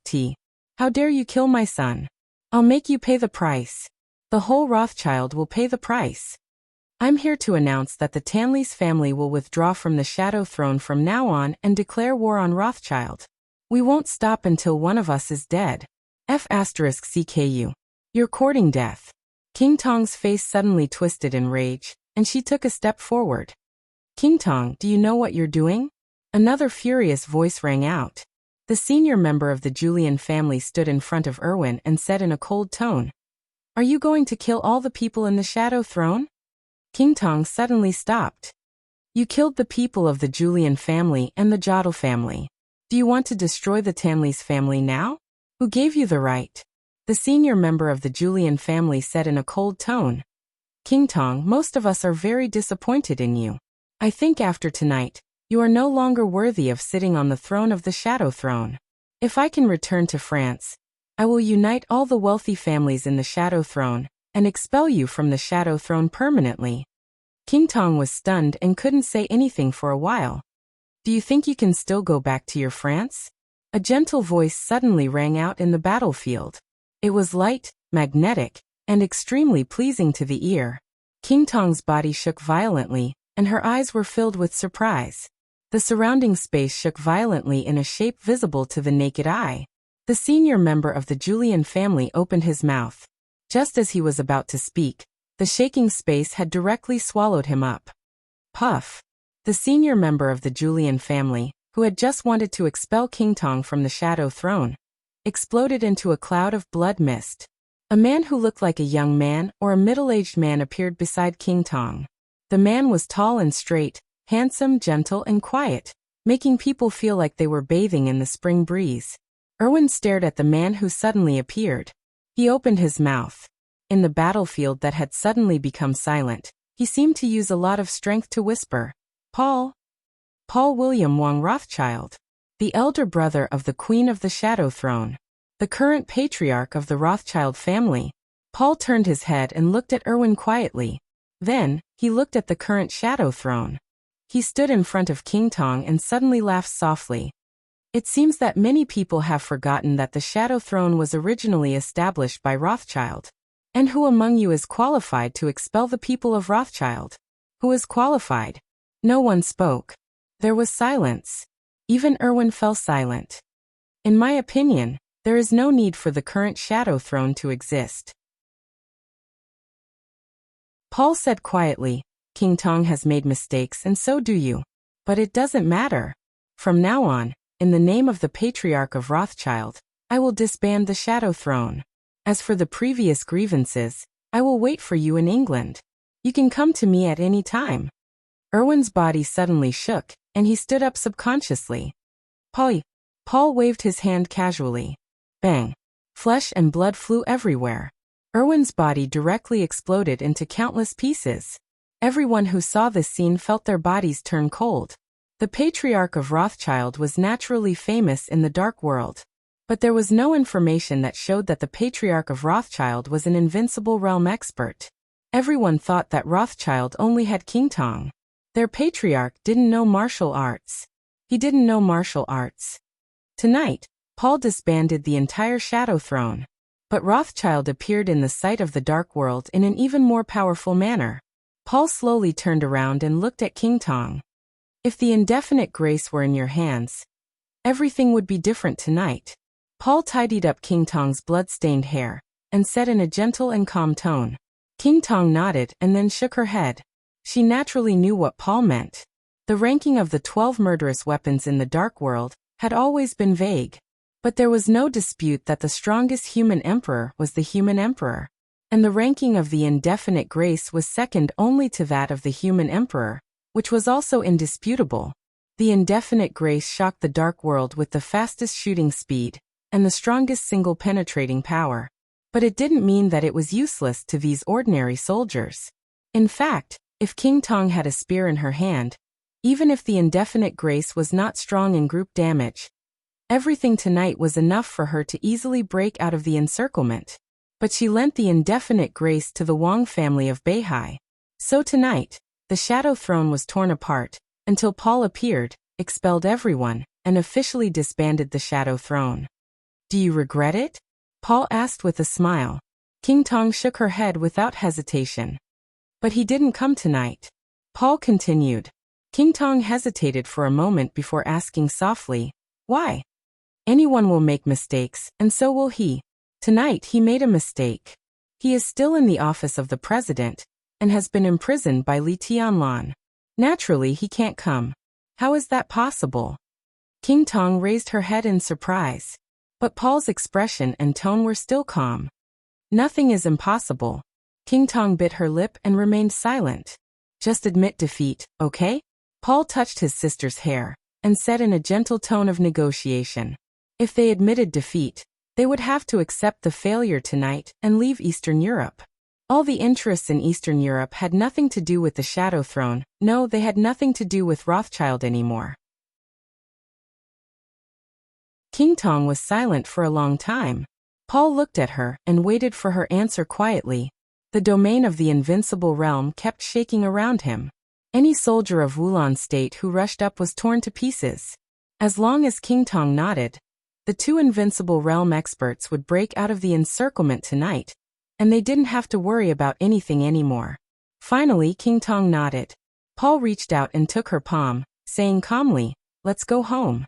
*T. How dare you kill my son? I'll make you pay the price. The whole Rothschild will pay the price. I'm here to announce that the Tanley's family will withdraw from the Shadow Throne from now on and declare war on Rothschild. We won't stop until one of us is dead. *CKU. You're courting death." King Tong's face suddenly twisted in rage, and she took a step forward. "King Tong, do you know what you're doing?" Another furious voice rang out. The senior member of the Julian family stood in front of Erwin and said in a cold tone, "Are you going to kill all the people in the Shadow Throne?" King Tong suddenly stopped. "You killed the people of the Julian family and the Jodl family. Do you want to destroy the Tanley's family now? Who gave you the right?" The senior member of the Julian family said in a cold tone. King Tong, most of us are very disappointed in you. I think after tonight, you are no longer worthy of sitting on the throne of the Shadow Throne. If I can return to France, I will unite all the wealthy families in the Shadow Throne and expel you from the Shadow Throne permanently. King Tong was stunned and couldn't say anything for a while. Do you think you can still go back to your France? A gentle voice suddenly rang out in the battlefield. It was light, magnetic, and extremely pleasing to the ear. King Tong's body shook violently, and her eyes were filled with surprise. The surrounding space shook violently in a shape visible to the naked eye. The senior member of the Julian family opened his mouth. Just as he was about to speak, the shaking space had directly swallowed him up. Puff! The senior member of the Julian family, who had just wanted to expel King Tong from the Shadow Throne, exploded into a cloud of blood mist. A man who looked like a young man or a middle-aged man appeared beside King Tong. The man was tall and straight, handsome, gentle, and quiet, making people feel like they were bathing in the spring breeze. Erwin stared at the man who suddenly appeared. He opened his mouth. In the battlefield that had suddenly become silent, he seemed to use a lot of strength to whisper, Paul William Wong Rothschild, the elder brother of the Queen of the Shadow Throne, the current patriarch of the Rothschild family. Paul turned his head and looked at Erwin quietly. Then, he looked at the current Shadow Throne. He stood in front of King Tong and suddenly laughed softly. It seems that many people have forgotten that the Shadow Throne was originally established by Rothschild. And who among you is qualified to expel the people of Rothschild? Who is qualified? No one spoke. There was silence. Even Erwin fell silent. In my opinion, there is no need for the current Shadow Throne to exist. Paul said quietly, King Tong has made mistakes and so do you. But it doesn't matter. From now on, in the name of the Patriarch of Rothschild, I will disband the Shadow Throne. As for the previous grievances, I will wait for you in England. You can come to me at any time. Erwin's body suddenly shook, and he stood up subconsciously. Paul waved his hand casually. Bang! Flesh and blood flew everywhere. Erwin's body directly exploded into countless pieces. Everyone who saw this scene felt their bodies turn cold. The Patriarch of Rothschild was naturally famous in the dark world. But there was no information that showed that the Patriarch of Rothschild was an invincible realm expert. Everyone thought that Rothschild only had King Tong. Their Patriarch didn't know martial arts. He didn't know martial arts. Tonight, Paul disbanded the entire Shadow Throne. But Rothschild appeared in the sight of the dark world in an even more powerful manner. Paul slowly turned around and looked at King Tong. If the indefinite grace were in your hands, everything would be different tonight. Paul tidied up King Tong's blood-stained hair, and said in a gentle and calm tone. King Tong nodded and then shook her head. She naturally knew what Paul meant. The ranking of the 12 murderous weapons in the dark world had always been vague. But there was no dispute that the strongest human emperor was the human emperor. And the ranking of the indefinite grace was second only to that of the human emperor, which was also indisputable. The indefinite grace shocked the dark world with the fastest shooting speed, and the strongest single penetrating power. But it didn't mean that it was useless to these ordinary soldiers. In fact, if King Tong had a spear in her hand, even if the indefinite grace was not strong in group damage, everything tonight was enough for her to easily break out of the encirclement. But she lent the indefinite grace to the Wong family of Beihai. So tonight, the Shadow Throne was torn apart, until Paul appeared, expelled everyone, and officially disbanded the Shadow Throne. Do you regret it? Paul asked with a smile. King Tong shook her head without hesitation. But he didn't come tonight. Paul continued. King Tong hesitated for a moment before asking softly, why? Anyone will make mistakes, and so will he. Tonight he made a mistake. He is still in the office of the president, and has been imprisoned by Li Tianlan. Naturally he can't come. How is that possible? King Tong raised her head in surprise. But Paul's expression and tone were still calm. Nothing is impossible. King Tong bit her lip and remained silent. Just admit defeat, okay? Paul touched his sister's hair, and said in a gentle tone of negotiation. If they admitted defeat, They would have to accept the failure tonight and leave Eastern Europe. All the interests in Eastern Europe had nothing to do with the Shadow Throne. No, they had nothing to do with Rothschild anymore. King Tong was silent for a long time. Paul looked at her and waited for her answer quietly. The domain of the invincible realm kept shaking around him. Any soldier of Wulan state who rushed up was torn to pieces. As long as King Tong nodded, the two invincible realm experts would break out of the encirclement tonight, and they didn't have to worry about anything anymore. Finally, King Tong nodded. Paul reached out and took her palm, saying calmly, "Let's go home."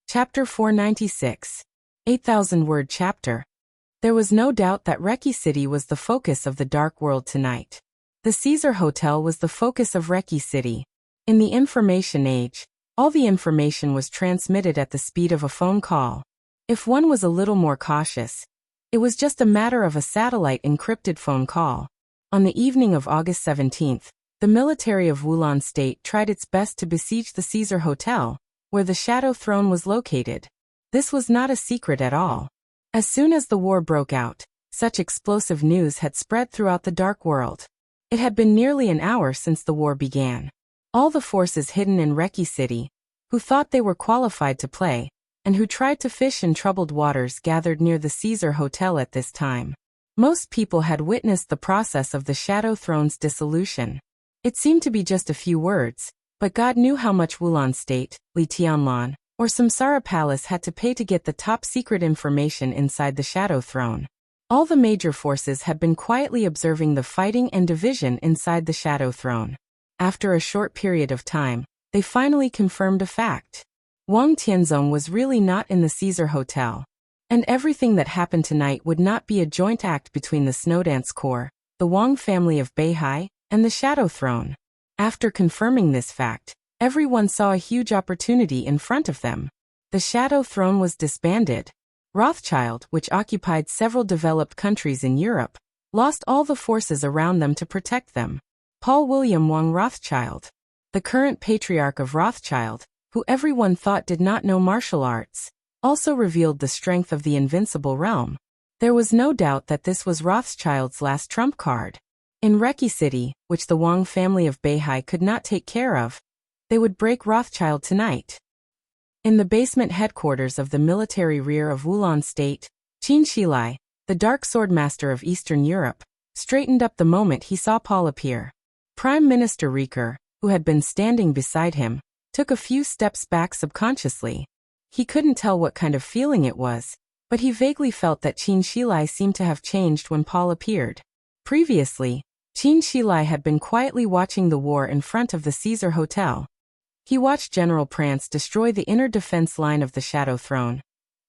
Chapter 496. 8,000-word chapter. There was no doubt that Reki City was the focus of the Dark World tonight. The Caesar Hotel was the focus of Reki City. In the information age, all the information was transmitted at the speed of a phone call. If one was a little more cautious, it was just a matter of a satellite encrypted phone call. On the evening of August 17th, the military of Wulan State tried its best to besiege the Caesar Hotel, where the Shadow Throne was located. This was not a secret at all. As soon as the war broke out, such explosive news had spread throughout the Dark World. It had been nearly an hour since the war began. All the forces hidden in Reki City, who thought they were qualified to play, and who tried to fish in troubled waters gathered near the Caesar Hotel at this time. Most people had witnessed the process of the Shadow Throne's dissolution. It seemed to be just a few words, but God knew how much Wulan State, Li Tianlan, or Samsara Palace had to pay to get the top-secret information inside the Shadow Throne. All the major forces had been quietly observing the fighting and division inside the Shadow Throne. After a short period of time, they finally confirmed a fact. Wang Tianzong was really not in the Caesar Hotel. And everything that happened tonight would not be a joint act between the Snowdance Corps, the Wang family of Beihai, and the Shadow Throne. After confirming this fact, everyone saw a huge opportunity in front of them. The Shadow Throne was disbanded. Rothschild, which occupied several developed countries in Europe, lost all the forces around them to protect them. Paul William Wang Rothschild, the current patriarch of Rothschild, who everyone thought did not know martial arts, also revealed the strength of the invincible realm. There was no doubt that this was Rothschild's last trump card. In Reki City, which the Wang family of Beihai could not take care of, they would break Rothschild tonight. In the basement headquarters of the military rear of Wulan State, Qin Shilai, the Dark Swordmaster of Eastern Europe, straightened up the moment he saw Paul appear. Prime Minister Riker, who had been standing beside him, took a few steps back subconsciously. He couldn't tell what kind of feeling it was, but he vaguely felt that Qin Shilai seemed to have changed when Paul appeared. Previously, Qin Shilai had been quietly watching the war in front of the Caesar Hotel. He watched General Prance destroy the inner defense line of the Shadow Throne,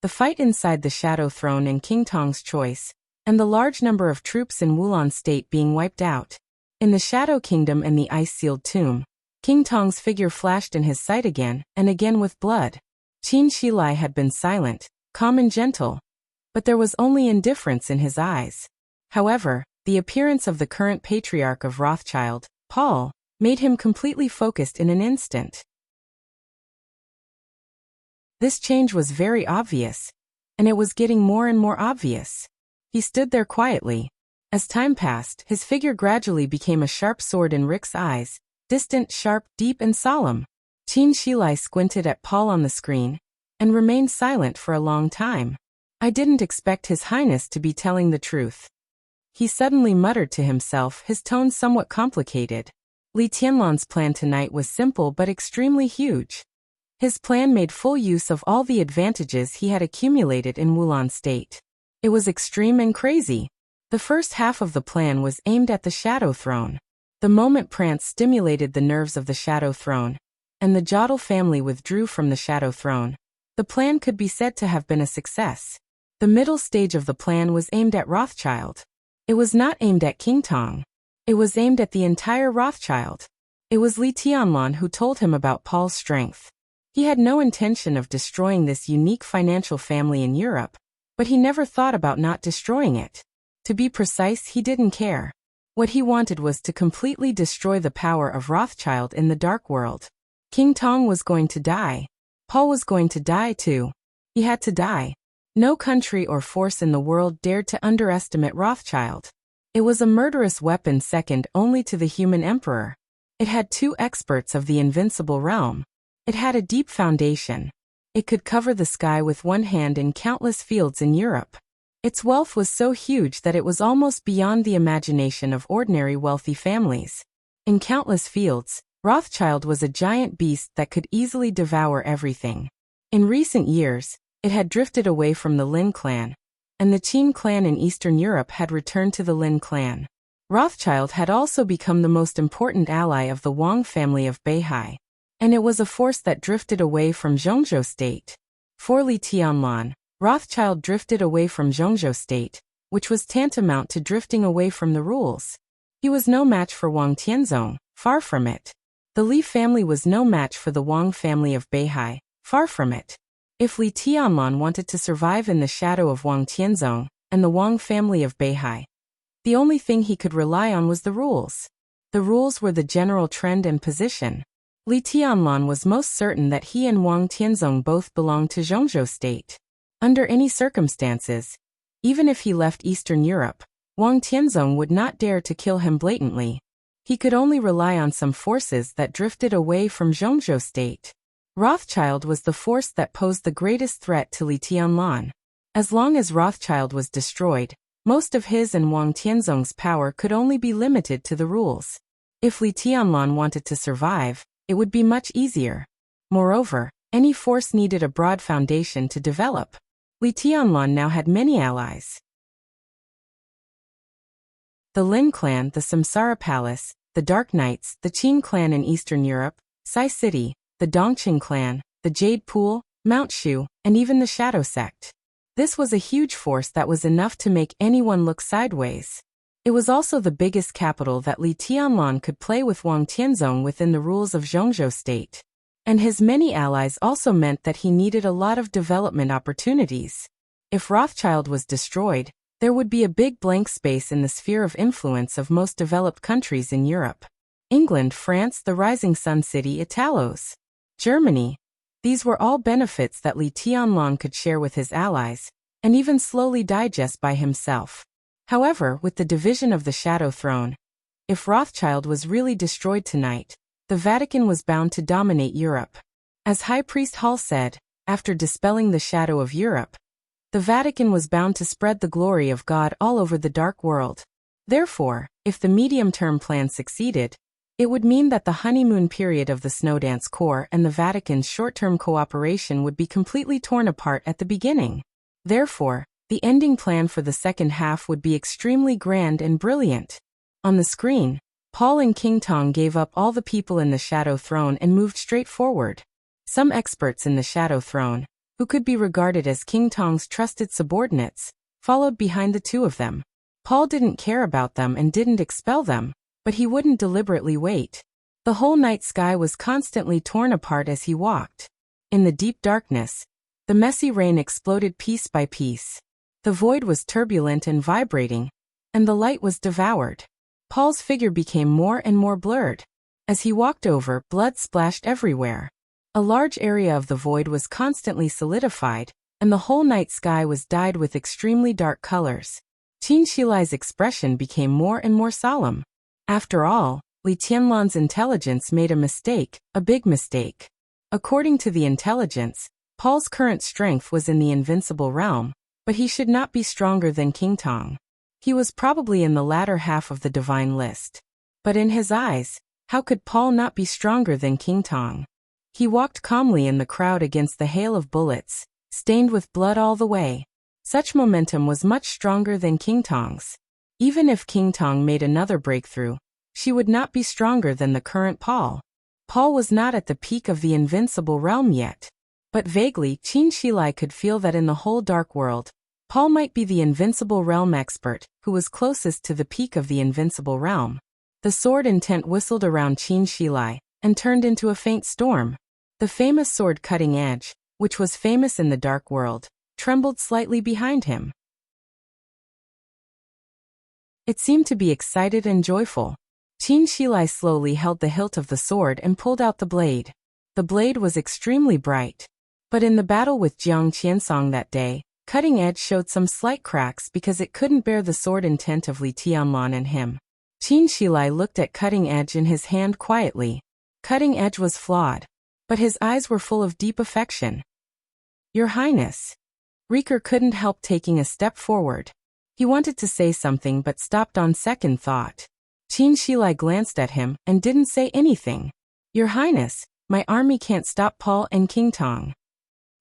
the fight inside the Shadow Throne and King Tong's choice, and the large number of troops in Wulan State being wiped out. In the Shadow Kingdom and the ice-sealed tomb, King Tong's figure flashed in his sight again and again with blood. Qin Shilai had been silent, calm and gentle, but there was only indifference in his eyes. However, the appearance of the current patriarch of Rothschild, Paul, made him completely focused in an instant. This change was very obvious, and it was getting more and more obvious. He stood there quietly. As time passed, his figure gradually became a sharp sword in Rick's eyes, distant, sharp, deep and solemn. Qin Shilai squinted at Paul on the screen, and remained silent for a long time. I didn't expect His Highness to be telling the truth. He suddenly muttered to himself, his tone somewhat complicated. Li Tianlan's plan tonight was simple but extremely huge. His plan made full use of all the advantages he had accumulated in Wulan State. It was extreme and crazy. The first half of the plan was aimed at the Shadow Throne. The moment Prance stimulated the nerves of the Shadow Throne, and the Jodl family withdrew from the Shadow Throne, the plan could be said to have been a success. The middle stage of the plan was aimed at Rothschild. It was not aimed at King Tong. It was aimed at the entire Rothschild. It was Li Tianlan who told him about Paul's strength. He had no intention of destroying this unique financial family in Europe, but he never thought about not destroying it. To be precise, he didn't care. What he wanted was to completely destroy the power of Rothschild in the Dark World. King Tong was going to die. Paul was going to die too. He had to die. No country or force in the world dared to underestimate Rothschild. It was a murderous weapon second only to the human emperor. It had 2 experts of the invincible realm. It had a deep foundation. It could cover the sky with one hand in countless fields in Europe. Its wealth was so huge that it was almost beyond the imagination of ordinary wealthy families. In countless fields, Rothschild was a giant beast that could easily devour everything. In recent years, it had drifted away from the Lin clan, and the Qin clan in Eastern Europe had returned to the Lin clan. Rothschild had also become the most important ally of the Wang family of Beihai, and it was a force that drifted away from Zhongzhou state. For Li Tianlan, Rothschild drifted away from Zhongzhou state, which was tantamount to drifting away from the rules. He was no match for Wang Tianzong, far from it. The Li family was no match for the Wang family of Beihai, far from it. If Li Tianlan wanted to survive in the shadow of Wang Tianzong and the Wang family of Beihai, the only thing he could rely on was the rules. The rules were the general trend and position. Li Tianlan was most certain that he and Wang Tianzong both belonged to Zhongzhou state. Under any circumstances, even if he left Eastern Europe, Wang Tianzong would not dare to kill him blatantly. He could only rely on some forces that drifted away from Zhongzhou state. Rothschild was the force that posed the greatest threat to Li Tianlan. As long as Rothschild was destroyed, most of his and Wang Tianzong's power could only be limited to the rules. If Li Tianlan wanted to survive, it would be much easier. Moreover, any force needed a broad foundation to develop. Li Tianlan now had many allies. The Lin clan, the Samsara Palace, the Dark Knights, the Qin clan in Eastern Europe, Sai City, the Dongqing clan, the Jade Pool, Mount Shu, and even the Shadow Sect. This was a huge force that was enough to make anyone look sideways. It was also the biggest capital that Li Tianlan could play with Wang Tianzong within the rules of Zhongzhou state. And his many allies also meant that he needed a lot of development opportunities. If Rothschild was destroyed, there would be a big blank space in the sphere of influence of most developed countries in Europe. England, France, the Rising Sun City, Italos, Germany. These were all benefits that Li Tianlan could share with his allies, and even slowly digest by himself. However, with the division of the Shadow Throne, if Rothschild was really destroyed tonight, the Vatican was bound to dominate Europe. As High Priest Hall said, after dispelling the shadow of Europe, the Vatican was bound to spread the glory of God all over the dark world. Therefore, if the medium-term plan succeeded, it would mean that the honeymoon period of the Snowdance Corps and the Vatican's short-term cooperation would be completely torn apart at the beginning. Therefore, the ending plan for the second half would be extremely grand and brilliant. On the screen, Paul and King Tong gave up all the people in the Shadow Throne and moved straight forward. Some experts in the Shadow Throne, who could be regarded as King Tong's trusted subordinates, followed behind the two of them. Paul didn't care about them and didn't expel them, but he wouldn't deliberately wait. The whole night sky was constantly torn apart as he walked. In the deep darkness, the messy rain exploded piece by piece. The void was turbulent and vibrating, and the light was devoured. Paul's figure became more and more blurred. As he walked over, blood splashed everywhere. A large area of the void was constantly solidified, and the whole night sky was dyed with extremely dark colors. Qin Shilai's expression became more and more solemn. After all, Li Tianlan's intelligence made a mistake, a big mistake. According to the intelligence, Paul's current strength was in the invincible realm, but he should not be stronger than King Tong. He was probably in the latter half of the divine list. But in his eyes, how could Paul not be stronger than King Tong? He walked calmly in the crowd against the hail of bullets, stained with blood all the way. Such momentum was much stronger than King Tong's. Even if King Tong made another breakthrough, she would not be stronger than the current Paul. Paul was not at the peak of the invincible realm yet. But vaguely, Qin Shilai could feel that in the whole dark world, Paul might be the invincible realm expert, who was closest to the peak of the invincible realm. The sword intent whistled around Qin Shilai, and turned into a faint storm. The famous sword cutting edge, which was famous in the dark world, trembled slightly behind him. It seemed to be excited and joyful. Qin Shilai slowly held the hilt of the sword and pulled out the blade. The blade was extremely bright. But in the battle with Jiang Qiansong that day, Cutting Edge showed some slight cracks because it couldn't bear the sword intent of Li Tianlan and him. Qin Shilai looked at Cutting Edge in his hand quietly. Cutting Edge was flawed, but his eyes were full of deep affection. Your Highness. Rieker couldn't help taking a step forward. He wanted to say something but stopped on second thought. Qin Shilai glanced at him and didn't say anything. Your Highness, my army can't stop Paul and King Tong.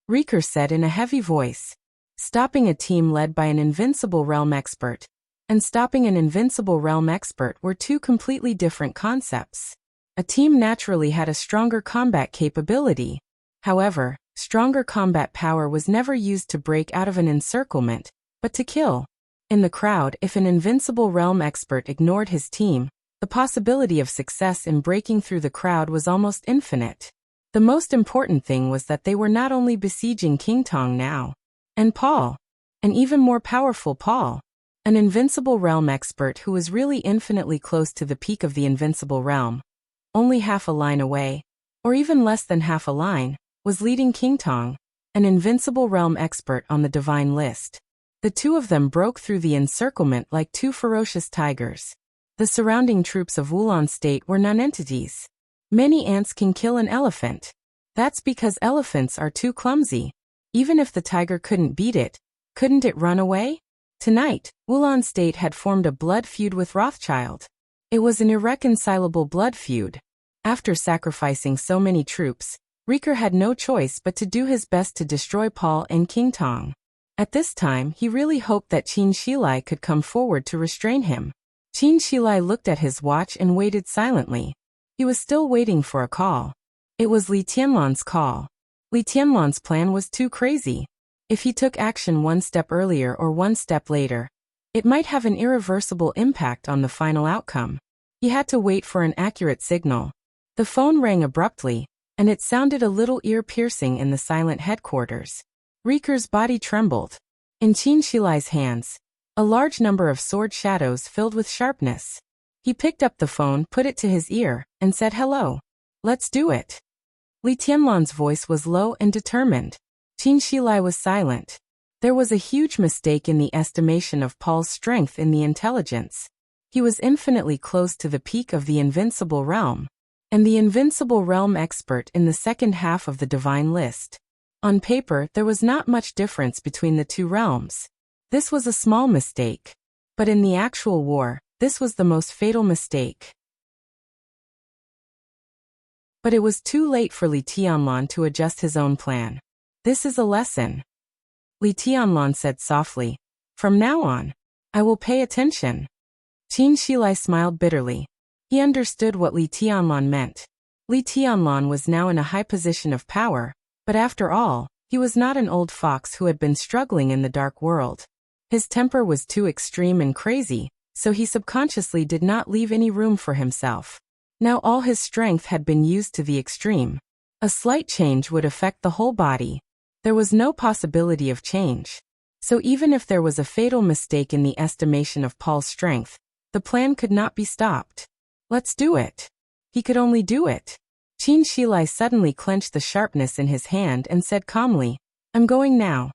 Rieker said in a heavy voice. Stopping a team led by an invincible realm expert and stopping an invincible realm expert were two completely different concepts. A team naturally had a stronger combat capability. However, stronger combat power was never used to break out of an encirclement, but to kill. In the crowd, if an invincible realm expert ignored his team, the possibility of success in breaking through the crowd was almost infinite. The most important thing was that they were not only besieging King Tong now, and Paul, an even more powerful Paul, an invincible realm expert who was really infinitely close to the peak of the invincible realm, only half a line away, or even less than half a line, was leading King Tong, an invincible realm expert on the divine list. The two of them broke through the encirclement like two ferocious tigers. The surrounding troops of Wulon State were nonentities. Many ants can kill an elephant. That's because elephants are too clumsy. Even if the tiger couldn't beat it, couldn't it run away? Tonight, Wulon State had formed a blood feud with Rothschild. It was an irreconcilable blood feud. After sacrificing so many troops, Rieker had no choice but to do his best to destroy Paul and King Tong. At this time, he really hoped that Qin Shilai could come forward to restrain him. Qin Shilai looked at his watch and waited silently. He was still waiting for a call. It was Li Tianlan's call. Li Tianlan's plan was too crazy. If he took action one step earlier or one step later, it might have an irreversible impact on the final outcome. He had to wait for an accurate signal. The phone rang abruptly, and it sounded a little ear-piercing in the silent headquarters. Rieker's body trembled. In Qin Shilai's hands, a large number of sword shadows filled with sharpness. He picked up the phone, put it to his ear, and said hello. Let's do it. Li Tianlan's voice was low and determined. Qin Shilai was silent. There was a huge mistake in the estimation of Paul's strength in the intelligence. He was infinitely close to the peak of the invincible realm, and the invincible realm expert in the second half of the divine list. On paper, there was not much difference between the two realms. This was a small mistake. But in the actual war, this was the most fatal mistake. But it was too late for Li Tianlan to adjust his own plan. This is a lesson. Li Tianlan said softly. From now on, I will pay attention. Qin Shilai smiled bitterly. He understood what Li Tianlan meant. Li Tianlan was now in a high position of power, but after all, he was not an old fox who had been struggling in the dark world. His temper was too extreme and crazy, so he subconsciously did not leave any room for himself. Now all his strength had been used to the extreme. A slight change would affect the whole body. There was no possibility of change. So even if there was a fatal mistake in the estimation of Paul's strength, the plan could not be stopped. Let's do it. He could only do it. Qin Shilai suddenly clenched the sharpness in his hand and said calmly, I'm going now.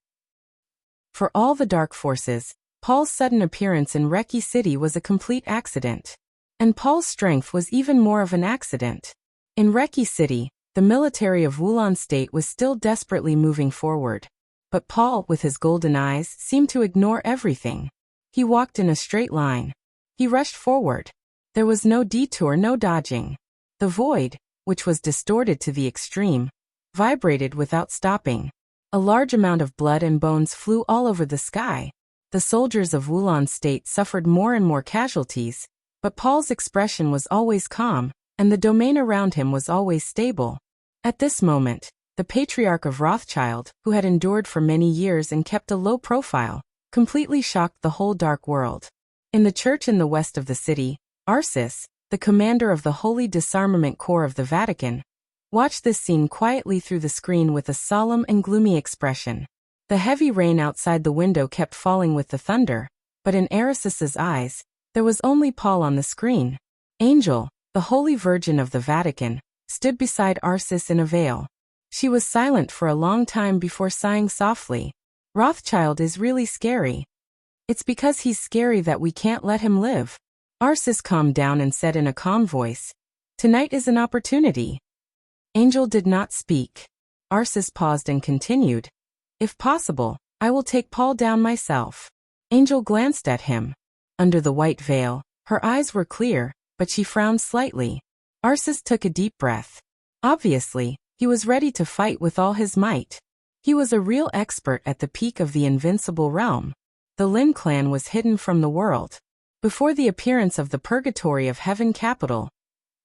For all the dark forces, Paul's sudden appearance in Reki City was a complete accident. And Paul's strength was even more of an accident. In Reki City, the military of Wulon State was still desperately moving forward. But Paul, with his golden eyes, seemed to ignore everything. He walked in a straight line. He rushed forward. There was no detour, no dodging. The void, which was distorted to the extreme, vibrated without stopping. A large amount of blood and bones flew all over the sky. The soldiers of Wulon State suffered more and more casualties, but Paul's expression was always calm, and the domain around him was always stable. At this moment, the patriarch of Rothschild, who had endured for many years and kept a low profile, completely shocked the whole dark world. In the church in the west of the city, Arcis, the commander of the Holy Disarmament Corps of the Vatican, watched this scene quietly through the screen with a solemn and gloomy expression. The heavy rain outside the window kept falling with the thunder, but in Arcis's eyes, there was only Paul on the screen. Angel, the Holy Virgin of the Vatican, stood beside Arsis in a veil. She was silent for a long time before sighing softly. Rothschild is really scary. It's because he's scary that we can't let him live. Arsis calmed down and said in a calm voice, "Tonight is an opportunity." Angel did not speak. Arsis paused and continued, "If possible, I will take Paul down myself." Angel glanced at him. Under the white veil, her eyes were clear, but she frowned slightly. Arsis took a deep breath. Obviously, he was ready to fight with all his might. He was a real expert at the peak of the invincible realm. The Lin clan was hidden from the world. Before the appearance of the Purgatory of Heaven capital,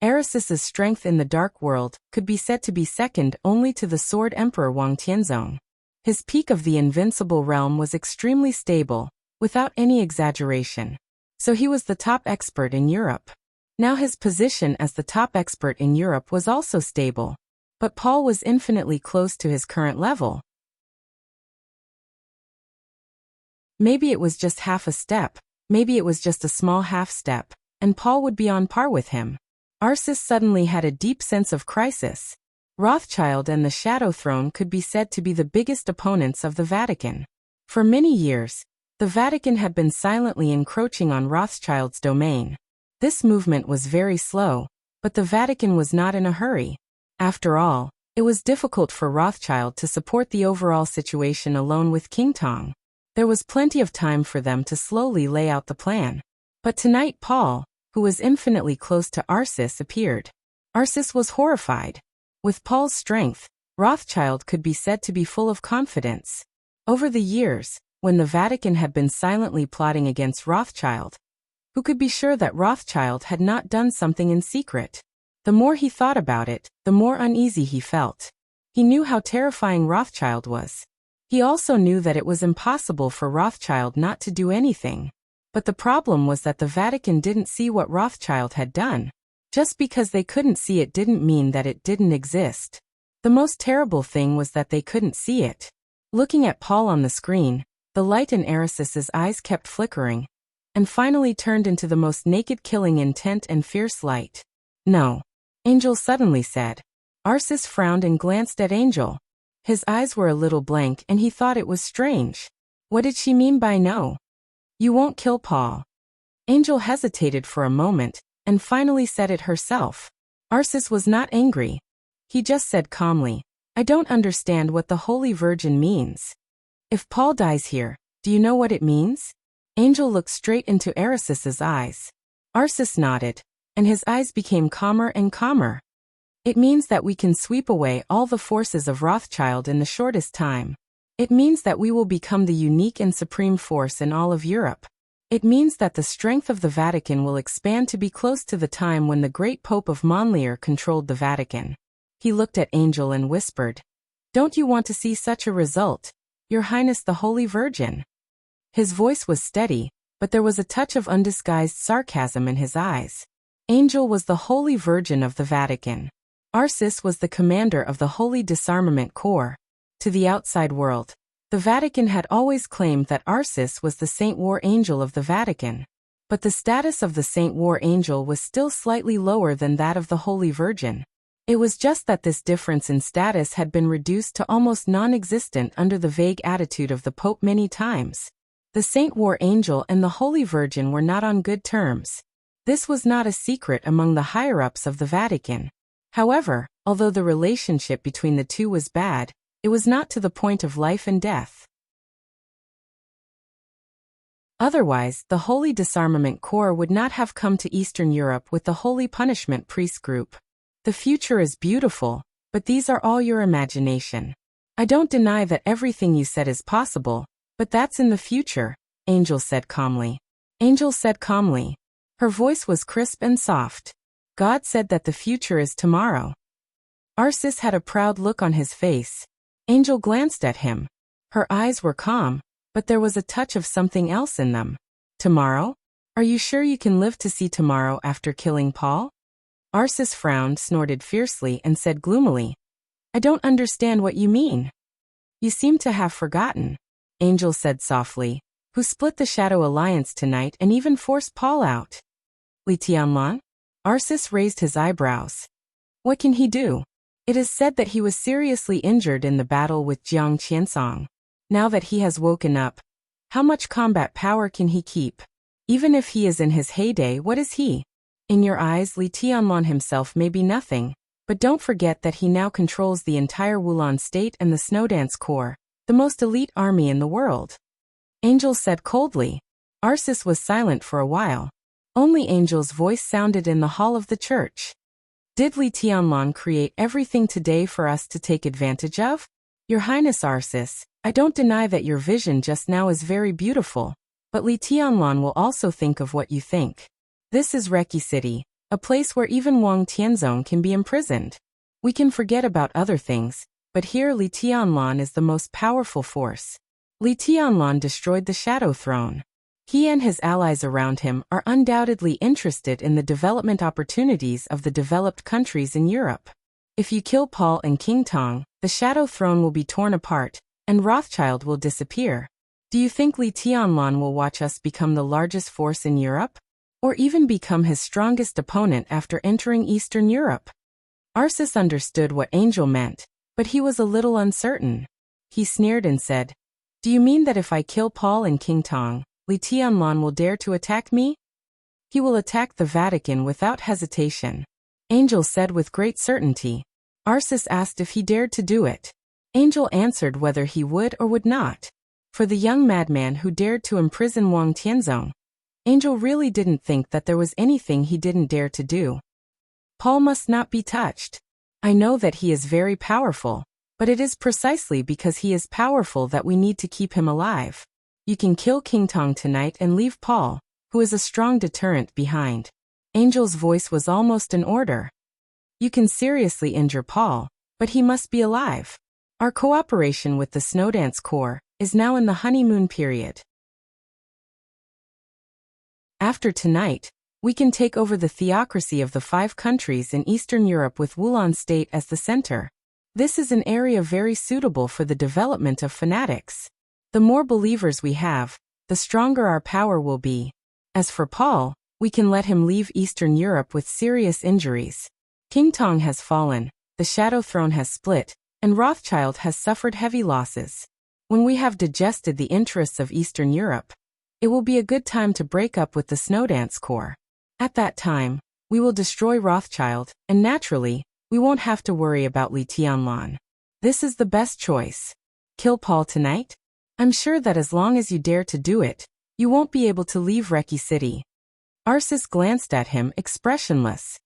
Erisis's strength in the Dark World could be said to be second only to the Sword Emperor Wang Tianzong. His peak of the invincible realm was extremely stable, without any exaggeration. So he was the top expert in Europe. Now his position as the top expert in Europe was also stable. But Paul was infinitely close to his current level. Maybe it was just half a step, maybe it was just a small half step, and Paul would be on par with him. Arsis suddenly had a deep sense of crisis. Rothschild and the Shadow Throne could be said to be the biggest opponents of the Vatican. For many years, the Vatican had been silently encroaching on Rothschild's domain. This movement was very slow, but the Vatican was not in a hurry. After all, it was difficult for Rothschild to support the overall situation alone with King Tong. There was plenty of time for them to slowly lay out the plan. But tonight Paul, who was infinitely close to Arsis, appeared. Arsis was horrified. With Paul's strength, Rothschild could be said to be full of confidence. Over the years, when the Vatican had been silently plotting against Rothschild, who could be sure that Rothschild had not done something in secret? The more he thought about it, the more uneasy he felt. He knew how terrifying Rothschild was. He also knew that it was impossible for Rothschild not to do anything. But the problem was that the Vatican didn't see what Rothschild had done. Just because they couldn't see it didn't mean that it didn't exist. The most terrible thing was that they couldn't see it. Looking at Paul on the screen, the light in Erisis's eyes kept flickering, and finally turned into the most naked, killing intent and fierce light. "No," Angel suddenly said. Arsis frowned and glanced at Angel. His eyes were a little blank and he thought it was strange. What did she mean by no? "You won't kill Paul." Angel hesitated for a moment, and finally said it herself. Arsis was not angry. He just said calmly, "I don't understand what the Holy Virgin means. If Paul dies here, do you know what it means?" Angel looked straight into Erisis's eyes. Arsis nodded, and his eyes became calmer and calmer. "It means that we can sweep away all the forces of Rothschild in the shortest time. It means that we will become the unique and supreme force in all of Europe. It means that the strength of the Vatican will expand to be close to the time when the great Pope of Monlier controlled the Vatican." He looked at Angel and whispered, "Don't you want to see such a result, Your Highness the Holy Virgin?" His voice was steady, but there was a touch of undisguised sarcasm in his eyes. Angel was the Holy Virgin of the Vatican. Arsis was the commander of the Holy Disarmament Corps. To the outside world, the Vatican had always claimed that Arsis was the Saint War Angel of the Vatican. But the status of the Saint War Angel was still slightly lower than that of the Holy Virgin. It was just that this difference in status had been reduced to almost non-existent under the vague attitude of the Pope many times. The Saint War Angel and the Holy Virgin were not on good terms. This was not a secret among the higher-ups of the Vatican. However, although the relationship between the two was bad, it was not to the point of life and death. Otherwise, the Holy Disarmament Corps would not have come to Eastern Europe with the Holy Punishment Priest Group. The future is beautiful, but these are all your imagination. I don't deny that everything you said is possible, but that's in the future, Angel said calmly. Angel said calmly. Her voice was crisp and soft. God said that the future is tomorrow. Arsis had a proud look on his face. Angel glanced at him. Her eyes were calm, but there was a touch of something else in them. Tomorrow? Are you sure you can live to see tomorrow after killing Paul? Arsis frowned, snorted fiercely, and said gloomily, I don't understand what you mean. You seem to have forgotten, Angel said softly, who split the Shadow Alliance tonight and even forced Paul out. Li Tianlan? Arsis raised his eyebrows. What can he do? It is said that he was seriously injured in the battle with Jiang Qiansong. Now that he has woken up, how much combat power can he keep? Even if he is in his heyday, what is he? In your eyes, Li Tianlan himself may be nothing, but don't forget that he now controls the entire Wulan state and the Snowdance Corps, the most elite army in the world. Angel said coldly. Arceus was silent for a while. Only Angel's voice sounded in the hall of the church. Did Li Tianlan create everything today for us to take advantage of? Your Highness Arceus, I don't deny that your vision just now is very beautiful, but Li Tianlan will also think of what you think. This is Reki City, a place where even Wang Tianzong can be imprisoned. We can forget about other things, but here Li Tianlan is the most powerful force. Li Tianlan destroyed the Shadow Throne. He and his allies around him are undoubtedly interested in the development opportunities of the developed countries in Europe. If you kill Paul and King Tong, the Shadow Throne will be torn apart, and Rothschild will disappear. Do you think Li Tianlan will watch us become the largest force in Europe? Or even become his strongest opponent after entering Eastern Europe? Arceus understood what Angel meant, but he was a little uncertain. He sneered and said, "Do you mean that if I kill Paul and King Tong, Li Tianlan will dare to attack me?" "He will attack the Vatican without hesitation," Angel said with great certainty. Arceus asked if he dared to do it. Angel answered whether he would or would not. For the young madman who dared to imprison Wang Tianzong, Angel really didn't think that there was anything he didn't dare to do. Paul must not be touched. I know that he is very powerful, but it is precisely because he is powerful that we need to keep him alive. You can kill King Tong tonight and leave Paul, who is a strong deterrent, behind. Angel's voice was almost an order. You can seriously injure Paul, but he must be alive. Our cooperation with the Snowdance Corps is now in the honeymoon period. After tonight, we can take over the theocracy of the 5 countries in Eastern Europe with Wulan State as the center. This is an area very suitable for the development of fanatics. The more believers we have, the stronger our power will be. As for Paul, we can let him leave Eastern Europe with serious injuries. King Tong has fallen, the Shadow Throne has split, and Rothschild has suffered heavy losses. When we have digested the interests of Eastern Europe, it will be a good time to break up with the Snowdance Corps. At that time, we will destroy Rothschild, and naturally, we won't have to worry about Li Tianlan. This is the best choice. Kill Paul tonight? I'm sure that as long as you dare to do it, you won't be able to leave Reki City. Arceus glanced at him, expressionless.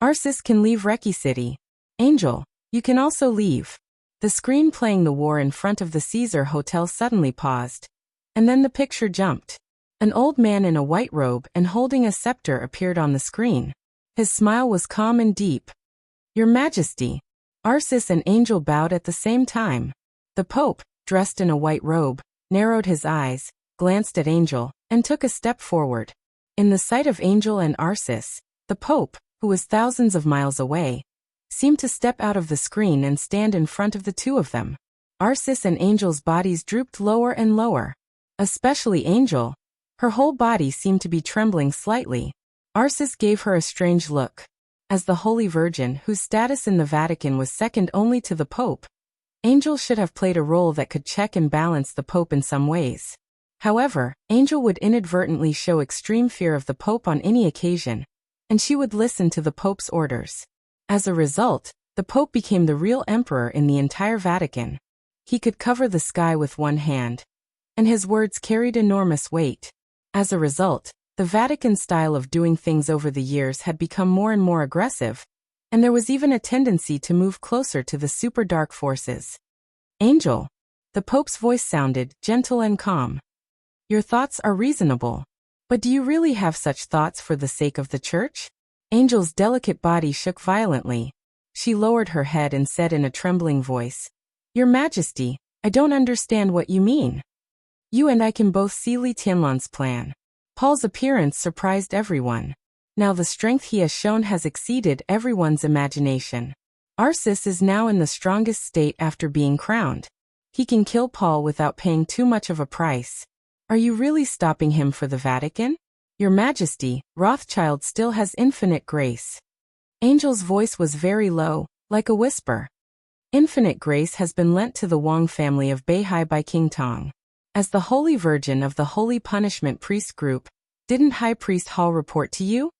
Arceus can leave Reki City. Angel, you can also leave. The screen playing the war in front of the Caesar Hotel suddenly paused. And then the picture jumped. An old man in a white robe and holding a scepter appeared on the screen. His smile was calm and deep. Your Majesty. Arceus and Angel bowed at the same time. The Pope, dressed in a white robe, narrowed his eyes, glanced at Angel, and took a step forward. In the sight of Angel and Arceus, the Pope, who was thousands of miles away, seemed to step out of the screen and stand in front of the two of them. Arceus and Angel's bodies drooped lower and lower. Especially Angel. Her whole body seemed to be trembling slightly. Arceus gave her a strange look. As the Holy Virgin, whose status in the Vatican was second only to the Pope, Angel should have played a role that could check and balance the Pope in some ways. However, Angel would inadvertently show extreme fear of the Pope on any occasion, and she would listen to the Pope's orders. As a result, the Pope became the real emperor in the entire Vatican. He could cover the sky with one hand, and his words carried enormous weight. As a result, the Vatican's style of doing things over the years had become more and more aggressive, and there was even a tendency to move closer to the super dark forces. Angel. The Pope's voice sounded gentle and calm. Your thoughts are reasonable. But do you really have such thoughts for the sake of the Church? Angel's delicate body shook violently. She lowered her head and said in a trembling voice, Your Majesty, I don't understand what you mean. You and I can both see Li Tianlan's plan. Paul's appearance surprised everyone. Now the strength he has shown has exceeded everyone's imagination. Arceus is now in the strongest state after being crowned. He can kill Paul without paying too much of a price. Are you really stopping him for the Vatican? Your Majesty, Rothschild still has infinite grace. Angel's voice was very low, like a whisper. Infinite grace has been lent to the Wang family of Beihai by King Tong. As the Holy Virgin of the Holy Punishment Priest Group, didn't High Priest Hall report to you?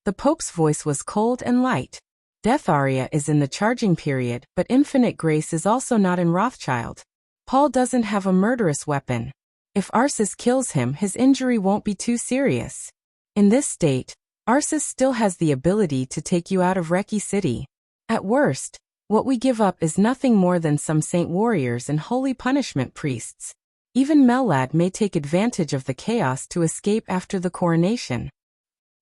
The Pope's voice was cold and light. Death Aria is in the charging period, but Infinite Grace is also not in Rothschild. Paul doesn't have a murderous weapon. If Arceus kills him, his injury won't be too serious. In this state, Arceus still has the ability to take you out of Reki City. At worst, what we give up is nothing more than some saint warriors and holy punishment priests. Even Mellad may take advantage of the chaos to escape after the coronation.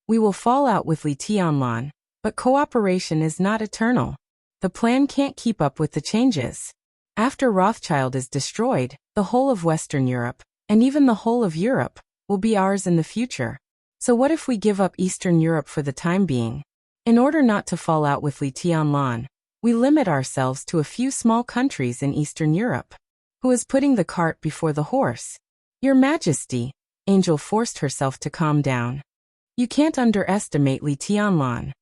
We will fall out with Li Tianlan, but cooperation is not eternal. The plan can't keep up with the changes. After Rothschild is destroyed, the whole of Western Europe, and even the whole of Europe, will be ours in the future. So what if we give up Eastern Europe for the time being? In order not to fall out with Li Tianlan, we limit ourselves to a few small countries in Eastern Europe. Who is putting the cart before the horse? Your Majesty. Angel forced herself to calm down. You can't underestimate Li Tianlan.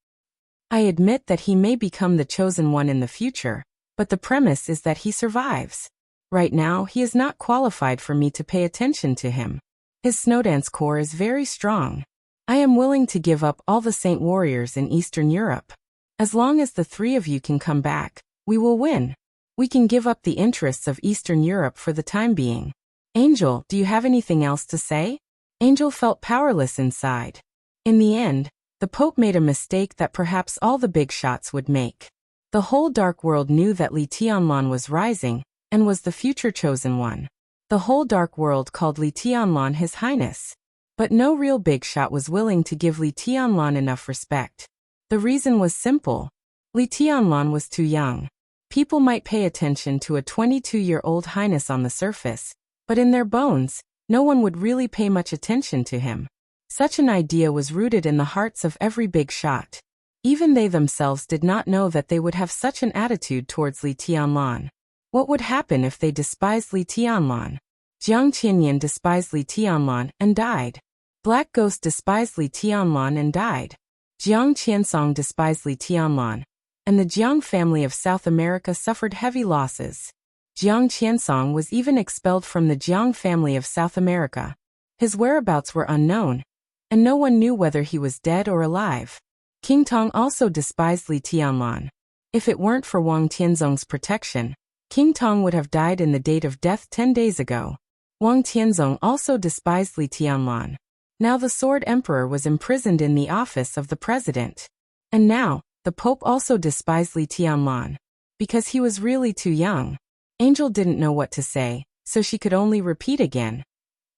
I admit that he may become the chosen one in the future, but the premise is that he survives. Right now, he is not qualified for me to pay attention to him. His Snowdance Corps is very strong. I am willing to give up all the Saint Warriors in Eastern Europe. As long as the three of you can come back, we will win. We can give up the interests of Eastern Europe for the time being. Angel, do you have anything else to say? Angel felt powerless inside. In the end, the Pope made a mistake that perhaps all the big shots would make. The whole dark world knew that Li Tianlan was rising, and was the future chosen one. The whole dark world called Li Tianlan His Highness. But no real big shot was willing to give Li Tianlan enough respect. The reason was simple. Li Tianlan was too young. People might pay attention to a 22-year-old highness on the surface, but in their bones, no one would really pay much attention to him. Such an idea was rooted in the hearts of every big shot. Even they themselves did not know that they would have such an attitude towards Li Tianlan. What would happen if they despised Li Tianlan? Jiang Qianyan despised Li Tianlan and died. Black Ghost despised Li Tianlan and died. Jiang Qiansong despised Li Tianlan, and the Jiang family of South America suffered heavy losses. Jiang Qiansong was even expelled from the Jiang family of South America. His whereabouts were unknown, and no one knew whether he was dead or alive. King Tong also despised Li Tianlan. If it weren't for Wang Tianzong's protection, King Tong would have died in the date of death 10 days ago. Wang Tianzong also despised Li Tianlan. Now the Sword Emperor was imprisoned in the office of the president. And now, the Pope also despised Li Tianlan. Because he was really too young. Angel didn't know what to say, so she could only repeat again.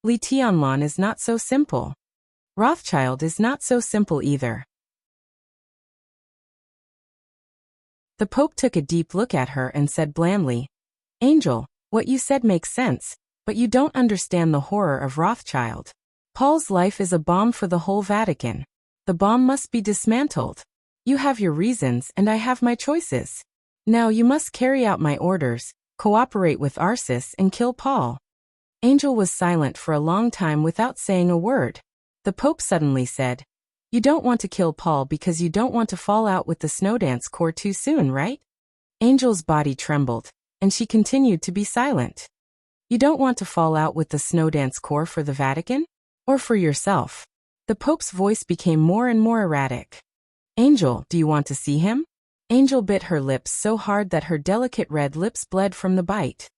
Li Tianlan is not so simple. Rothschild is not so simple either. The Pope took a deep look at her and said blandly, Angel, what you said makes sense, but you don't understand the horror of Rothschild. Paul's life is a bomb for the whole Vatican. The bomb must be dismantled. You have your reasons and I have my choices. Now you must carry out my orders, cooperate with Arceus and kill Paul. Angel was silent for a long time without saying a word. The Pope suddenly said, You don't want to kill Paul because you don't want to fall out with the Snowdance Corps too soon, right? Angel's body trembled, and she continued to be silent. You don't want to fall out with the Snowdance Corps for the Vatican? Or for yourself? The Pope's voice became more and more erratic. Angel, do you want to see him? Angel bit her lips so hard that her delicate red lips bled from the bite.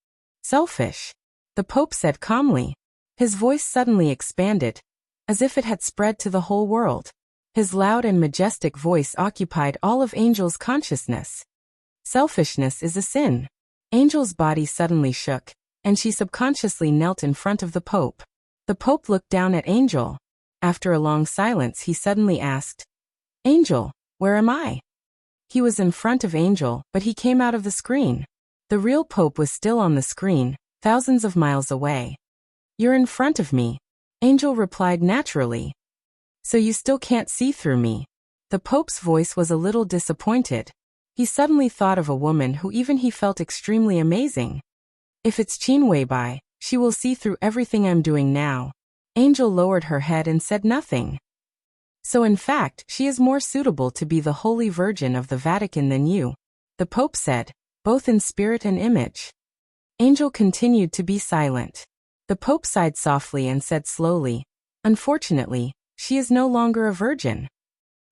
Selfish. The Pope said calmly. His voice suddenly expanded, as if it had spread to the whole world. His loud and majestic voice occupied all of Angel's consciousness. Selfishness is a sin. Angel's body suddenly shook, and she subconsciously knelt in front of the Pope. The Pope looked down at Angel. After a long silence, he suddenly asked, Angel, where am I? He was in front of Angel, but he came out of the screen. The real Pope was still on the screen, thousands of miles away. You're in front of me. Angel replied naturally. So you still can't see through me. The Pope's voice was a little disappointed. He suddenly thought of a woman who even he felt extremely amazing. If it's Qin Weibai, she will see through everything I'm doing now. Angel lowered her head and said nothing. So in fact, she is more suitable to be the Holy Virgin of the Vatican than you, the Pope said, both in spirit and image. Angel continued to be silent. The Pope sighed softly and said slowly, "Unfortunately, she is no longer a virgin."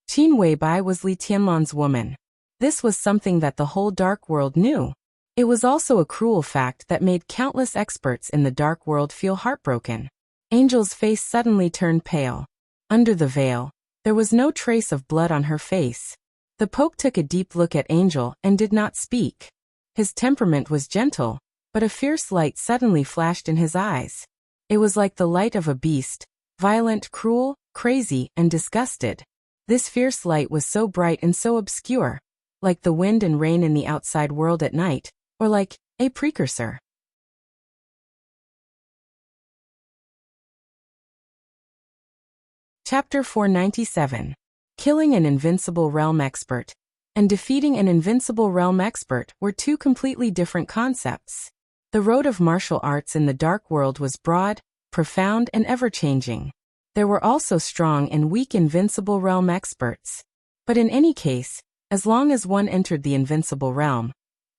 Qin Weibai was Li Tianlan's woman. This was something that the whole dark world knew. It was also a cruel fact that made countless experts in the dark world feel heartbroken. Angel's face suddenly turned pale. Under the veil, there was no trace of blood on her face. The Pope took a deep look at Angel and did not speak. His temperament was gentle, but a fierce light suddenly flashed in his eyes. It was like the light of a beast, violent, cruel, crazy, and disgusted. This fierce light was so bright and so obscure, like the wind and rain in the outside world at night, or like a precursor. Chapter 497. Killing an invincible realm expert and defeating an invincible realm expert were two completely different concepts. The road of martial arts in the dark world was broad, profound, and ever-changing. There were also strong and weak invincible realm experts. But in any case, as long as one entered the invincible realm,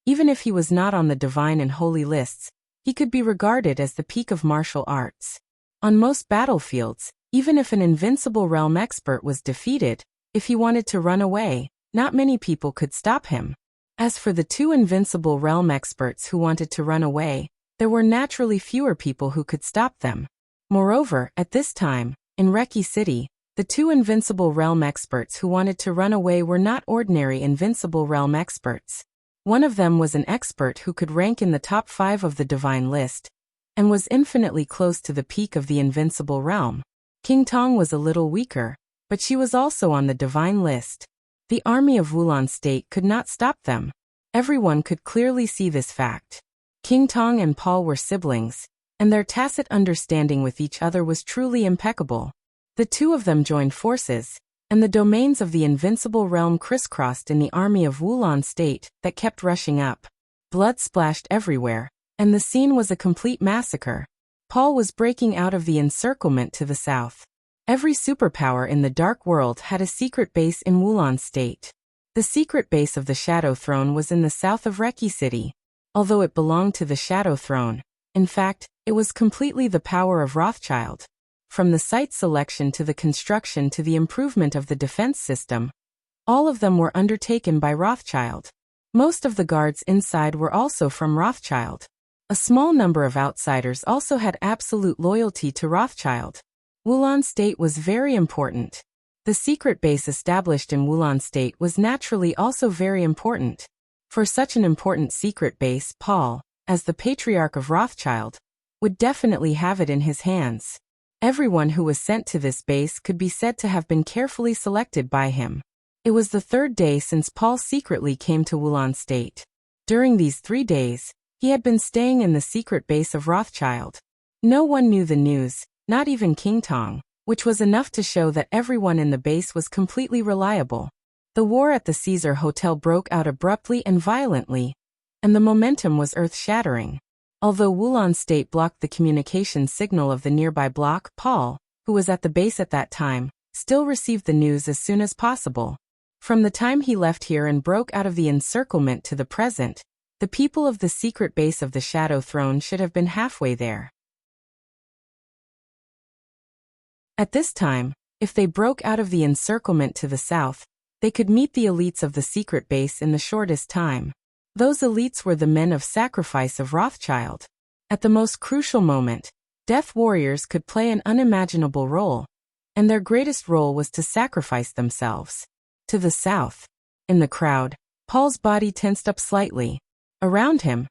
even if he was not on the divine and holy lists, he could be regarded as the peak of martial arts. On most battlefields, even if an invincible realm expert was defeated, if he wanted to run away, not many people could stop him. As for the two invincible realm experts who wanted to run away, there were naturally fewer people who could stop them. Moreover, at this time, in Reki City, the two invincible realm experts who wanted to run away were not ordinary invincible realm experts. One of them was an expert who could rank in the top 5 of the divine list, and was infinitely close to the peak of the invincible realm. King Tong was a little weaker, but she was also on the divine list. The army of Wulan State could not stop them. Everyone could clearly see this fact. King Tong and Paul were siblings, and their tacit understanding with each other was truly impeccable. The two of them joined forces, and the domains of the invincible realm crisscrossed in the army of Wulan State that kept rushing up. Blood splashed everywhere, and the scene was a complete massacre. Paul was breaking out of the encirclement to the south. Every superpower in the dark world had a secret base in Wulan State. The secret base of the Shadow Throne was in the south of Reki City. Although it belonged to the Shadow Throne, in fact, it was completely the power of Rothschild. From the site selection to the construction to the improvement of the defense system, all of them were undertaken by Rothschild. Most of the guards inside were also from Rothschild. A small number of outsiders also had absolute loyalty to Rothschild. Wulan State was very important. The secret base established in Wulan State was naturally also very important. For such an important secret base, Paul, as the patriarch of Rothschild, would definitely have it in his hands. Everyone who was sent to this base could be said to have been carefully selected by him. It was the 3rd day since Paul secretly came to Wulan State. During these 3 days, he had been staying in the secret base of Rothschild. No one knew the news, not even King Tong, which was enough to show that everyone in the base was completely reliable. The war at the Caesar Hotel broke out abruptly and violently, and the momentum was earth-shattering. Although Wulan State blocked the communication signal of the nearby block, Paul, who was at the base at that time, still received the news as soon as possible. From the time he left here and broke out of the encirclement to the present, the people of the secret base of the Shadow Throne should have been halfway there. At this time, if they broke out of the encirclement to the south, they could meet the elites of the secret base in the shortest time. Those elites were the men of sacrifice of Rothschild. At the most crucial moment, death warriors could play an unimaginable role, and their greatest role was to sacrifice themselves. To the south, in the crowd, Paul's body tensed up slightly. Around him,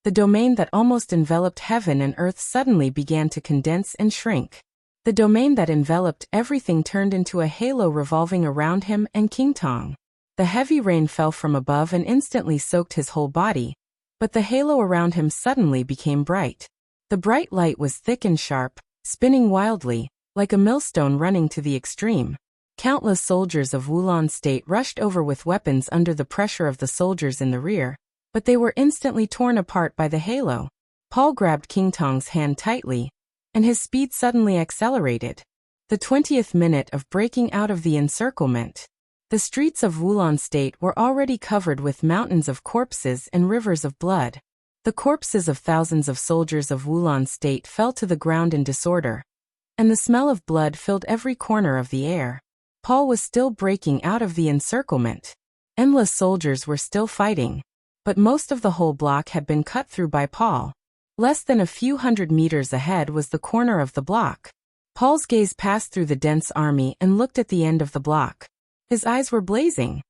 the domain that almost enveloped heaven and earth suddenly began to condense and shrink. The domain that enveloped everything turned into a halo revolving around him and King Tong. The heavy rain fell from above and instantly soaked his whole body, but the halo around him suddenly became bright. The bright light was thick and sharp, spinning wildly, like a millstone running to the extreme. Countless soldiers of Wulan State rushed over with weapons under the pressure of the soldiers in the rear, but they were instantly torn apart by the halo. Paul grabbed King Tong's hand tightly, and his speed suddenly accelerated. The 20th minute of breaking out of the encirclement. The streets of Wulan State were already covered with mountains of corpses and rivers of blood. The corpses of thousands of soldiers of Wulan State fell to the ground in disorder, and the smell of blood filled every corner of the air. Paul was still breaking out of the encirclement. Endless soldiers were still fighting, but most of the whole block had been cut through by Paul. Less than a few hundred meters ahead was the corner of the block. Paul's gaze passed through the dense army and looked at the end of the block. His eyes were blazing.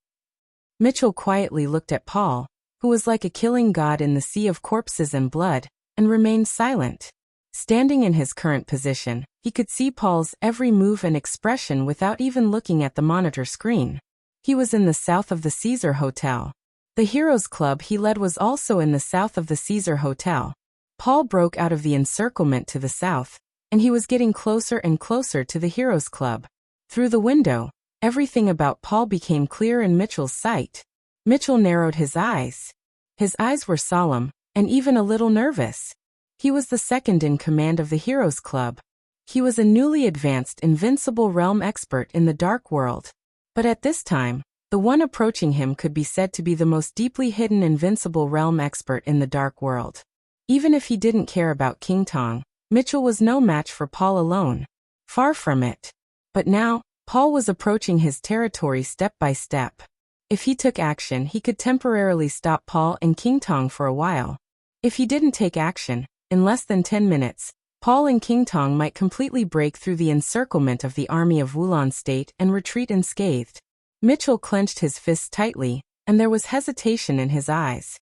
Mitchell quietly looked at Paul, who was like a killing god in the sea of corpses and blood, and remained silent. Standing in his current position, he could see Paul's every move and expression without even looking at the monitor screen. He was in the south of the Caesar Hotel. The Heroes Club he led was also in the south of the Caesar Hotel. Paul broke out of the encirclement to the south, and he was getting closer and closer to the Heroes Club. Through the window, everything about Paul became clear in Mitchell's sight. Mitchell narrowed his eyes. His eyes were solemn, and even a little nervous. He was the second in command of the Heroes Club. He was a newly advanced invincible realm expert in the dark world. But at this time, the one approaching him could be said to be the most deeply hidden invincible realm expert in the dark world. Even if he didn't care about King Tong, Mitchell was no match for Paul alone. Far from it. But now, Paul was approaching his territory step by step. If he took action, he could temporarily stop Paul and King Tong for a while. If he didn't take action, in less than 10 minutes, Paul and King Tong might completely break through the encirclement of the army of Wulan State and retreat unscathed. Mitchell clenched his fists tightly, and there was hesitation in his eyes.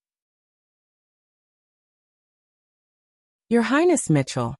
"Your Highness Mitchell."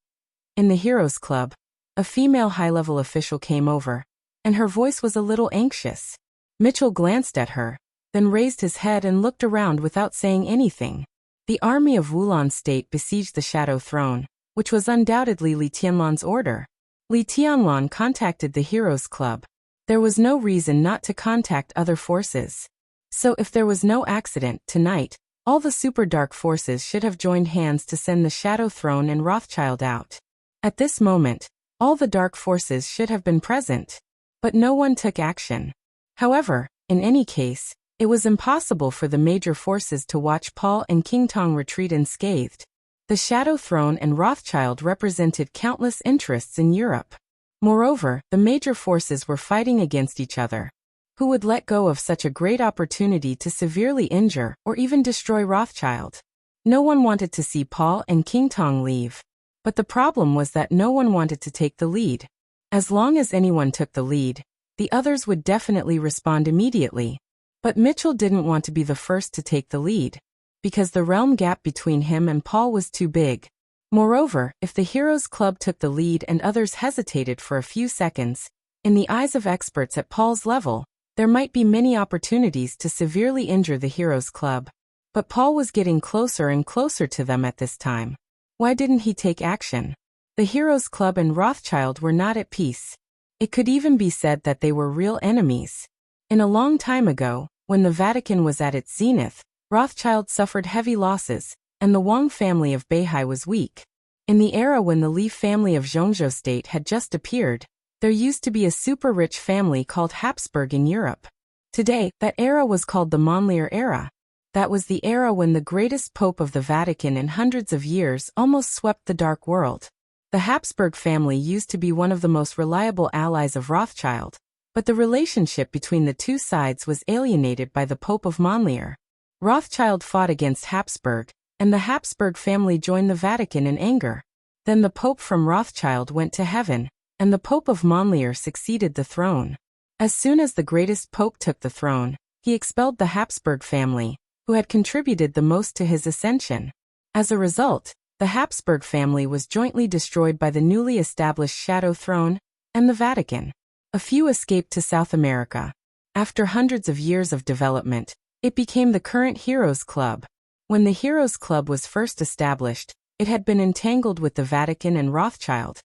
In the Heroes Club, a female high-level official came over, and her voice was a little anxious. Mitchell glanced at her, then raised his head and looked around without saying anything. The army of Wulan State besieged the Shadow Throne, which was undoubtedly Li Tianlan's order. Li Tianlan contacted the Heroes Club. There was no reason not to contact other forces. So if there was no accident tonight, all the super dark forces should have joined hands to send the Shadow Throne and Rothschild out. At this moment, all the dark forces should have been present. But no one took action. However, in any case, it was impossible for the major forces to watch Paul and King Tong retreat unscathed. The Shadow Throne and Rothschild represented countless interests in Europe. Moreover, the major forces were fighting against each other. Who would let go of such a great opportunity to severely injure or even destroy Rothschild? No one wanted to see Paul and King Tong leave. But the problem was that no one wanted to take the lead. As long as anyone took the lead, the others would definitely respond immediately. But Mitchell didn't want to be the first to take the lead, because the realm gap between him and Paul was too big. Moreover, if the Heroes Club took the lead and others hesitated for a few seconds, in the eyes of experts at Paul's level, there might be many opportunities to severely injure the Heroes Club. But Paul was getting closer and closer to them at this time. Why didn't he take action? The Heroes Club and Rothschild were not at peace. It could even be said that they were real enemies. In a long time ago, when the Vatican was at its zenith, Rothschild suffered heavy losses, and the Wang family of Beihai was weak. In the era when the Li family of Zhongzhou state had just appeared, there used to be a super-rich family called Habsburg in Europe. Today, that era was called the Monlier era. That was the era when the greatest pope of the Vatican in hundreds of years almost swept the dark world. The Habsburg family used to be one of the most reliable allies of Rothschild, but the relationship between the two sides was alienated by the Pope of Monlier. Rothschild fought against Habsburg, and the Habsburg family joined the Vatican in anger. Then the Pope from Rothschild went to heaven, and the Pope of Monlier succeeded the throne. As soon as the greatest Pope took the throne, he expelled the Habsburg family, who had contributed the most to his ascension. As a result, the Habsburg family was jointly destroyed by the newly established Shadow Throne and the Vatican. A few escaped to South America. After hundreds of years of development, it became the current Heroes Club. When the Heroes Club was first established, it had been entangled with the Vatican and Rothschild,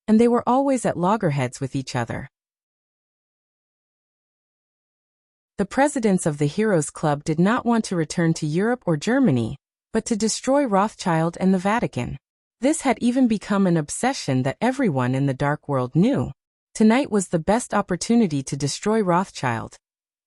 and they were always at loggerheads with each other. The presidents of the Heroes Club did not want to return to Europe or Germany, but to destroy Rothschild and the Vatican. This had even become an obsession that everyone in the dark world knew. Tonight was the best opportunity to destroy Rothschild.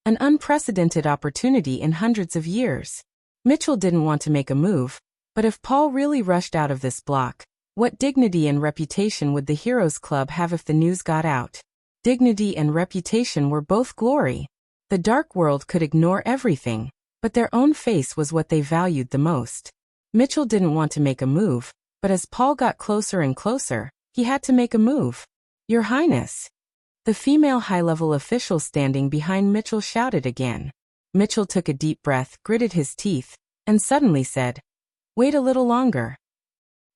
An unprecedented opportunity in hundreds of years. Mitchell didn't want to make a move, but if Paul really rushed out of this block, what dignity and reputation would the Heroes Club have if the news got out? Dignity and reputation were both glory. The dark world could ignore everything, but their own face was what they valued the most. Mitchell didn't want to make a move, but as Paul got closer and closer, he had to make a move. Your Highness. The female high-level official standing behind Mitchell shouted again. Mitchell took a deep breath, gritted his teeth, and suddenly said, "Wait a little longer."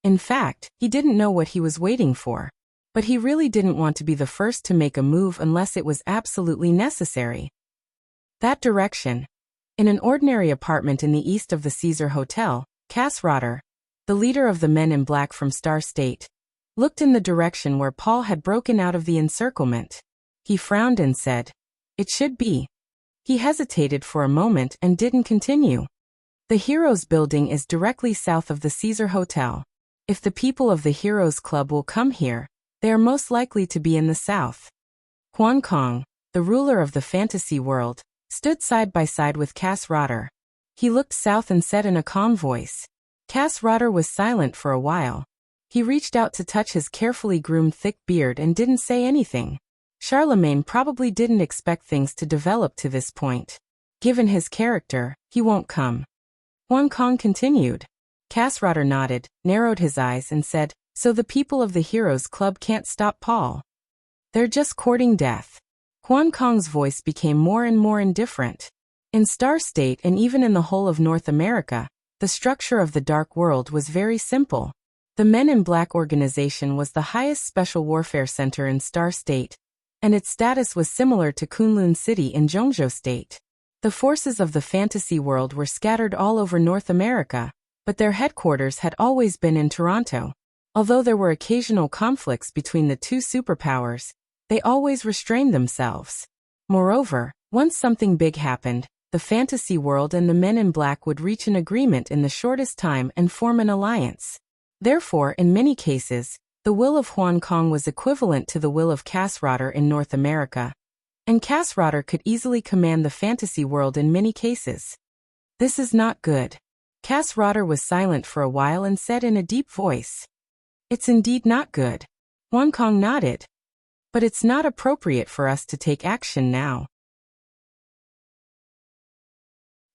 In fact, he didn't know what he was waiting for. But he really didn't want to be the first to make a move unless it was absolutely necessary. That direction. In an ordinary apartment in the east of the Caesar Hotel, Cass Rotter, the leader of the Men in Black from Star State, looked in the direction where Paul had broken out of the encirclement. He frowned and said, "It should be." He hesitated for a moment and didn't continue. The Heroes Building is directly south of the Caesar Hotel. If the people of the Heroes Club will come here, they are most likely to be in the south. Huan Kong, the ruler of the fantasy world, stood side by side with Cass Rotter. He looked south and said in a calm voice. Cass Rotter was silent for a while. He reached out to touch his carefully groomed thick beard and didn't say anything. Charlemagne probably didn't expect things to develop to this point. Given his character, he won't come. Huan Kong continued. Cass Rotter nodded, narrowed his eyes and said, "So the people of the Heroes Club can't stop Paul. They're just courting death." Huan Kong's voice became more and more indifferent. In Star State and even in the whole of North America, the structure of the Dark World was very simple. The Men in Black organization was the highest special warfare center in Star State, and its status was similar to Kunlun City in Zhongzhou State. The forces of the fantasy world were scattered all over North America, but their headquarters had always been in Toronto. Although there were occasional conflicts between the two superpowers, they always restrained themselves. Moreover, once something big happened, the fantasy world and the Men in Black would reach an agreement in the shortest time and form an alliance. Therefore, in many cases, the will of Huan Kong was equivalent to the will of Cass Rotter in North America, and Cass Rotter could easily command the fantasy world in many cases. This is not good. Cass Rotter was silent for a while and said in a deep voice, "It's indeed not good." Huan Kong nodded. "But it's not appropriate for us to take action now."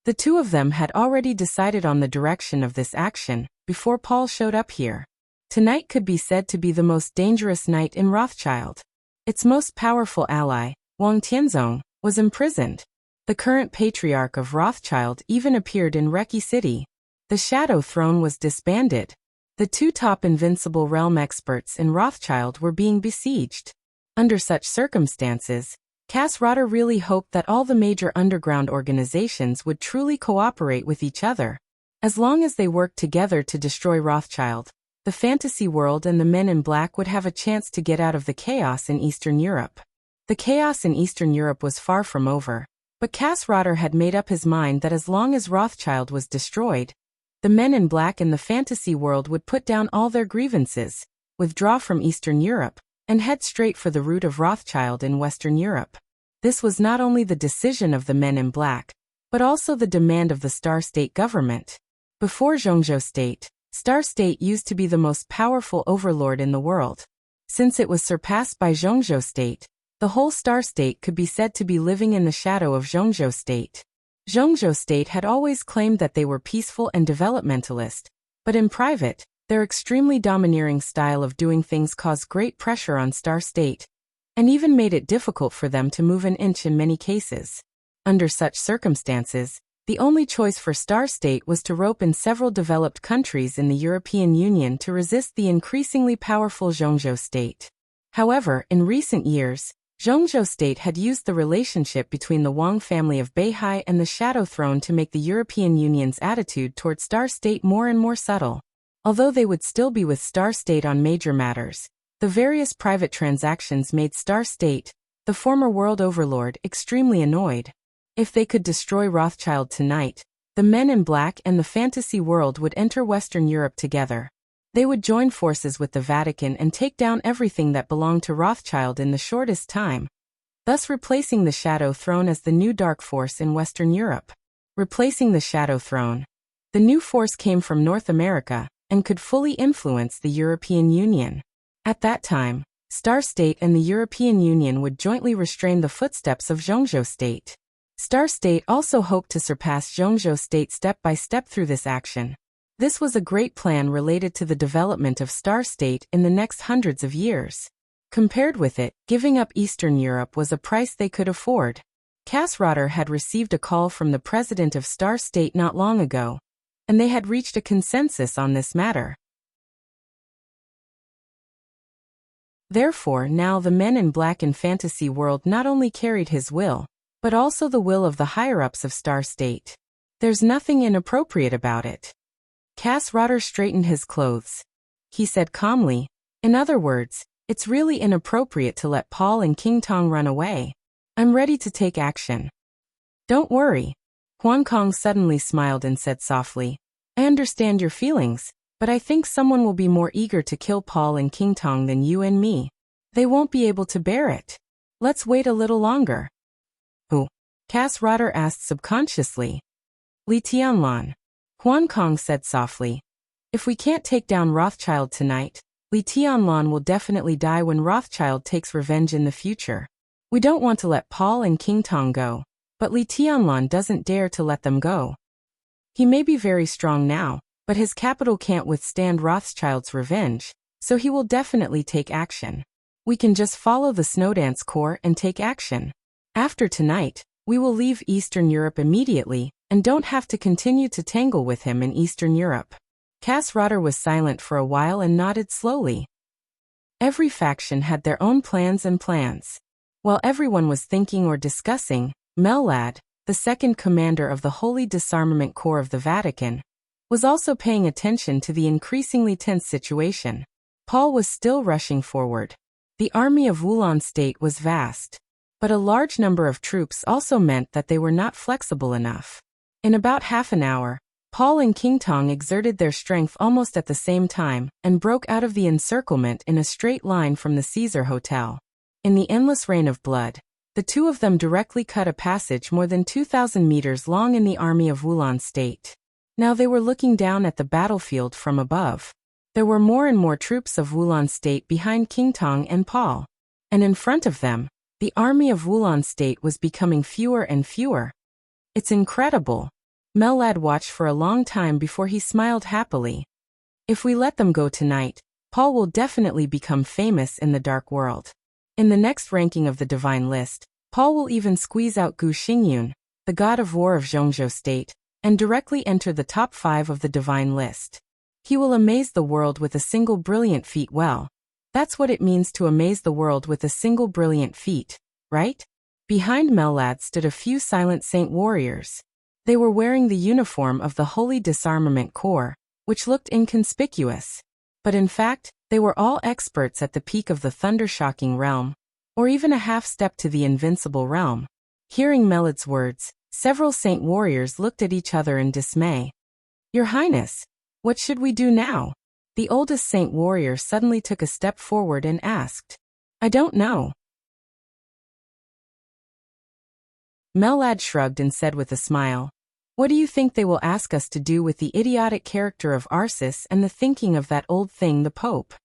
The two of them had already decided on the direction of this action before Paul showed up here. Tonight could be said to be the most dangerous night in Rothschild. Its most powerful ally, Wang Tianzong, was imprisoned. The current patriarch of Rothschild even appeared in Reki City. The Shadow Throne was disbanded. The two top invincible realm experts in Rothschild were being besieged. Under such circumstances, Cass Rotter really hoped that all the major underground organizations would truly cooperate with each other. As long as they worked together to destroy Rothschild, the fantasy world and the Men in Black would have a chance to get out of the chaos in Eastern Europe. The chaos in Eastern Europe was far from over, but Cass Rotter had made up his mind that as long as Rothschild was destroyed, the Men in Black in the fantasy world would put down all their grievances, withdraw from Eastern Europe, and head straight for the root of Rothschild in Western Europe. This was not only the decision of the Men in Black, but also the demand of the Star State government. Before Zhongzhou State, Star State used to be the most powerful overlord in the world. Since it was surpassed by Zhongzhou State, the whole Star State could be said to be living in the shadow of Zhongzhou State. Zhongzhou State had always claimed that they were peaceful and developmentalist, but in private, their extremely domineering style of doing things caused great pressure on Star State, and even made it difficult for them to move an inch in many cases. Under such circumstances, the only choice for Star State was to rope in several developed countries in the European Union to resist the increasingly powerful Zhongzhou State. However, in recent years, Zhongzhou State had used the relationship between the Wang family of Beihai and the Shadow Throne to make the European Union's attitude toward Star State more and more subtle. Although they would still be with Star State on major matters, the various private transactions made Star State, the former world overlord, extremely annoyed. If they could destroy Rothschild tonight, the Men in Black and the fantasy world would enter Western Europe together. They would join forces with the Vatican and take down everything that belonged to Rothschild in the shortest time, thus replacing the Shadow Throne as the new dark force in Western Europe. Replacing the Shadow Throne, the new force came from North America and could fully influence the European Union. At that time, Star State and the European Union would jointly restrain the footsteps of Zhongzhou State. Star State also hoped to surpass Zhongzhou State step by step through this action. This was a great plan related to the development of Star State in the next hundreds of years. Compared with it, giving up Eastern Europe was a price they could afford. Kassrotter had received a call from the president of Star State not long ago, and they had reached a consensus on this matter. Therefore, now the men in black in fantasy world not only carried his will, but also the will of the higher-ups of Star State. There's nothing inappropriate about it. Kassrotter straightened his clothes. He said calmly, in other words, it's really inappropriate to let Paul and King Tong run away. I'm ready to take action. Don't worry. Huan Kong suddenly smiled and said softly, I understand your feelings, but I think someone will be more eager to kill Paul and King Tong than you and me. They won't be able to bear it. Let's wait a little longer. Who? Kassrotter asked subconsciously. Li Tianlan. Huan Kong said softly. If we can't take down Rothschild tonight, Li Tianlan will definitely die when Rothschild takes revenge in the future. We don't want to let Paul and King Tong go, but Li Tianlan doesn't dare to let them go. He may be very strong now, but his capital can't withstand Rothschild's revenge, so he will definitely take action. We can just follow the Snowdance Corps and take action. After tonight, we will leave Eastern Europe immediately, and don't have to continue to tangle with him in Eastern Europe. Kassrotter was silent for a while and nodded slowly. Every faction had their own plans. While everyone was thinking or discussing, Mellad, the second commander of the Holy Disarmament Corps of the Vatican, was also paying attention to the increasingly tense situation. Paul was still rushing forward. The army of Wulan State was vast, but a large number of troops also meant that they were not flexible enough. In about half an hour, Paul and King Tong exerted their strength almost at the same time and broke out of the encirclement in a straight line from the Caesar Hotel. In the endless rain of blood, the two of them directly cut a passage more than 2,000 meters long in the army of Wulan State. Now they were looking down at the battlefield from above. There were more and more troops of Wulan State behind King Tong and Paul. And in front of them, the army of Wulan State was becoming fewer and fewer. It's incredible. Mellad watched for a long time before he smiled happily. If we let them go tonight, Paul will definitely become famous in the dark world. In the next ranking of the divine list, Paul will even squeeze out Gu Xingyun, the god of war of Zhongzhou State, and directly enter the top 5 of the divine list. He will amaze the world with a single brilliant feat. Well, that's what it means to amaze the world with a single brilliant feat, right? Behind Mellad stood a few silent saint warriors. They were wearing the uniform of the Holy Disarmament Corps, which looked inconspicuous. But in fact, they were all experts at the peak of the thunder-shocking realm, or even a half-step to the invincible realm. Hearing Mellad's words, several saint warriors looked at each other in dismay. Your Highness, what should we do now? The oldest saint warrior suddenly took a step forward and asked. I don't know. Mellad shrugged and said with a smile, what do you think they will ask us to do with the idiotic character of Arsis and the thinking of that old thing the Pope?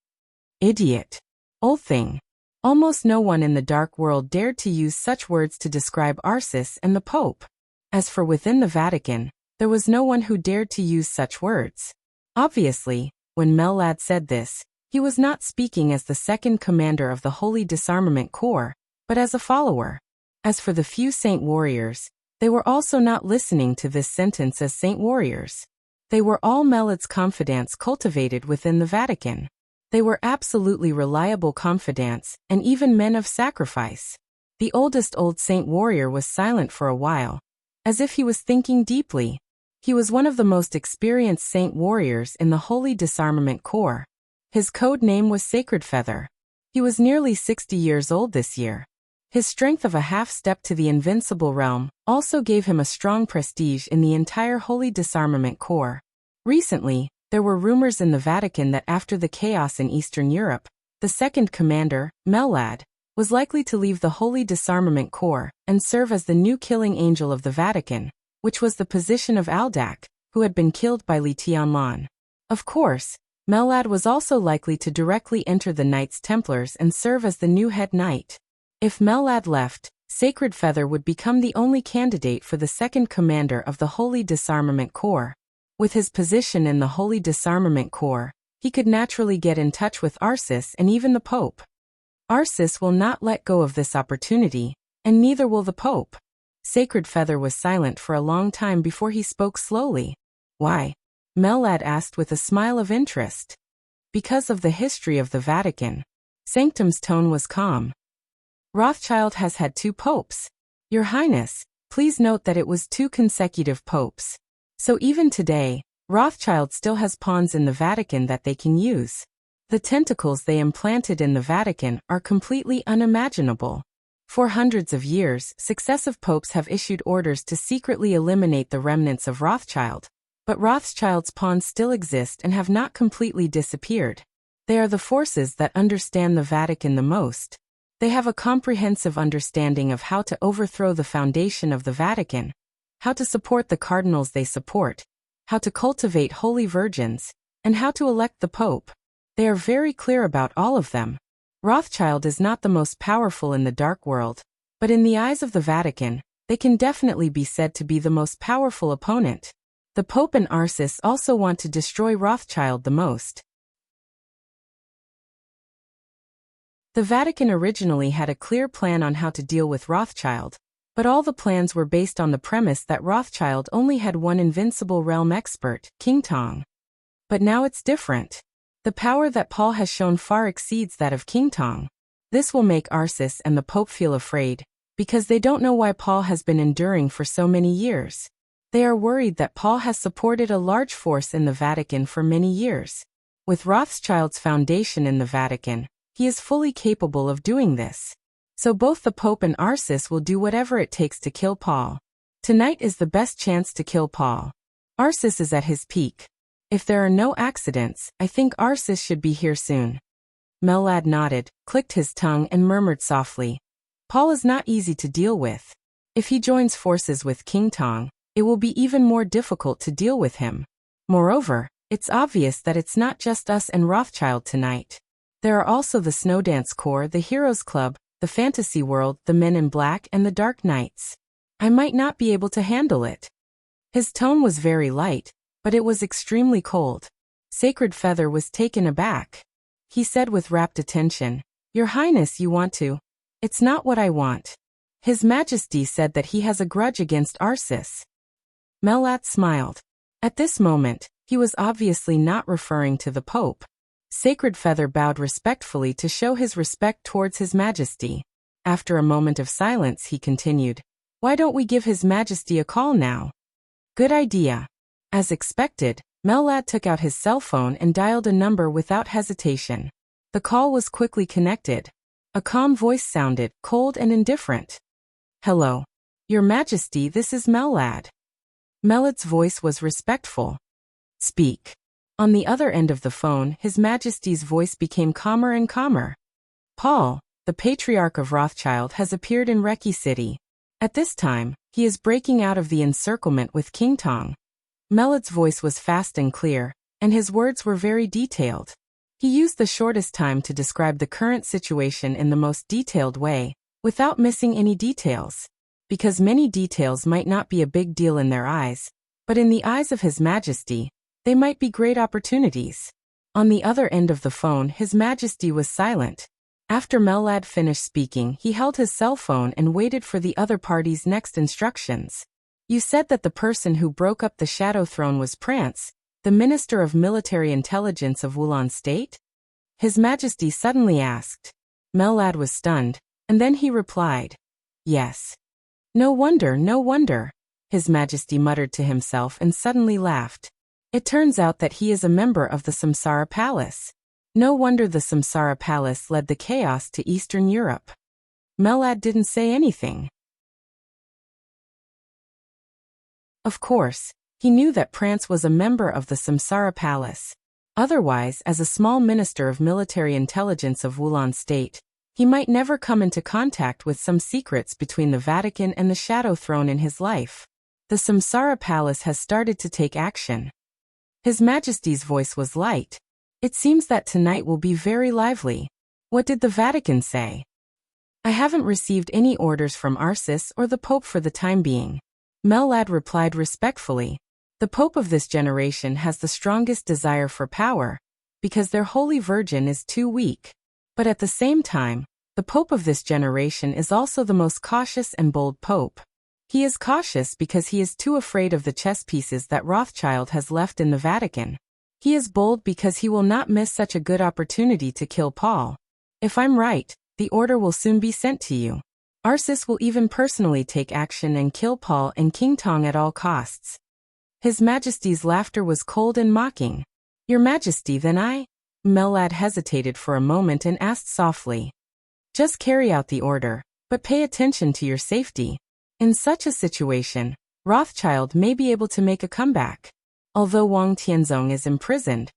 Idiot. Old thing. Almost no one in the dark world dared to use such words to describe Arsis and the Pope. As for within the Vatican, there was no one who dared to use such words. Obviously, when Mellad said this, he was not speaking as the second commander of the Holy Disarmament Corps, but as a follower. As for the few saint warriors, they were also not listening to this sentence as saint warriors. They were all Mellad's confidants cultivated within the Vatican. They were absolutely reliable confidants, and even men of sacrifice. The oldest old saint warrior was silent for a while, as if he was thinking deeply. He was one of the most experienced saint warriors in the Holy Disarmament Corps. His code name was Sacred Feather. He was nearly 60 years old this year. His strength of a half-step to the invincible realm also gave him a strong prestige in the entire Holy Disarmament Corps. Recently, There were rumors in the Vatican that after the chaos in Eastern Europe, the second commander, Mellad, was likely to leave the Holy Disarmament Corps and serve as the new killing angel of the Vatican, which was the position of Aldac, who had been killed by Li Tianlan. Of course, Mellad was also likely to directly enter the Knights Templars and serve as the new head knight. If Mellad left, Sacred Feather would become the only candidate for the second commander of the Holy Disarmament Corps. With his position in the Holy Disarmament Corps, he could naturally get in touch with Arcis and even the Pope. Arcis will not let go of this opportunity, and neither will the Pope. Sacred Feather was silent for a long time before he spoke slowly. Why? Mellad asked with a smile of interest. Because of the history of the Vatican. Sanctum's tone was calm. Rothschild has had 2 popes. Your Highness, please note that it was 2 consecutive popes. So even today, Rothschild still has pawns in the Vatican that they can use. The tentacles they implanted in the Vatican are completely unimaginable. For hundreds of years, successive popes have issued orders to secretly eliminate the remnants of Rothschild. But Rothschild's pawns still exist and have not completely disappeared. They are the forces that understand the Vatican the most. They have a comprehensive understanding of how to overthrow the foundation of the Vatican, how to support the cardinals they support, how to cultivate holy virgins, and how to elect the Pope. They are very clear about all of them. Rothschild is not the most powerful in the dark world, but in the eyes of the Vatican, they can definitely be said to be the most powerful opponent. The Pope and Arcis also want to destroy Rothschild the most. The Vatican originally had a clear plan on how to deal with Rothschild, but all the plans were based on the premise that Rothschild only had one invincible realm expert, King Tong. But now it's different. The power that Paul has shown far exceeds that of King Tong. This will make Arcis and the Pope feel afraid, because they don't know why Paul has been enduring for so many years. They are worried that Paul has supported a large force in the Vatican for many years. With Rothschild's foundation in the Vatican, he is fully capable of doing this. So both the Pope and Arcis will do whatever it takes to kill Paul. Tonight is the best chance to kill Paul. Arcis is at his peak. If there are no accidents, I think Arcis should be here soon. Mellad nodded, clicked his tongue and murmured softly. Paul is not easy to deal with. If he joins forces with King Tong, it will be even more difficult to deal with him. Moreover, it's obvious that it's not just us and Rothschild tonight. There are also the Snowdance Corps, the Heroes Club, the Fantasy World, the Men in Black, and the Dark Knights. I might not be able to handle it. His tone was very light, but it was extremely cold. Sacred Feather was taken aback. He said with rapt attention, Your Highness, you want to? It's not what I want. His Majesty said that he has a grudge against Arcis. Mellad smiled. At this moment, he was obviously not referring to the Pope. Sacred Feather bowed respectfully to show his respect towards His Majesty. After a moment of silence, he continued, Why don't we give His Majesty a call now? Good idea. As expected, Mellad took out his cell phone and dialed a number without hesitation. The call was quickly connected. A calm voice sounded, cold and indifferent. Hello. Your Majesty, this is Mellad. Mellad's voice was respectful. Speak. On the other end of the phone, His Majesty's voice became calmer and calmer. Paul, the Patriarch of Rothschild, has appeared in Reki City. At this time, he is breaking out of the encirclement with King Tong. Mellad's voice was fast and clear, and his words were very detailed. He used the shortest time to describe the current situation in the most detailed way, without missing any details. Because many details might not be a big deal in their eyes, but in the eyes of His Majesty, they might be great opportunities. On the other end of the phone, His Majesty was silent. After Mellad finished speaking, he held his cell phone and waited for the other party's next instructions. You said that the person who broke up the Shadow Throne was Prance, the Minister of Military Intelligence of Wulan State? His Majesty suddenly asked. Mellad was stunned, and then he replied, Yes. No wonder, His Majesty muttered to himself and suddenly laughed. It turns out that he is a member of the Samsara Palace. No wonder the Samsara Palace led the chaos to Eastern Europe. Mellad didn't say anything. Of course, He knew that Prance was a member of the Samsara Palace. Otherwise, as a small minister of military intelligence of Wulan state, he might never come into contact with some secrets between the Vatican and the Shadow Throne in his life. The Samsara Palace has started to take action. His Majesty's voice was light. It seems that tonight will be very lively. What did the Vatican say? I haven't received any orders from Arcis or the Pope for the time being. Mellad replied respectfully. The Pope of this generation has the strongest desire for power, because their Holy Virgin is too weak. But at the same time, the Pope of this generation is also the most cautious and bold Pope. He is cautious because he is too afraid of the chess pieces that Rothschild has left in the Vatican. He is bold because he will not miss such a good opportunity to kill Paul. If I'm right, the order will soon be sent to you. Arcis will even personally take action and kill Paul and King Tong at all costs. His Majesty's laughter was cold and mocking. Your Majesty, then I? Mellad hesitated for a moment and asked softly. Just carry out the order, but pay attention to your safety. In such a situation, Rothschild may be able to make a comeback. Although Wang Tianzong is imprisoned,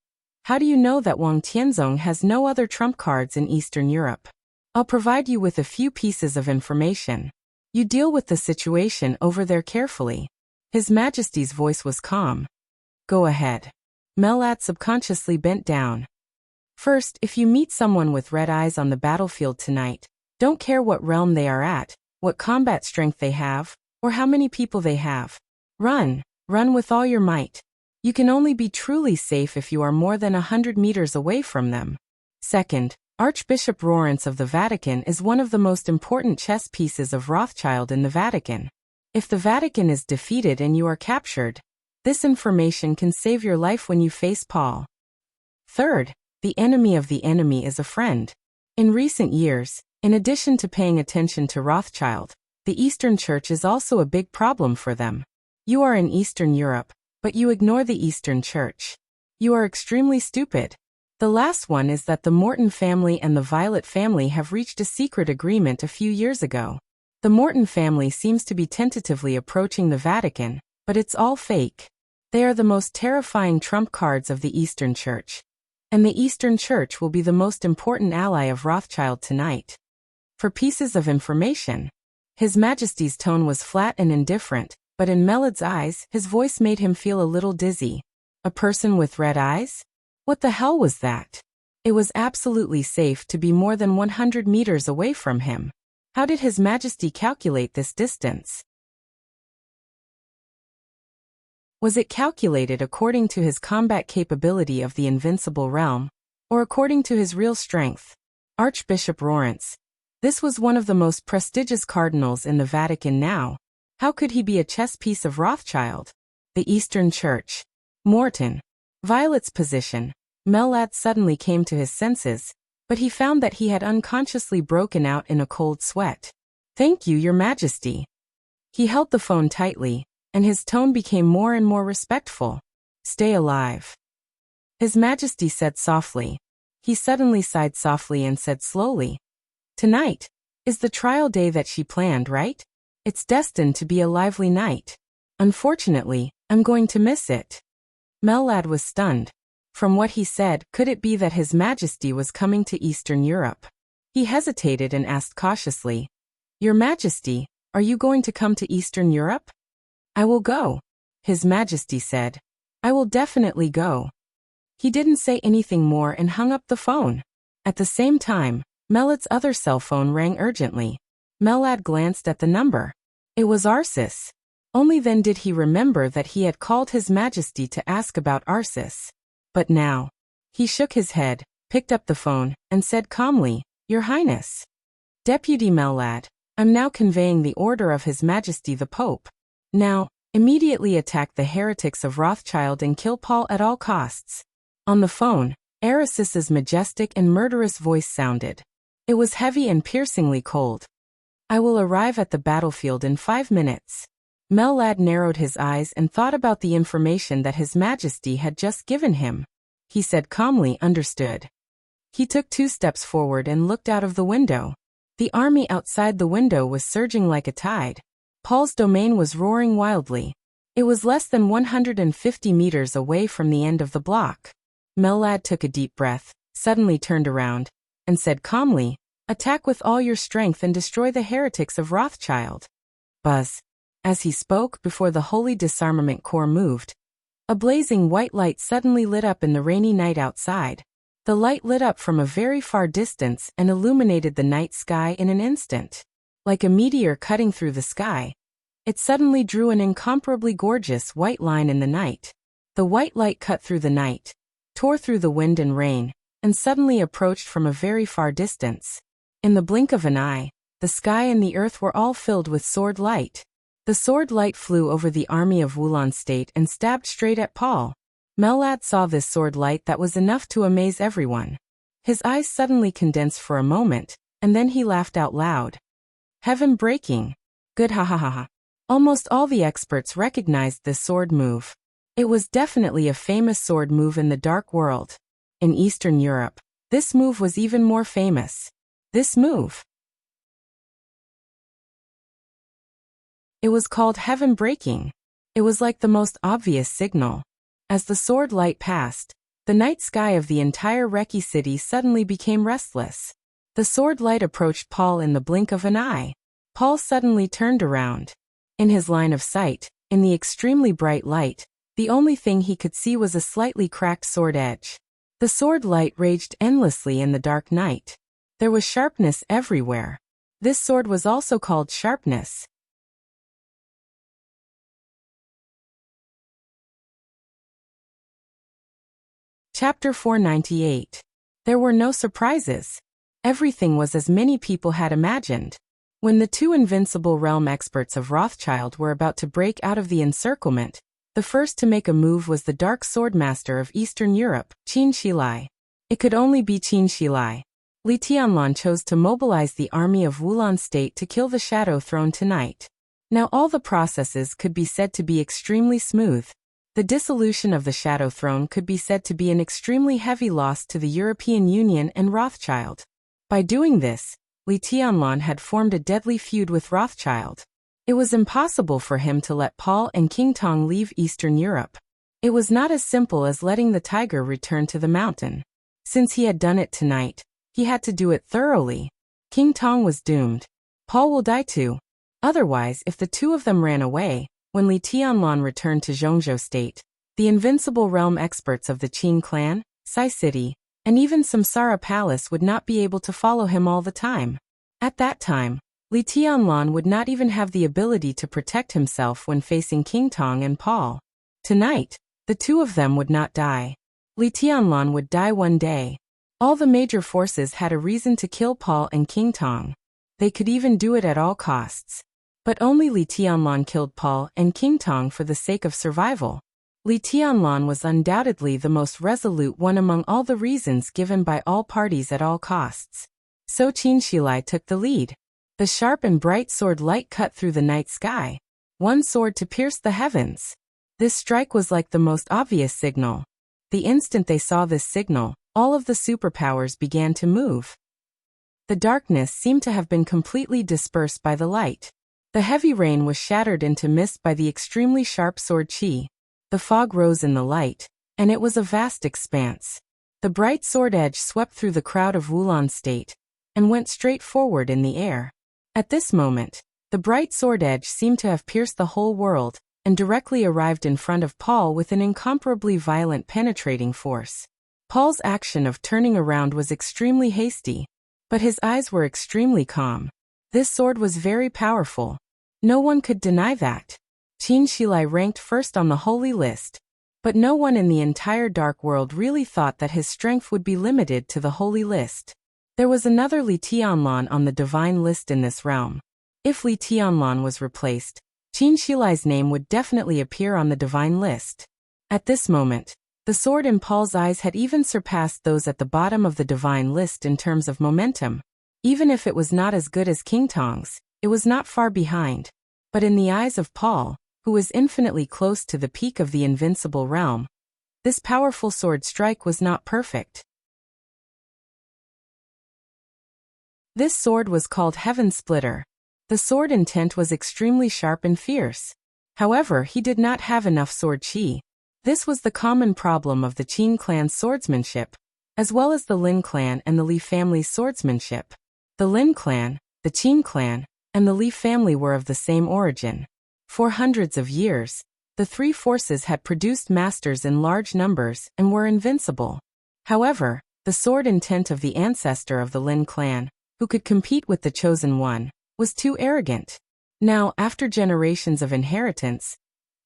how do you know that Wang Tianzong has no other trump cards in Eastern Europe? I'll provide you with a few pieces of information. You deal with the situation over there carefully. His Majesty's voice was calm. Go ahead. Mellad subconsciously bent down. First, if you meet someone with red eyes on the battlefield tonight, don't care what realm they are at, what combat strength they have, or how many people they have. Run with all your might. You can only be truly safe if you are more than 100 meters away from them. Second, Archbishop Lawrence of the Vatican is one of the most important chess pieces of Rothschild in the Vatican. If the Vatican is defeated and you are captured, this information can save your life when you face Paul. Third, the enemy of the enemy is a friend. In recent years, in addition to paying attention to Rothschild, the Eastern Church is also a big problem for them. You are in Eastern Europe, but you ignore the Eastern Church. You are extremely stupid. The last one is that the Morton family and the Violet family have reached a secret agreement a few years ago. The Morton family seems to be tentatively approaching the Vatican, but it's all fake. They are the most terrifying trump cards of the Eastern Church. And the Eastern Church will be the most important ally of Rothschild tonight. For pieces of information, His Majesty's tone was flat and indifferent, but in Mellad's eyes, his voice made him feel a little dizzy. A person with red eyes? What the hell was that? It was absolutely safe to be more than 100 meters away from him. How did His Majesty calculate this distance? Was it calculated according to his combat capability of the invincible realm, or according to his real strength? Archbishop Lawrence. This was one of the most prestigious cardinals in the Vatican now. How could he be a chess piece of Rothschild? The Eastern Church. Morton. Violet's position. Mellad suddenly came to his senses, but he found that he had unconsciously broken out in a cold sweat. Thank you, Your Majesty. He held the phone tightly, and his tone became more and more respectful. Stay alive. His Majesty said softly. He suddenly sighed softly and said slowly, Tonight is the trial day that she planned, right? It's destined to be a lively night. Unfortunately, I'm going to miss it. Mellad was stunned. From what he said, could it be that His Majesty was coming to Eastern Europe? He hesitated and asked cautiously, Your Majesty, are you going to come to Eastern Europe? I will go, His Majesty said. I will definitely go. He didn't say anything more and hung up the phone. At the same time, Mellad's other cell phone rang urgently. Mellad glanced at the number. It was Arcis. Only then did he remember that he had called His Majesty to ask about Arcis. But now, he shook his head, picked up the phone, and said calmly, Your Highness. Deputy Mellad, I'm now conveying the order of His Majesty the Pope. Now, immediately attack the heretics of Rothschild and kill Paul at all costs. On the phone, Aracis's majestic and murderous voice sounded. It was heavy and piercingly cold. I will arrive at the battlefield in 5 minutes. Mellad narrowed his eyes and thought about the information that His Majesty had just given him. He said calmly, Understood. He took 2 steps forward and looked out of the window. The army outside the window was surging like a tide. Paul's domain was roaring wildly. It was less than 150 meters away from the end of the block. Mellad took a deep breath, suddenly turned around, and said calmly, "Attack with all your strength and destroy the heretics of Rothschild." Buzz. As he spoke, before the Holy Disarmament Corps moved, a blazing white light suddenly lit up in the rainy night outside. The light lit up from a very far distance and illuminated the night sky in an instant. Like a meteor cutting through the sky, it suddenly drew an incomparably gorgeous white line in the night. The white light cut through the night, tore through the wind and rain, and suddenly approached from a very far distance. In the blink of an eye, the sky and the earth were all filled with sword light. The sword light flew over the army of Wulan State and stabbed straight at Paul. Mellad saw this sword light that was enough to amaze everyone. His eyes suddenly condensed for a moment, and then he laughed out loud. Heaven breaking. Good, ha ha ha ha. Almost all the experts recognized this sword move. It was definitely a famous sword move in the Dark World. In Eastern Europe, this move was even more famous. This move. It was called heaven breaking. It was like the most obvious signal. As the sword light passed, the night sky of the entire Reki city suddenly became restless. The sword light approached Paul in the blink of an eye. Paul suddenly turned around. In his line of sight, in the extremely bright light, the only thing he could see was a slightly cracked sword edge. The sword light raged endlessly in the dark night. There was sharpness everywhere. This sword was also called sharpness. Chapter 498. There were no surprises. Everything was as many people had imagined. When the two invincible realm experts of Rothschild were about to break out of the encirclement, the first to make a move was the Dark Swordmaster of Eastern Europe, Qin Shilai. It could only be Qin Shilai. Li Tianlan chose to mobilize the army of Wulan State to kill the Shadow Throne tonight. Now all the processes could be said to be extremely smooth. The dissolution of the Shadow Throne could be said to be an extremely heavy loss to the European Union and Rothschild. By doing this, Li Tianlan had formed a deadly feud with Rothschild. It was impossible for him to let Paul and King Tong leave Eastern Europe. It was not as simple as letting the tiger return to the mountain. Since he had done it tonight, he had to do it thoroughly. King Tong was doomed. Paul will die too. Otherwise, if the two of them ran away, when Li Tianlan returned to Zhongzhou State, the invincible realm experts of the Qin clan, Sai City, and even Samsara Palace would not be able to follow him all the time. At that time, Li Tianlan would not even have the ability to protect himself when facing King Tong and Paul. Tonight, the two of them would not die. Li Tianlan would die one day. All the major forces had a reason to kill Paul and King Tong. They could even do it at all costs. But only Li Tianlan killed Paul and King Tong for the sake of survival. Li Tianlan was undoubtedly the most resolute one among all the reasons given by all parties at all costs. So Qin Shilai took the lead. The sharp and bright sword light cut through the night sky. One sword to pierce the heavens. This strike was like the most obvious signal. The instant they saw this signal, all of the superpowers began to move. The darkness seemed to have been completely dispersed by the light. The heavy rain was shattered into mist by the extremely sharp sword qi. The fog rose in the light, and it was a vast expanse. The bright sword edge swept through the crowd of Wulan State, and went straight forward in the air. At this moment, the bright sword edge seemed to have pierced the whole world, and directly arrived in front of Paul with an incomparably violent penetrating force. Paul's action of turning around was extremely hasty, but his eyes were extremely calm. This sword was very powerful. No one could deny that. Qin Shilai ranked first on the holy list, but no one in the entire dark world really thought that his strength would be limited to the holy list. There was another Li Tianlan on the divine list in this realm. If Li Tianlan was replaced, Qin Shilai's name would definitely appear on the divine list. At this moment, the sword in Paul's eyes had even surpassed those at the bottom of the divine list in terms of momentum. Even if it was not as good as King Tong's, it was not far behind. But in the eyes of Paul, who was infinitely close to the peak of the invincible realm, this powerful sword strike was not perfect. This sword was called Heaven Splitter. The sword intent was extremely sharp and fierce. However, he did not have enough sword chi. This was the common problem of the Qin clan's swordsmanship, as well as the Lin clan and the Li family's swordsmanship. The Lin clan, the Qin clan, and the Li family were of the same origin. For hundreds of years, the three forces had produced masters in large numbers and were invincible. However, the sword intent of the ancestor of the Lin clan, who could compete with the chosen one, was too arrogant. Now, after generations of inheritance,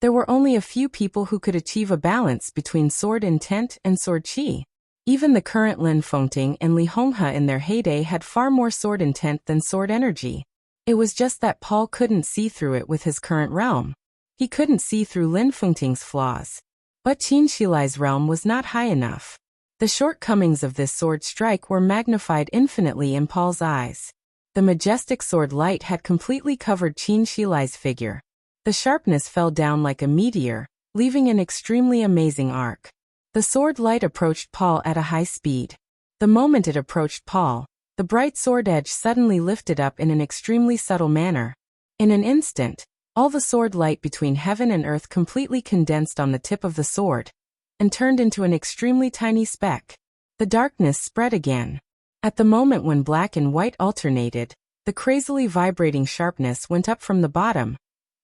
there were only a few people who could achieve a balance between sword intent and sword chi. Even the current Lin Fengting and Li Honghe in their heyday had far more sword intent than sword energy. It was just that Paul couldn't see through it with his current realm. He couldn't see through Lin Fengting's flaws. But Qin Shilai's realm was not high enough. The shortcomings of this sword strike were magnified infinitely in Paul's eyes. The majestic sword light had completely covered Qin Shilai's figure. The sharpness fell down like a meteor, leaving an extremely amazing arc. The sword light approached Paul at a high speed. The moment it approached Paul, the bright sword edge suddenly lifted up in an extremely subtle manner. In an instant, all the sword light between heaven and earth completely condensed on the tip of the sword, and turned into an extremely tiny speck. The darkness spread again. At the moment when black and white alternated, the crazily vibrating sharpness went up from the bottom,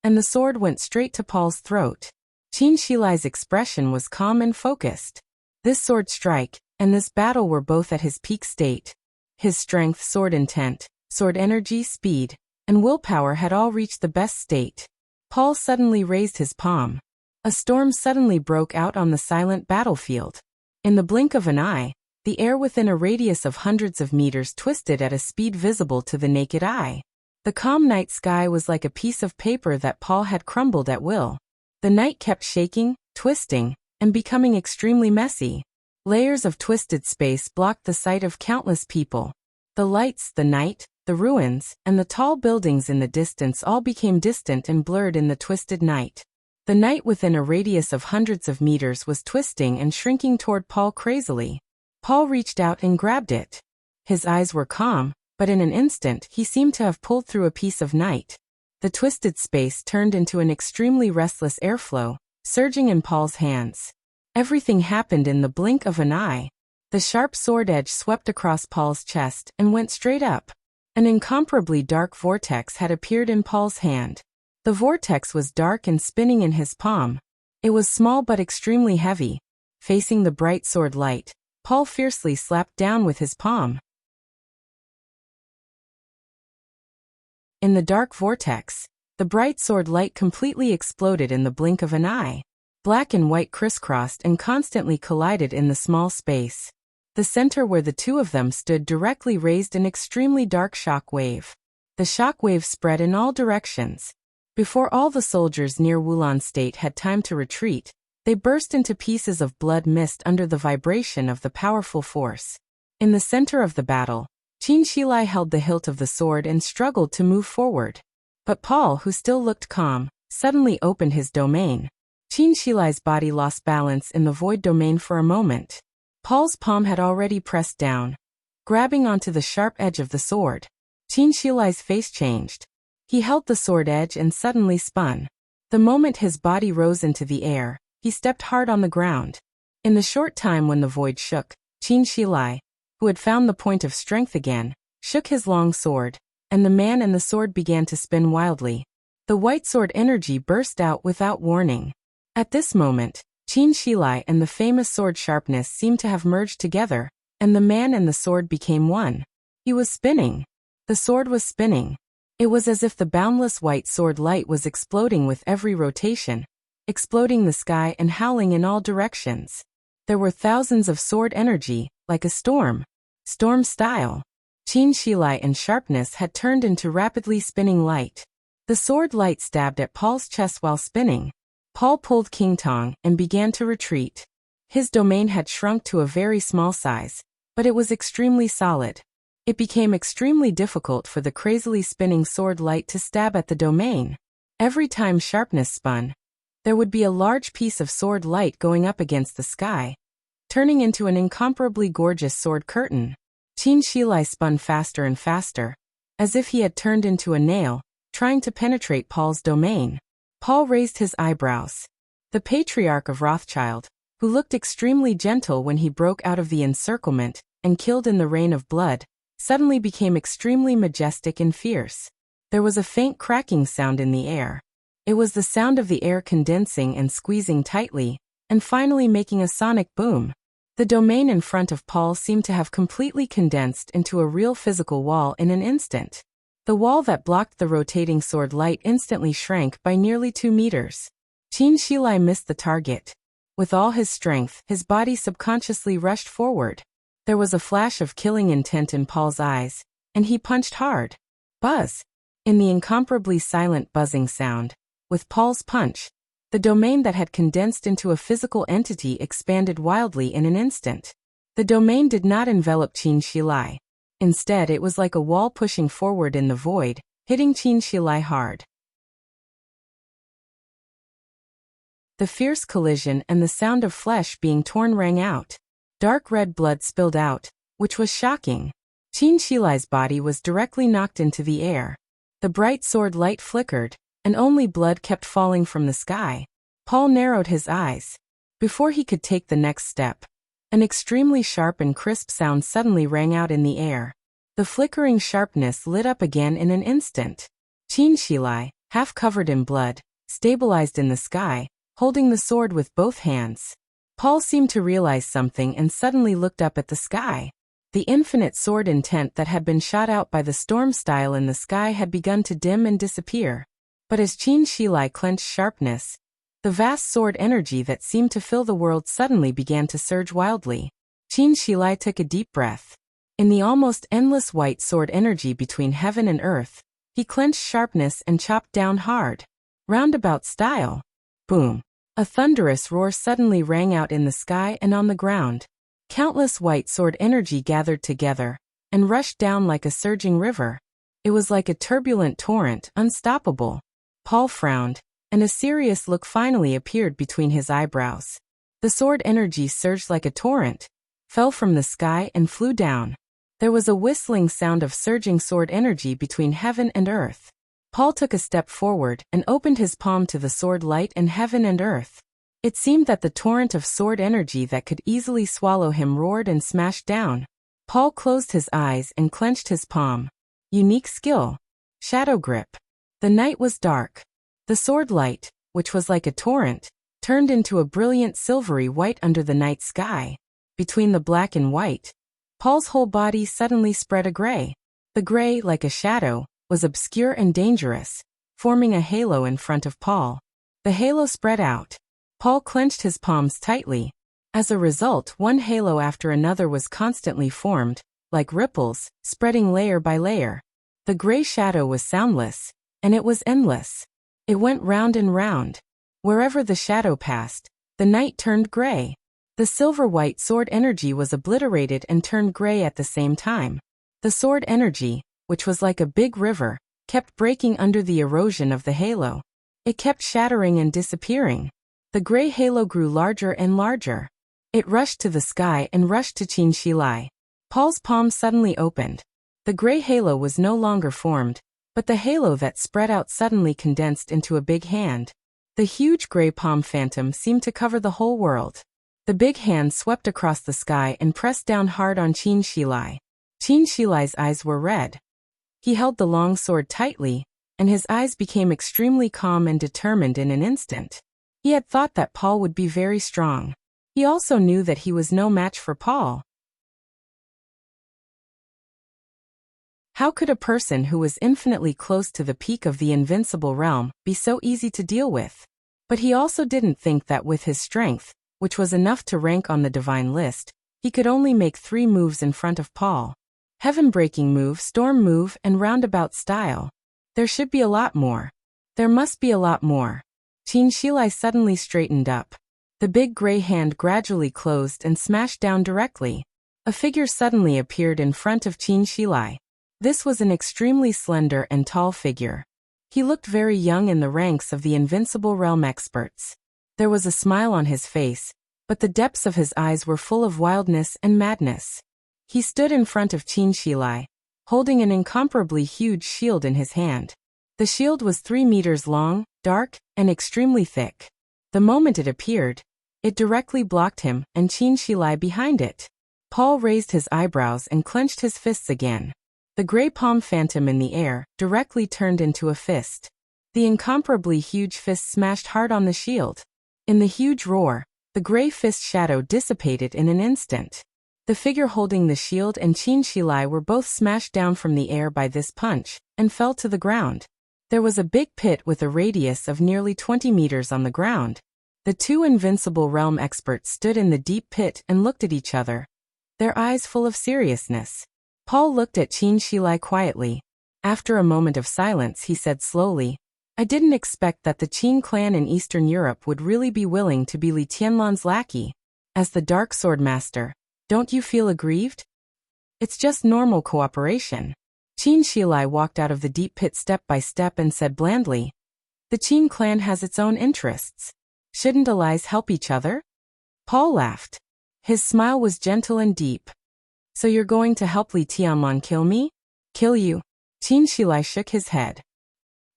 and the sword went straight to Paul's throat. Qin Shilai's expression was calm and focused. This sword strike and this battle were both at his peak state. His strength, sword intent, sword energy, speed, and willpower had all reached the best state. Paul suddenly raised his palm. A storm suddenly broke out on the silent battlefield. In the blink of an eye, the air within a radius of hundreds of meters twisted at a speed visible to the naked eye. The calm night sky was like a piece of paper that Paul had crumbled at will. The night kept shaking, twisting, and becoming extremely messy. Layers of twisted space blocked the sight of countless people. The lights, the night, the ruins, and the tall buildings in the distance all became distant and blurred in the twisted night. The night within a radius of hundreds of meters was twisting and shrinking toward Paul crazily. Paul reached out and grabbed it. His eyes were calm, but in an instant he seemed to have pulled through a piece of night. The twisted space turned into an extremely restless airflow, surging in Paul's hands. Everything happened in the blink of an eye. The sharp sword edge swept across Paul's chest and went straight up. An incomparably dark vortex had appeared in Paul's hand. The vortex was dark and spinning in his palm. It was small but extremely heavy. Facing the bright sword light, Paul fiercely slapped down with his palm. In the dark vortex, the bright sword light completely exploded in the blink of an eye. Black and white crisscrossed and constantly collided in the small space. The center where the two of them stood directly raised an extremely dark shock wave. The shock wave spread in all directions. Before all the soldiers near Wulan State had time to retreat, they burst into pieces of blood mist under the vibration of the powerful force. In the center of the battle, Qin Shilai held the hilt of the sword and struggled to move forward. But Paul, who still looked calm, suddenly opened his domain. Qin Shilai's body lost balance in the void domain for a moment. Paul's palm had already pressed down, grabbing onto the sharp edge of the sword. Qin Shilai's face changed. He held the sword edge and suddenly spun. The moment his body rose into the air, he stepped hard on the ground. In the short time when the void shook, Qin Shilai, who had found the point of strength again, shook his long sword, and the man and the sword began to spin wildly. The white sword energy burst out without warning. At this moment, Qin Shilai and the famous sword sharpness seemed to have merged together, and the man and the sword became one. He was spinning. The sword was spinning. It was as if the boundless white sword light was exploding with every rotation, exploding the sky and howling in all directions. There were thousands of sword energy, like a storm. Storm style. Qin Shilai and sharpness had turned into rapidly spinning light. The sword light stabbed at Paul's chest while spinning. Paul pulled King Tong and began to retreat. His domain had shrunk to a very small size, but it was extremely solid. It became extremely difficult for the crazily spinning sword light to stab at the domain. Every time sharpness spun, there would be a large piece of sword light going up against the sky, turning into an incomparably gorgeous sword curtain. Qin Shilai spun faster and faster, as if he had turned into a nail, trying to penetrate Paul's domain. Paul raised his eyebrows. The patriarch of Rothschild, who looked extremely gentle when he broke out of the encirclement and killed in the rain of blood, suddenly became extremely majestic and fierce. There was a faint cracking sound in the air. It was the sound of the air condensing and squeezing tightly, and finally making a sonic boom. The domain in front of Paul seemed to have completely condensed into a real physical wall in an instant. The wall that blocked the rotating sword light instantly shrank by nearly 2 meters. Qin Shilai missed the target. With all his strength, his body subconsciously rushed forward. There was a flash of killing intent in Paul's eyes, and he punched hard. Buzz! In the incomparably silent buzzing sound, with Paul's punch, the domain that had condensed into a physical entity expanded wildly in an instant. The domain did not envelop Qin Shilai. Instead, it was like a wall pushing forward in the void, hitting Qin Shilai hard. The fierce collision and the sound of flesh being torn rang out. Dark red blood spilled out, which was shocking. Qin Shilai's body was directly knocked into the air. The bright sword light flickered, and only blood kept falling from the sky. Paul narrowed his eyes. Before he could take the next step, an extremely sharp and crisp sound suddenly rang out in the air. The flickering sharpness lit up again in an instant. Qin Shilai, half covered in blood, stabilized in the sky, holding the sword with both hands. Paul seemed to realize something and suddenly looked up at the sky. The infinite sword intent that had been shot out by the storm style in the sky had begun to dim and disappear. But as Qin Shilai clenched sharpness, the vast sword energy that seemed to fill the world suddenly began to surge wildly. Qin Shilai took a deep breath. In the almost endless white sword energy between heaven and earth, he clenched sharpness and chopped down hard. Roundabout style. Boom. A thunderous roar suddenly rang out in the sky and on the ground. Countless white sword energy gathered together and rushed down like a surging river. It was like a turbulent torrent, unstoppable. Paul frowned, and a serious look finally appeared between his eyebrows. The sword energy surged like a torrent, fell from the sky and flew down. There was a whistling sound of surging sword energy between heaven and earth. Paul took a step forward and opened his palm to the sword light and heaven and earth. It seemed that the torrent of sword energy that could easily swallow him roared and smashed down. Paul closed his eyes and clenched his palm. Unique skill. Shadow grip. The night was dark. The sword light, which was like a torrent, turned into a brilliant silvery white under the night sky. Between the black and white, Paul's whole body suddenly spread a gray. The gray, like a shadow, was obscure and dangerous, forming a halo in front of Paul. The halo spread out. Paul clenched his palms tightly. As a result, one halo after another was constantly formed, like ripples, spreading layer by layer. The gray shadow was soundless, and it was endless. It went round and round. Wherever the shadow passed, the night turned gray. The silver-white sword energy was obliterated and turned gray at the same time. The sword energy, which was like a big river, kept breaking under the erosion of the halo. It kept shattering and disappearing. The gray halo grew larger and larger. It rushed to the sky and rushed to Qin Shilai. Paul's palm suddenly opened. The gray halo was no longer formed, but the halo that spread out suddenly condensed into a big hand. The huge gray palm phantom seemed to cover the whole world. The big hand swept across the sky and pressed down hard on Qin Shilai. Qin Shilai's eyes were red. He held the long sword tightly, and his eyes became extremely calm and determined in an instant. He had thought that Paul would be very strong. He also knew that he was no match for Paul. How could a person who was infinitely close to the peak of the invincible realm be so easy to deal with? But he also didn't think that with his strength, which was enough to rank on the divine list, he could only make 3 moves in front of Paul. Heaven-breaking move, storm move, and roundabout style. There should be a lot more. There must be a lot more. Qin Shilai suddenly straightened up. The big gray hand gradually closed and smashed down directly. A figure suddenly appeared in front of Qin Shilai. This was an extremely slender and tall figure. He looked very young in the ranks of the invincible realm experts. There was a smile on his face, but the depths of his eyes were full of wildness and madness. He stood in front of Qin Shilai, holding an incomparably huge shield in his hand. The shield was 3 meters long, dark, and extremely thick. The moment it appeared, it directly blocked him, and Qin Shi lay behind it. Paul raised his eyebrows and clenched his fists again. The gray palm phantom in the air directly turned into a fist. The incomparably huge fist smashed hard on the shield. In the huge roar, the gray fist shadow dissipated in an instant. The figure holding the shield and Qin Shi Lai were both smashed down from the air by this punch, and fell to the ground. There was a big pit with a radius of nearly 20 meters on the ground. The two invincible realm experts stood in the deep pit and looked at each other, their eyes full of seriousness. Paul looked at Qin Shi Lai quietly. After a moment of silence, he said slowly, "I didn't expect that the Qin clan in Eastern Europe would really be willing to be Li Tianlan's lackey. As the Dark Sword Master, don't you feel aggrieved? It's just normal cooperation." Qin Shi Lai walked out of the deep pit step by step and said blandly, "The Qin clan has its own interests. Shouldn't allies help each other?" Paul laughed. His smile was gentle and deep. "So you're going to help Li Tianlan kill me?" "Kill you?" Qin Shi Lai shook his head.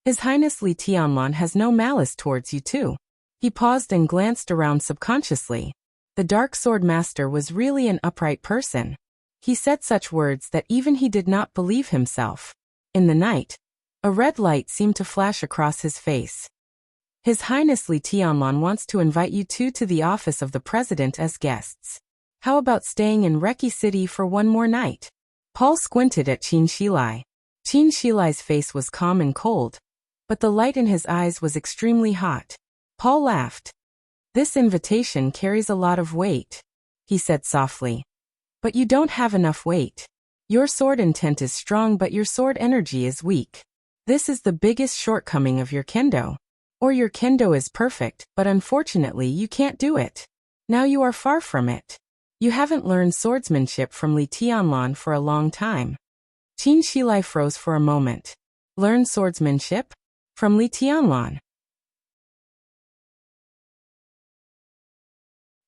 "His Highness Li Tianlan has no malice towards you too." He paused and glanced around subconsciously. The Dark Sword Master was really an upright person. He said such words that even he did not believe himself. In the night, a red light seemed to flash across his face. "His Highness Li Tianlan wants to invite you two to the office of the President as guests. How about staying in Reki City for one more night?" Paul squinted at Qin Shi Lai. Qin Shi Lai's face was calm and cold, but the light in his eyes was extremely hot. Paul laughed. "This invitation carries a lot of weight," he said softly. "But you don't have enough weight. Your sword intent is strong but your sword energy is weak. This is the biggest shortcoming of your kendo. Or your kendo is perfect, but unfortunately you can't do it. Now you are far from it. You haven't learned swordsmanship from Li Tianlan for a long time." Qin Shi Lai froze for a moment. "Learn swordsmanship? From Li Tianlan?"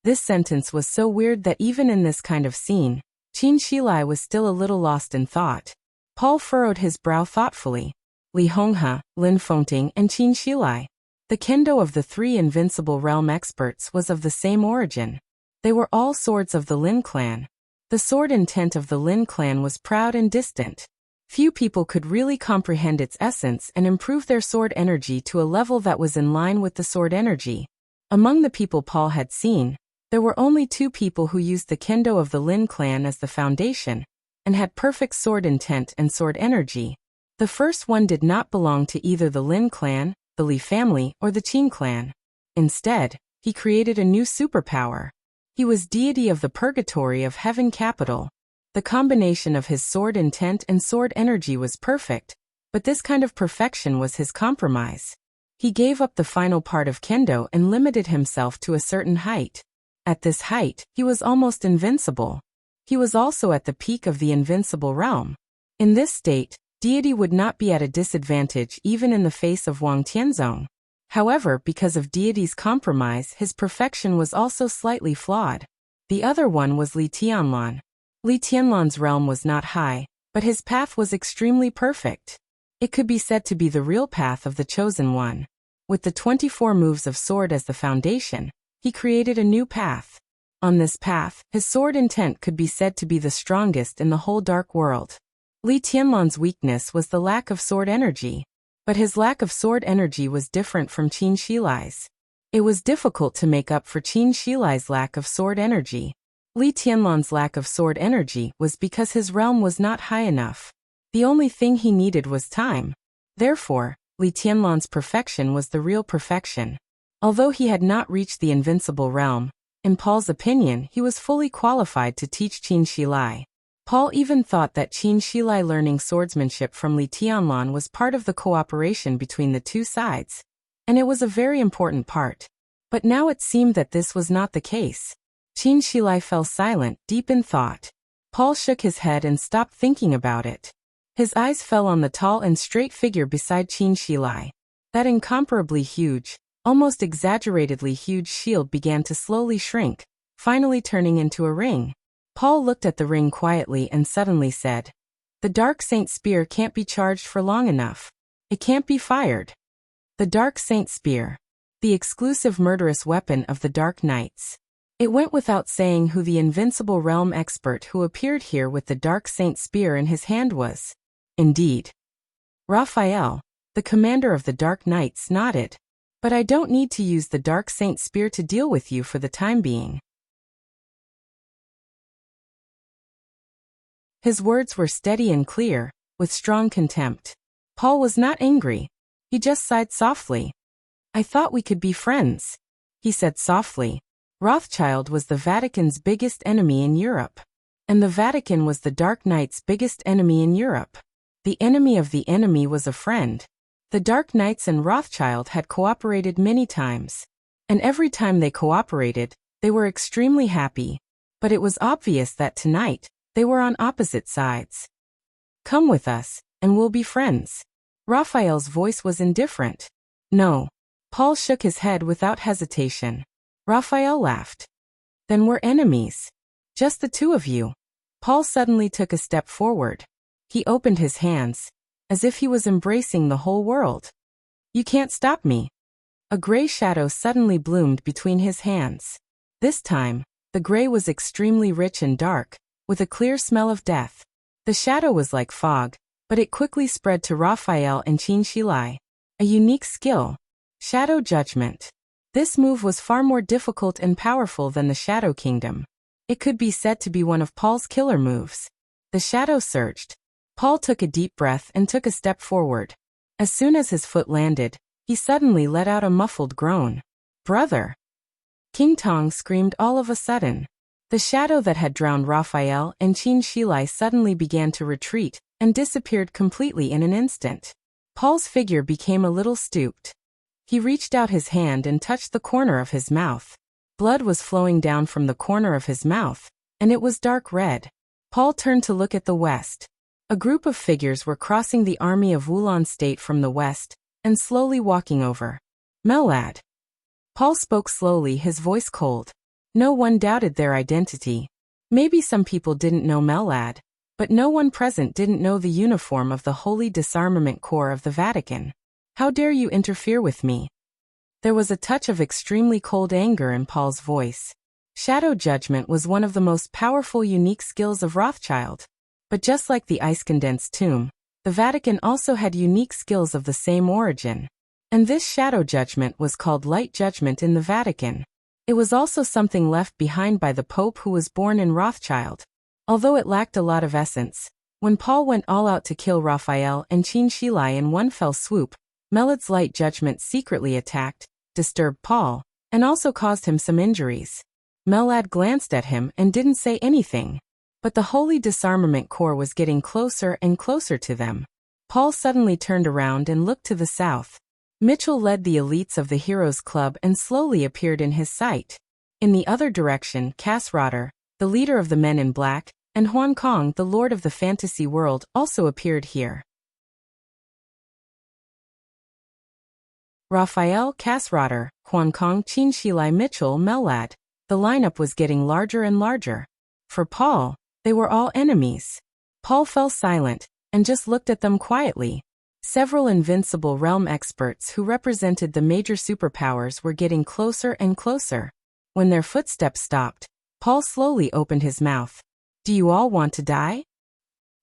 This sentence was so weird that even in this kind of scene, Qin Shi Lai was still a little lost in thought. Paul furrowed his brow thoughtfully. Li Honghe, Lin Fengting, and Qin Shi Lai. The kendo of the three invincible realm experts was of the same origin. They were all swords of the Lin clan. The sword intent of the Lin clan was proud and distant. Few people could really comprehend its essence and improve their sword energy to a level that was in line with the sword energy. Among the people Paul had seen, there were only two people who used the kendo of the Lin clan as the foundation, and had perfect sword intent and sword energy. The first one did not belong to either the Lin clan, the Li family, or the Qin clan. Instead, he created a new superpower. He was deity of the purgatory of heaven capital. The combination of his sword intent and sword energy was perfect, but this kind of perfection was his compromise. He gave up the final part of kendo and limited himself to a certain height. At this height, he was almost invincible. He was also at the peak of the invincible realm. In this state, deity would not be at a disadvantage even in the face of Wang Tianzong. However, because of deity's compromise, his perfection was also slightly flawed. The other one was Li Tianlan. Li Tianlan's realm was not high, but his path was extremely perfect. It could be said to be the real path of the chosen one. With the 24 moves of sword as the foundation, he created a new path. On this path, his sword intent could be said to be the strongest in the whole dark world. Li Tianlan's weakness was the lack of sword energy. But his lack of sword energy was different from Qin Shi Lai's. It was difficult to make up for Qin Shi Lai's lack of sword energy. Li Tianlan's lack of sword energy was because his realm was not high enough. The only thing he needed was time. Therefore, Li Tianlan's perfection was the real perfection. Although he had not reached the invincible realm, in Paul's opinion he was fully qualified to teach Qin Shi Lai. Paul even thought that Qin Shi Lai learning swordsmanship from Li Tianlan was part of the cooperation between the two sides, and it was a very important part. But now it seemed that this was not the case. Qin Shi Lai fell silent, deep in thought. Paul shook his head and stopped thinking about it. His eyes fell on the tall and straight figure beside Qin Shi Lai. That incomparably huge, almost exaggeratedly huge shield began to slowly shrink, finally turning into a ring. Paul looked at the ring quietly and suddenly said, "The Dark Saint spear can't be charged for long enough. It can't be fired." The Dark Saint Spear. The exclusive murderous weapon of the Dark Knights. It went without saying who the invincible realm expert who appeared here with the Dark Saint Spear in his hand was. Indeed. Raphael, the commander of the Dark Knights, nodded. But I don't need to use the Dark Saint Spear to deal with you for the time being. His words were steady and clear, with strong contempt. Paul was not angry. He just sighed softly. I thought we could be friends, he said softly. Rothschild was the Vatican's biggest enemy in Europe. And the Vatican was the Dark Knight's biggest enemy in Europe. The enemy of the enemy was a friend. The Dark Knights and Rothschild had cooperated many times. And every time they cooperated, they were extremely happy. But it was obvious that tonight, they were on opposite sides. Come with us, and we'll be friends. Raphael's voice was indifferent. No. Paul shook his head without hesitation. Raphael laughed. Then we're enemies. Just the two of you. Paul suddenly took a step forward. He opened his hands, as if he was embracing the whole world. You can't stop me. A gray shadow suddenly bloomed between his hands. This time, the gray was extremely rich and dark, with a clear smell of death. The shadow was like fog, but it quickly spread to Raphael and Qin Shilai. A unique skill. Shadow Judgment. This move was far more difficult and powerful than the Shadow Kingdom. It could be said to be one of Paul's killer moves. The shadow surged. Paul took a deep breath and took a step forward. As soon as his foot landed, he suddenly let out a muffled groan. Brother! King Tong screamed all of a sudden. The shadow that had drowned Raphael and Qin Shilai suddenly began to retreat and disappeared completely in an instant. Paul's figure became a little stooped. He reached out his hand and touched the corner of his mouth. Blood was flowing down from the corner of his mouth, and it was dark red. Paul turned to look at the west. A group of figures were crossing the army of Wulon State from the west, and slowly walking over. Mellad. Paul spoke slowly, his voice cold. No one doubted their identity. Maybe some people didn't know Mellad, but no one present didn't know the uniform of the Holy Disarmament Corps of the Vatican. How dare you interfere with me? There was a touch of extremely cold anger in Paul's voice. Shadow Judgment was one of the most powerful unique skills of Rothschild. But just like the ice-condensed tomb, the Vatican also had unique skills of the same origin. And this Shadow Judgment was called Light Judgment in the Vatican. It was also something left behind by the Pope who was born in Rothschild. Although it lacked a lot of essence, when Paul went all out to kill Raphael and Qin Shilai in one fell swoop, Mellad's Light Judgment secretly attacked, disturbed Paul, and also caused him some injuries. Mellad glanced at him and didn't say anything. But the Holy Disarmament Corps was getting closer and closer to them. Paul suddenly turned around and looked to the south. Mitchell led the elites of the Heroes Club and slowly appeared in his sight. In the other direction, Cass Rotter, the leader of the Men in Black, and Huan Kong, the Lord of the Fantasy World, also appeared here. Raphael, Cass Rotter, Huan Kong, Qin Shilai, Mitchell, Mellad. The lineup was getting larger and larger. For Paul, they were all enemies. Paul fell silent, and just looked at them quietly. Several invincible realm experts who represented the major superpowers were getting closer and closer. When their footsteps stopped, Paul slowly opened his mouth. Do you all want to die?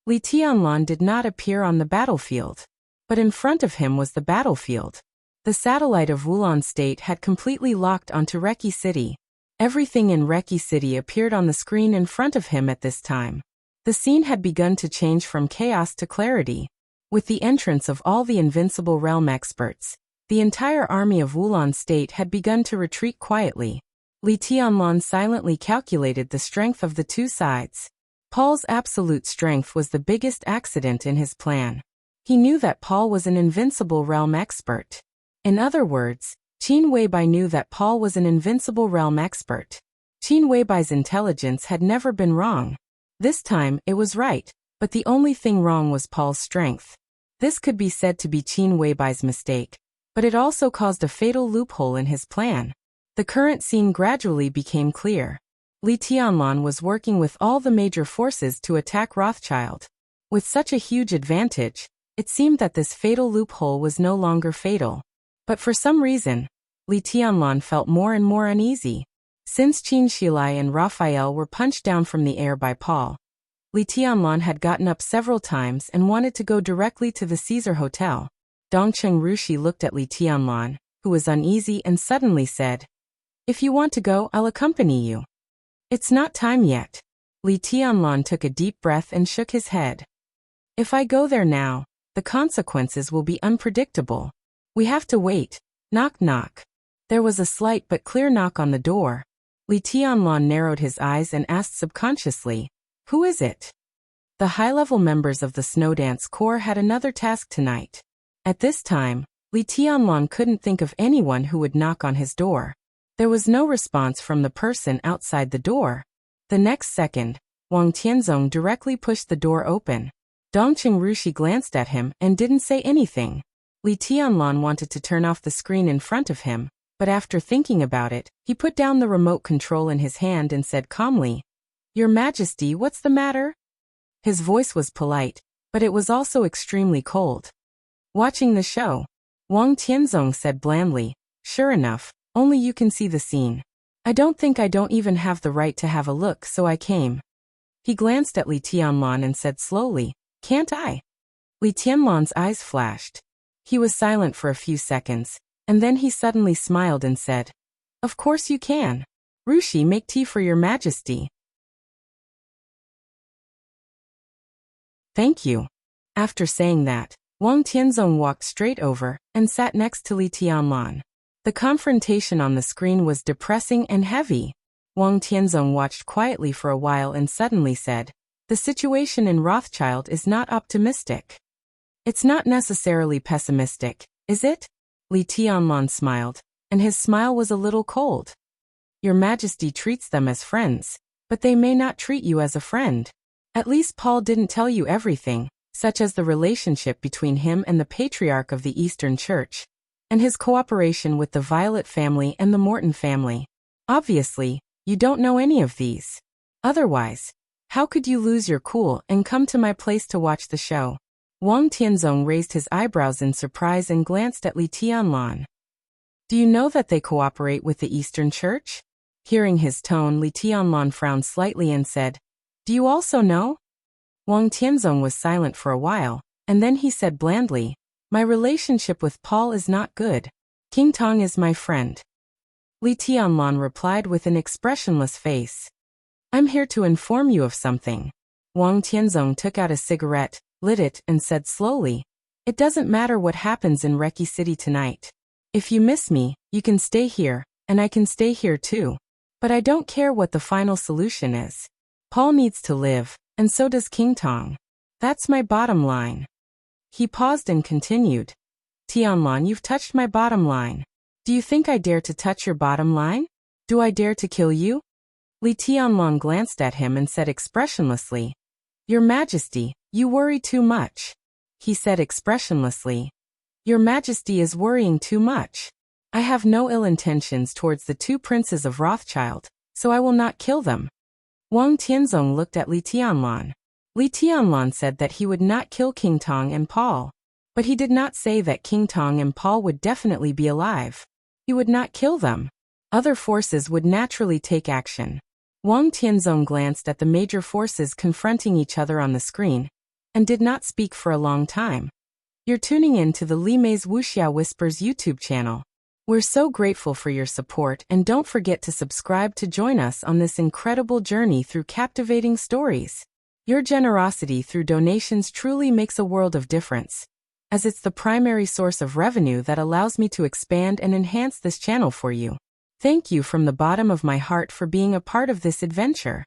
Li Tianlan did not appear on the battlefield. But in front of him was the battlefield. The satellite of Wulon State had completely locked onto Reki City. Everything in Reki City appeared on the screen in front of him at this time. The scene had begun to change from chaos to clarity. With the entrance of all the invincible realm experts, the entire army of Wulon State had begun to retreat quietly. Li Tianlan silently calculated the strength of the two sides. Paul's absolute strength was the biggest accident in his plan. He knew that Paul was an invincible realm expert. In other words, Qin Weibai knew that Paul was an invincible realm expert. Qin Weibai's intelligence had never been wrong. This time, it was right, but the only thing wrong was Paul's strength. This could be said to be Qin Weibai's mistake, but it also caused a fatal loophole in his plan. The current scene gradually became clear. Li Tianlan was working with all the major forces to attack Rothschild. With such a huge advantage, it seemed that this fatal loophole was no longer fatal. But for some reason, Li Tianlan felt more and more uneasy. Since Qin Shilai and Raphael were punched down from the air by Paul, Li Tianlan had gotten up several times and wanted to go directly to the Caesar Hotel. Dongcheng Rushi looked at Li Tianlan, who was uneasy, and suddenly said, "If you want to go, I'll accompany you." "It's not time yet." Li Tianlan took a deep breath and shook his head. "If I go there now, the consequences will be unpredictable. We have to wait." Knock knock. There was a slight but clear knock on the door. Li Tianlan narrowed his eyes and asked subconsciously, "Who is it?" The high-level members of the Snowdance Corps had another task tonight. At this time, Li Tianlan couldn't think of anyone who would knock on his door. There was no response from the person outside the door. The next second, Wang Tianzong directly pushed the door open. Dongcheng Rushi glanced at him and didn't say anything. Li Tianlan wanted to turn off the screen in front of him, but after thinking about it, he put down the remote control in his hand and said calmly, "Your Majesty, what's the matter?" His voice was polite, but it was also extremely cold. Watching the show, Wang Tianzong said blandly, "Sure enough, only you can see the scene. I don't even have the right to have a look, so I came." He glanced at Li Tianlan and said slowly, "Can't I?" Li Tianlan's eyes flashed. He was silent for a few seconds, and then he suddenly smiled and said, "Of course you can. Rushi, make tea for your Majesty." "Thank you." After saying that, Wang Tianzong walked straight over and sat next to Li Tianlan. The confrontation on the screen was depressing and heavy. Wang Tianzong watched quietly for a while and suddenly said, "The situation in Rothschild is not optimistic." "It's not necessarily pessimistic, is it?" Li Tianlan smiled, and his smile was a little cold. "Your Majesty treats them as friends, but they may not treat you as a friend. At least Paul didn't tell you everything, such as the relationship between him and the Patriarch of the Eastern Church, and his cooperation with the Violet family and the Morton family. Obviously, you don't know any of these. Otherwise, how could you lose your cool and come to my place to watch the show?" Wang Tianzong raised his eyebrows in surprise and glanced at Li Tianlan. "Do you know that they cooperate with the Eastern Church?" Hearing his tone, Li Tianlan frowned slightly and said, "Do you also know?" Wang Tianzong was silent for a while, and then he said blandly, "My relationship with Paul is not good. King Tong is my friend." Li Tianlan replied with an expressionless face, "I'm here to inform you of something." Wang Tianzong took out a cigarette, lit it, and said slowly, "It doesn't matter what happens in Reki City tonight. If you miss me, you can stay here, and I can stay here too. But I don't care what the final solution is. Paul needs to live, and so does King Tong. That's my bottom line." He paused and continued, "Tianlan, you've touched my bottom line. Do you think I dare to touch your bottom line? Do I dare to kill you?" Li Tianlan glanced at him and said expressionlessly, "Your Majesty, you worry too much." He said expressionlessly, "Your Majesty is worrying too much. I have no ill intentions towards the two princes of Rothschild, so I will not kill them." Wang Tianzong looked at Li Tianlan. Li Tianlan said that he would not kill King Tong and Paul, but he did not say that King Tong and Paul would definitely be alive. He would not kill them. Other forces would naturally take action. Wang Tianzong glanced at the major forces confronting each other on the screen, and did not speak for a long time. You're tuning in to the Li Mei's Wuxia Whispers YouTube channel. We're so grateful for your support, and don't forget to subscribe to join us on this incredible journey through captivating stories. Your generosity through donations truly makes a world of difference, as it's the primary source of revenue that allows me to expand and enhance this channel for you. Thank you from the bottom of my heart for being a part of this adventure.